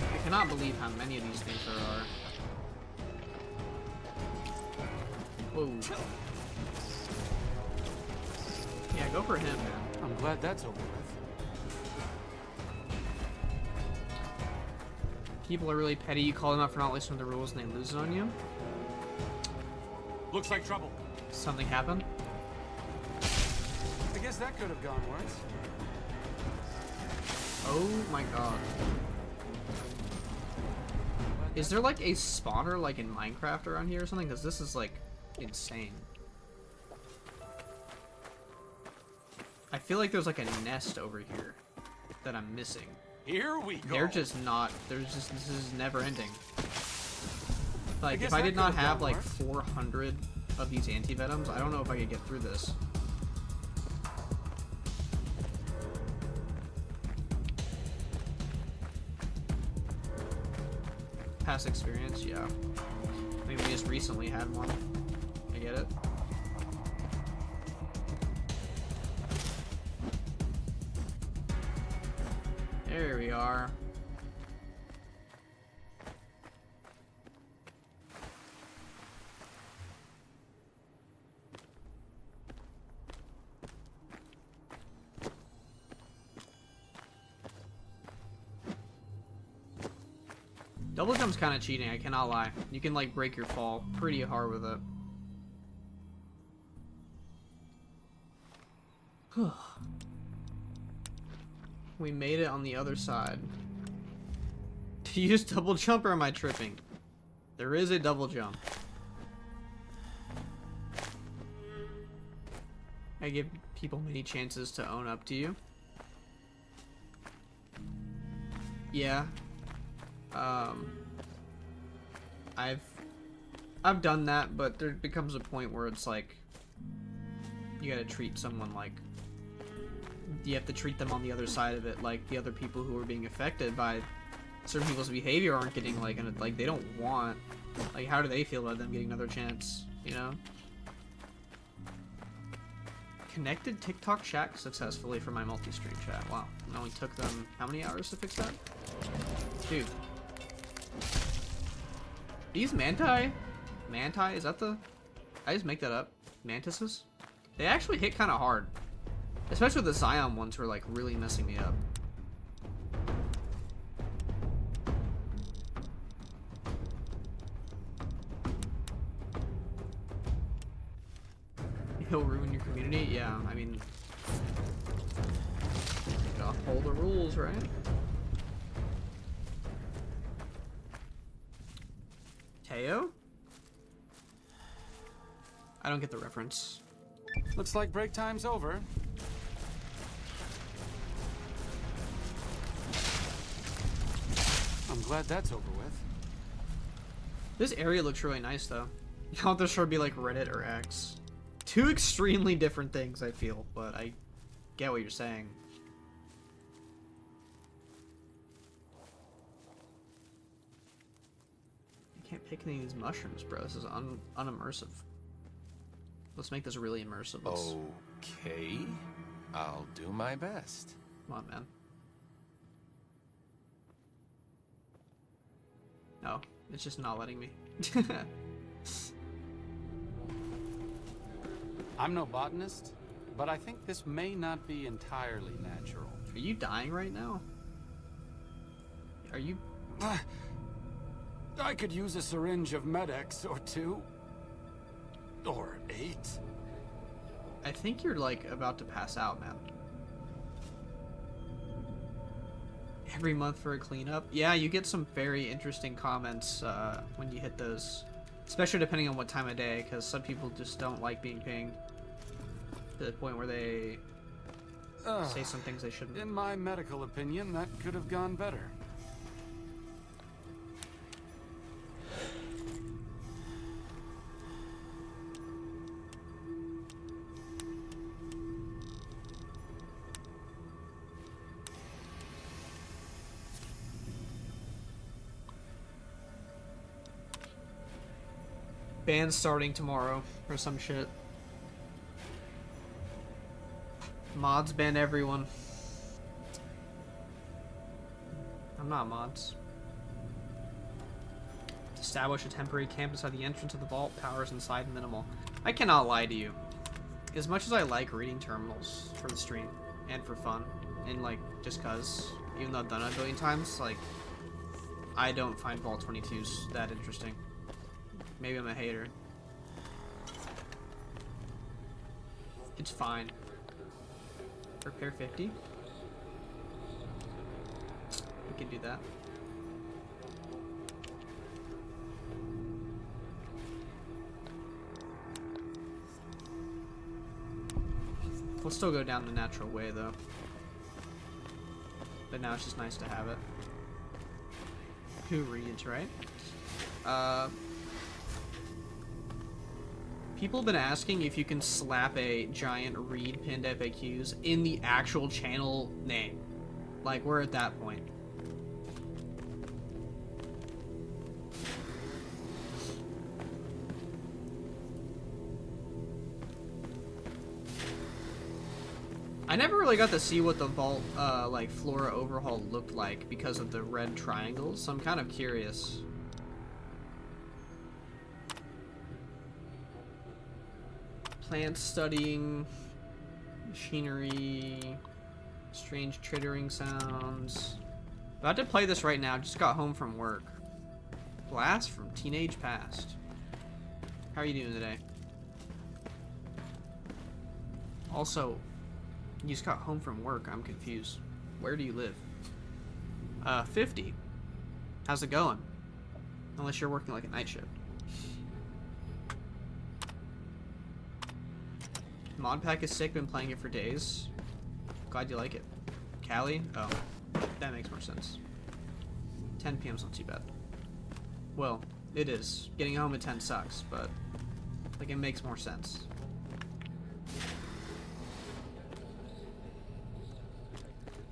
I cannot believe how many of these things there are. Whoa. Yeah, go for him, man. I'm glad that's over with. People are really petty. You call them out for not listening to the rules and they lose it on you. Looks like trouble. Something happened. I guess that could have gone worse. Oh my god. Is there like a spawner like in Minecraft around here or something? Because this is like insane. I feel like there's like a nest over here that I'm missing. Here we go. They're just not. There's just this is never ending. Like guess if I that did not could've gone have like worse. 400 of these anti-venoms, I don't know if I could get through this. Past experience, yeah. I mean, we just recently had one. I get it. There we are. Double jump's kind of cheating, I cannot lie. You can like break your fall pretty hard with it. We made it on the other side. Do you use double jump or am I tripping? There is a double jump. I give people many chances to own up to you. Yeah. I've done that, but there becomes a point where it's like you gotta treat someone like you have to treat them on the other side of it, like the other people who are being affected by certain people's behavior aren't getting like like they don't want, like how do they feel about them getting another chance, you know? Connected TikTok chat successfully for my multi-stream chat. Wow, it only took them how many hours to fix that? Dude. These manti, is that the I just make that up. Mantises? They actually hit kind of hard. Especially the Zion ones were like really messing me up. He'll ruin your community? Yeah, I mean... gotta follow the rules, right? Teo? I don't get the reference. Looks like break time's over. I'm glad that's over with. This area looks really nice, though. I'll just sure be like Reddit or X. Two extremely different things, I feel, but I get what you're saying. I can't pick any of these mushrooms, bro. This is unimmersive. Let's make this really immersive. Okay. I'll do my best. Come on, man. No, it's just not letting me. I'm no botanist, but I think this may not be entirely natural. Are you dying right now? Are you... I could use a syringe of Med-X or 2. Or 8. I think you're, like, about to pass out, man. Every month for a cleanup? Yeah, you get some very interesting comments when you hit those. Especially depending on what time of day, because some people just don't like being pinged. To the point where they say some things they shouldn't. In my medical opinion, that could have gone better. Band's starting tomorrow or some shit. Mods ban everyone. I'm not mods. Establish a temporary camp inside the entrance of the vault. Powers inside minimal. I cannot lie to you. As much as I like reading terminals for the stream and for fun, and like just cause, even though I've done it a billion times, like I don't find Vault 22s that interesting. Maybe I'm a hater. It's fine. Repair 50. We can do that. We'll still go down the natural way though. But now it's just nice to have it. Who reads, right? People have been asking if you can slap a giant read pinned FAQs in the actual channel name. Like, we're at that point. I never really got to see what the vault, like, flora overhaul looked like because of the red triangles, so I'm kind of curious. Plants studying, machinery, strange chittering sounds. About to play this right now, just got home from work. Blast from teenage past. How are you doing today? Also, you just got home from work, I'm confused. Where do you live? 50. How's it going? Unless you're working like a night shift. Modpack is sick, been playing it for days. Glad you like it. Callie? Oh, that makes more sense. 10 PM's not too bad. Well, it is. Getting home at 10 sucks, but like it makes more sense.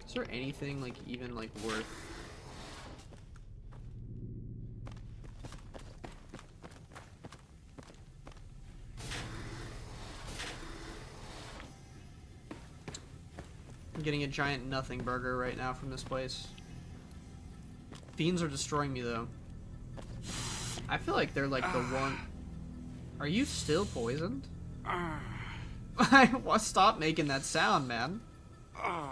Is there anything like even like worth I'm getting a giant nothing burger right now from this place. Fiends are destroying me though. I feel like they're like the one... Are you still poisoned? Stop making that sound, man. I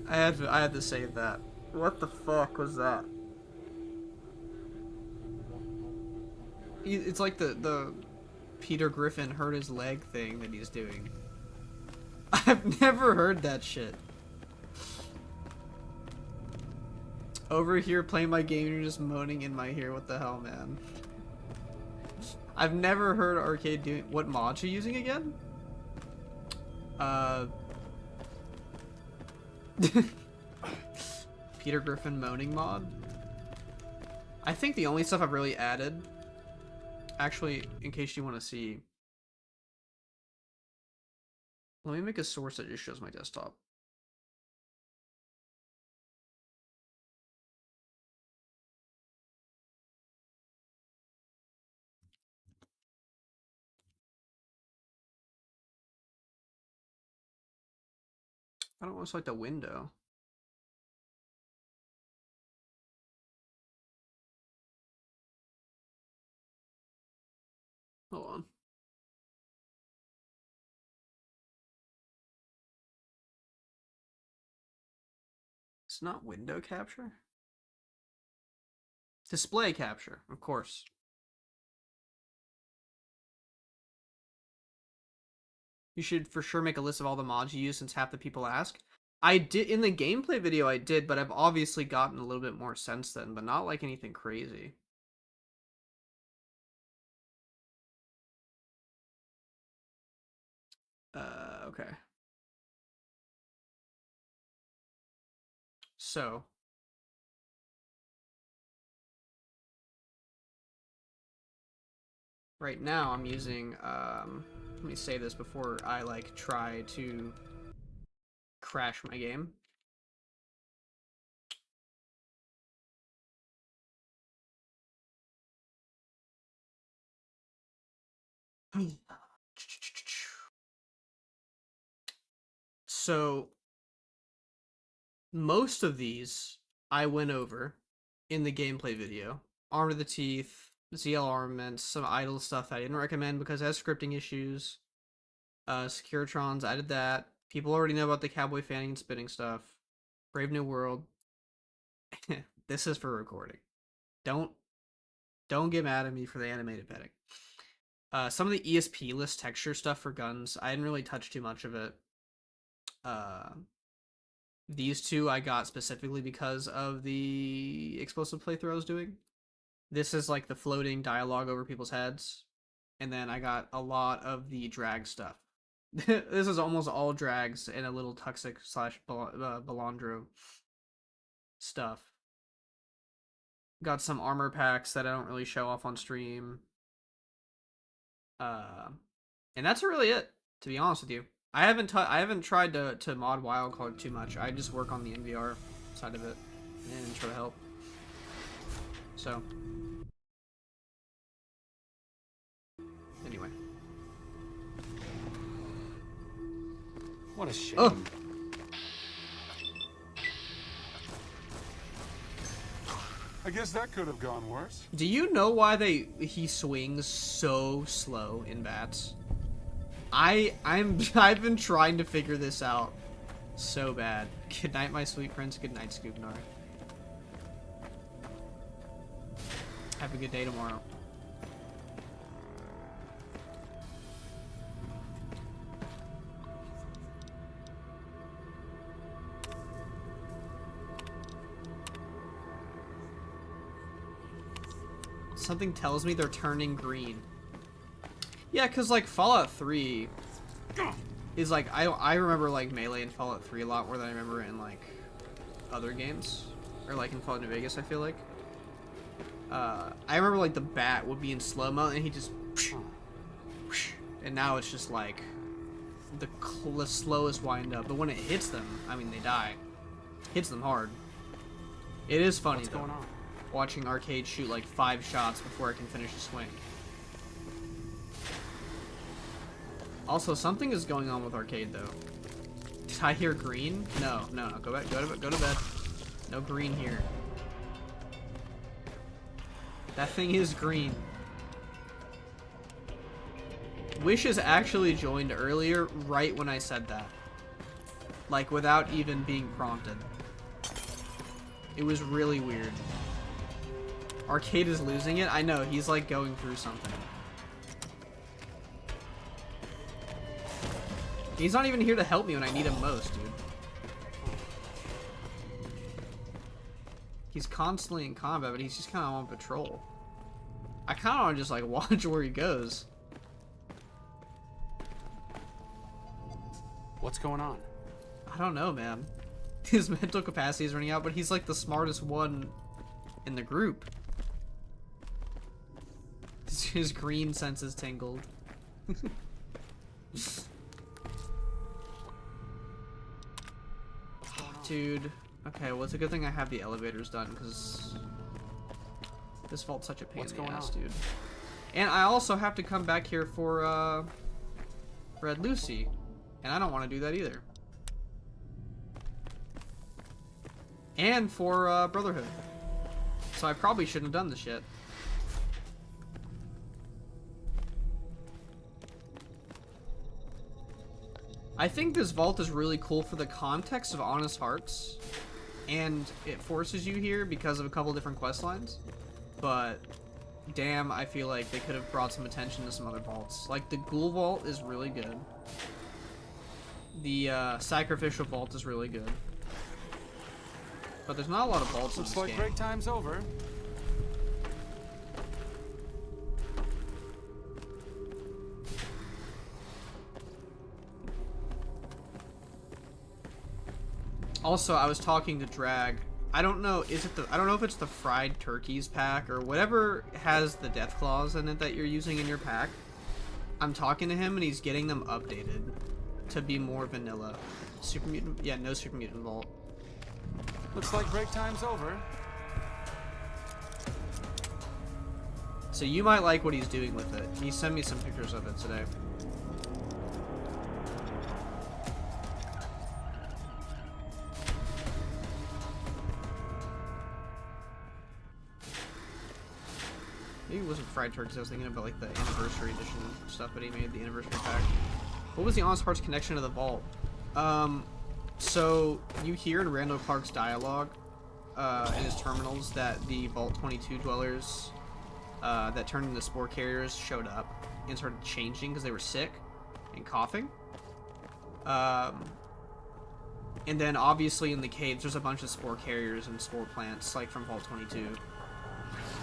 had to save that. What the fuck was that? It's like the Peter Griffin hurt his leg thing that he's doing. I've never heard that shit. Over here playing my game, you're just moaning in my ear. What the hell, man? I've never heard Arcade doing... What mod you using again? Peter Griffin moaning mod? I think the only stuff I've really added... Actually, in case you want to see... Let me make a source that just shows my desktop. I don't want to select a window. Hold on. It's not window capture? Display capture, of course. You should for sure make a list of all the mods you use since half the people ask. I did in the gameplay video I did, but I've obviously gotten a little bit more since then, but not like anything crazy. Okay. So right now I'm using let me say this before I like try to crash my game. So most of these I went over in the gameplay video. Arm of the Teeth, ZL armaments, some idle stuff I didn't recommend because it has scripting issues. Securitrons, I did that. People already know about the cowboy fanning and spinning stuff. Brave New World. This is for recording. Don't get mad at me for the animated petting. Some of the ESP list texture stuff for guns, I didn't really touch too much of it. These two I got specifically because of the explosive playthrough I was doing. This is like the floating dialogue over people's heads. And then I got a lot of the drag stuff. This is almost all drags and a little Tuxic / Balandro stuff. Got some armor packs that I don't really show off on stream. And that's really it, to be honest with you. I haven't tried to mod Wildcard too much. I just work on the NVR side of it and try to help. So anyway. What a shame. Oh. I guess that could have gone worse. Do you know why he swings so slow in bats? I've been trying to figure this out so bad. Good night, my sweet prince. Good night, Scoopnar. Have a good day tomorrow. Something tells me they're turning green. Yeah, cause like Fallout 3 is like I remember like Melee in Fallout 3 a lot more than I remember in like other games, or like in Fallout New Vegas. I feel like I remember like the bat would be in slow-mo and he just, and now it's just like the slowest wind up. But when it hits them, I mean they die. Hits them hard. It is funny though. What's going on? Watching Arcade shoot like 5 shots before I can finish a swing. Also, something is going on with Arcade though. Did I hear green? No. Go back. Go to bed. No green here. That thing is green. Wishes actually joined earlier, right when I said that. Like, without even being prompted. It was really weird. Arcade is losing it? I know, he's like going through something. He's not even here to help me when I need him most, dude. He's constantly in combat, but he's just kind of on patrol. I kind of want to just like watch where he goes. What's going on? I don't know, man. His mental capacity is running out, but he's like the smartest one in the group. His green senses tingled. Dude. Okay, well, it's a good thing I have the elevators done, because this vault's such a pain in the ass, dude. And I also have to come back here for, Red Lucy. And I don't want to do that either. And for, Brotherhood. So I probably shouldn't have done this shit. I think this vault is really cool for the context of Honest Hearts. And it forces you here because of a couple different quest lines. But damn, I feel like they could have brought some attention to some other vaults. Like the Ghoul Vault is really good. The Sacrificial Vault is really good. But there's not a lot of vaults in this Looks like break time's over. Also, I was talking to Drag. I don't know, I don't know if it's the fried turkeys pack or whatever has the death claws in it that you're using in your pack. I'm talking to him and he's getting them updated to be more vanilla. Super Mutant, yeah, no Super Mutant Vault. Looks like break time's over. So you might like what he's doing with it. He sent me some pictures of it today. Maybe it wasn't fried turkeys. I was thinking about like the anniversary edition stuff that he made, the anniversary pack. What was the Honest Hearts connection to the vault? So you hear in Randall Clark's dialogue in his terminals that the Vault 22 dwellers that turned into spore carriers showed up and started changing because they were sick and coughing. And then obviously in the caves there's a bunch of spore carriers and spore plants like from Vault 22.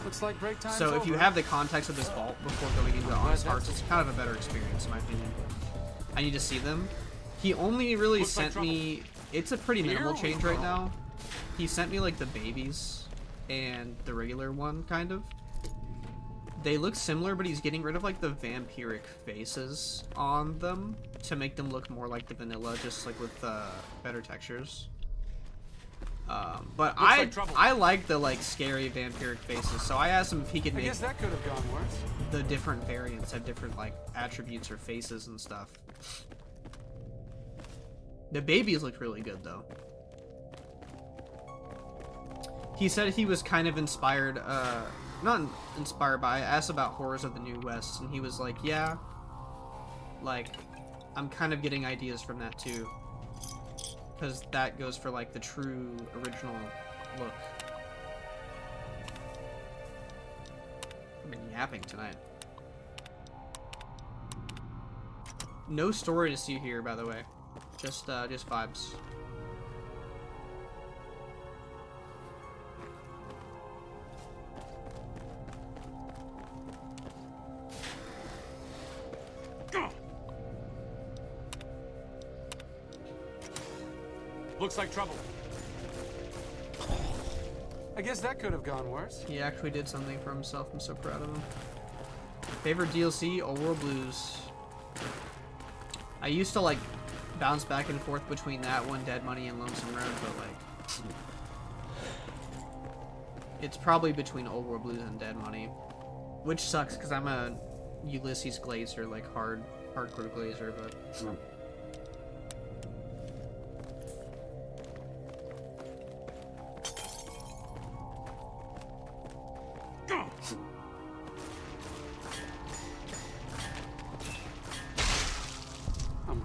Looks like break time's So if over. you have the context of this vault before going into Honest Hearts, it's kind of a better experience in my opinion. I need to see them. He only really sent me... It's a pretty minimal change right now. He sent me like the babies and the regular one, kind of. They look similar, but he's getting rid of like the vampiric faces on them to make them look more like the vanilla, just like with better textures. But I like the like scary vampiric faces, so I asked him if he could make. I guess that could have gone worse. The different variants have different like attributes or faces and stuff. The babies look really good though. He said he was kind of inspired, not inspired by. I asked about Horrors of the New West, and he was like, yeah, like I'm kind of getting ideas from that too. Because that goes for like the true original look. I've been yapping tonight. No story to see here, by the way. Just vibes. Looks like trouble. I guess that could have gone worse. He actually did something for himself. I'm so proud of him. Favorite DLC, Old World Blues. I used to like bounce back and forth between that one, Dead Money, and Lonesome Road, but like it's probably between Old World Blues and Dead Money, which sucks because I'm a Ulysses Glazer, like hardcore Glazer, but.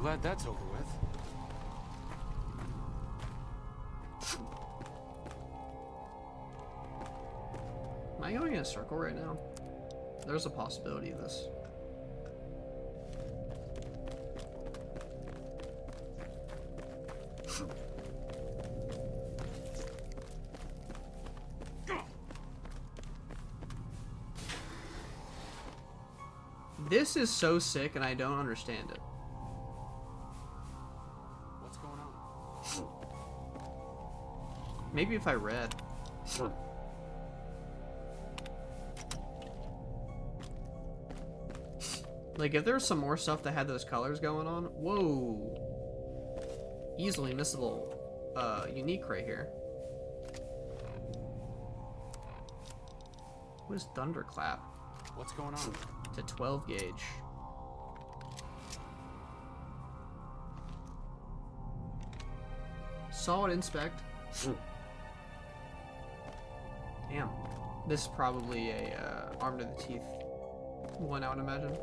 glad that's over with. Am I going in a circle right now? There's a possibility of this. This is so sick and I don't understand it. What's going on? Maybe if I read. Like, if there was some more stuff that had those colors going on, whoa. Easily missable, unique right here. What is Thunderclap? What's going on? It's a 12 gauge. Solid inspect. Damn. This is probably a arm to the teeth one, I would imagine.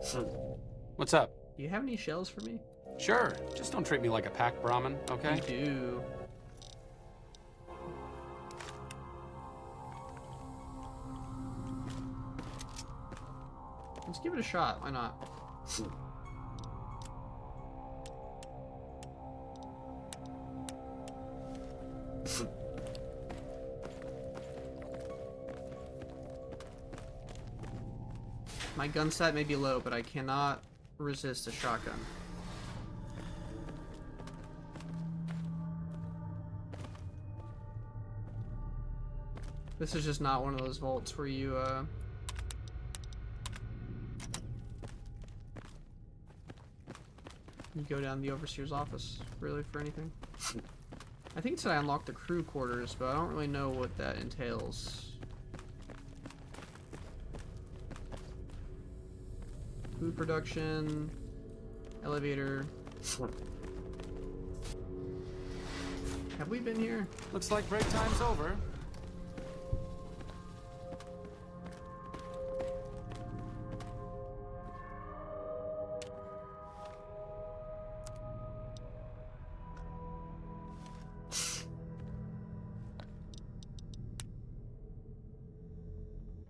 What's up? Do you have any shells for me? Sure. Just don't treat me like a pack Brahmin, okay? You do. Let's give it a shot. Why not? My gun stat may be low, but I cannot resist a shotgun. This is just not one of those vaults where you, you go down the overseer's office, really, for anything. I think it said I unlocked the crew quarters, but I don't really know what that entails. Food production, elevator. Have we been here? Looks like break time's over.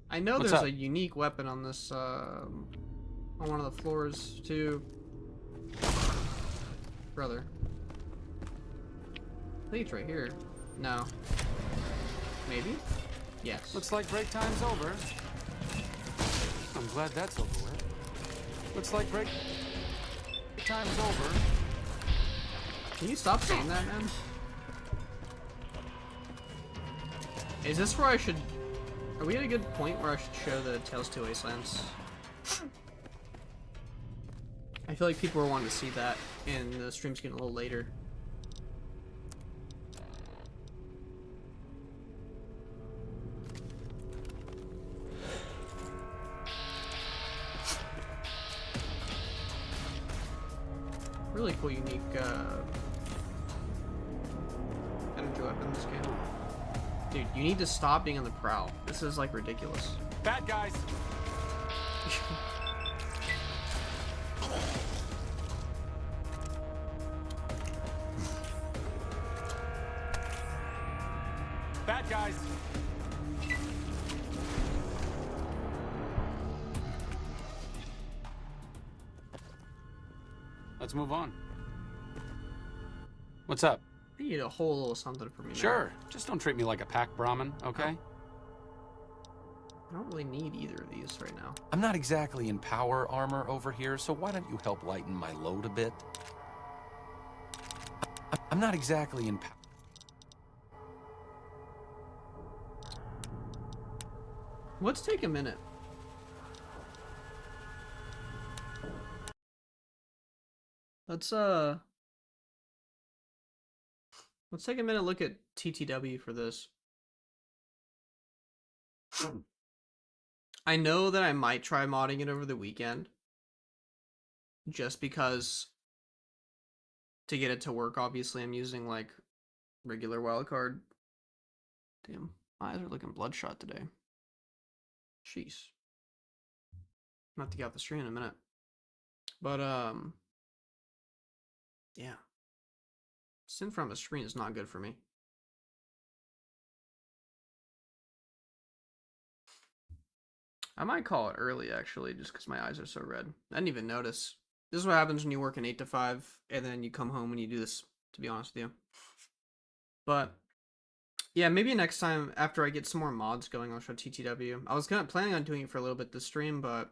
I know What's there's up? a unique weapon on this, on one of the floors, too. Brother. I think it's right here. No. Maybe? Yes. Looks like break time's over. I'm glad that's over with. Looks like break time's over. Can you stop saying that, man? Is this where I should... Are we at a good point where I should show the Tales to Wastelands? I feel like people were wanting to see that, and the stream's getting a little later. Really cool, unique energy weapon in this game. Dude, you need to stop being on the prowl. This is like ridiculous. Bad guys. Bad guys. Let's move on. What's up? I need a whole little something for me now. Sure. Just don't treat me like a pack Brahmin, okay? I don't really need either of these right now. I'm not exactly in power armor over here, so why don't you help lighten my load a bit? I'm not exactly in Let's take a minute. Let's take a minute look at TTW for this. I know that I might try modding it over the weekend. Just because to get it to work, obviously I'm using like regular wildcard. Damn, my eyes are looking bloodshot today. Jeez. I'm gonna have to get off the stream in a minute. But Yeah. Sitting in front of a screen is not good for me. I might call it early, actually, just because my eyes are so red. I didn't even notice. This is what happens when you work an 8 to 5, and then you come home and you do this, to be honest with you. But, yeah, maybe next time, after I get some more mods going, I'll show TTW. I was kind of planning on doing it for a little bit this stream, but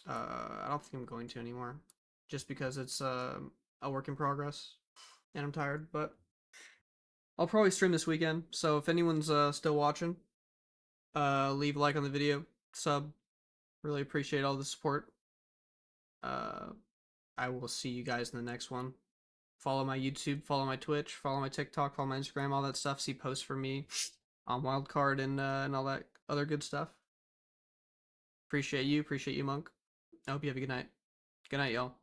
I don't think I'm going to anymore. Just because it's a work in progress, and I'm tired, but I'll probably stream this weekend, so if anyone's still watching, leave a like on the video, sub. Really appreciate all the support. I will see you guys in the next one. Follow my YouTube, follow my Twitch, follow my TikTok, follow my Instagram, all that stuff. See posts from me on Wildcard and all that other good stuff. Appreciate you, Monk. I hope you have a good night. Good night, y'all.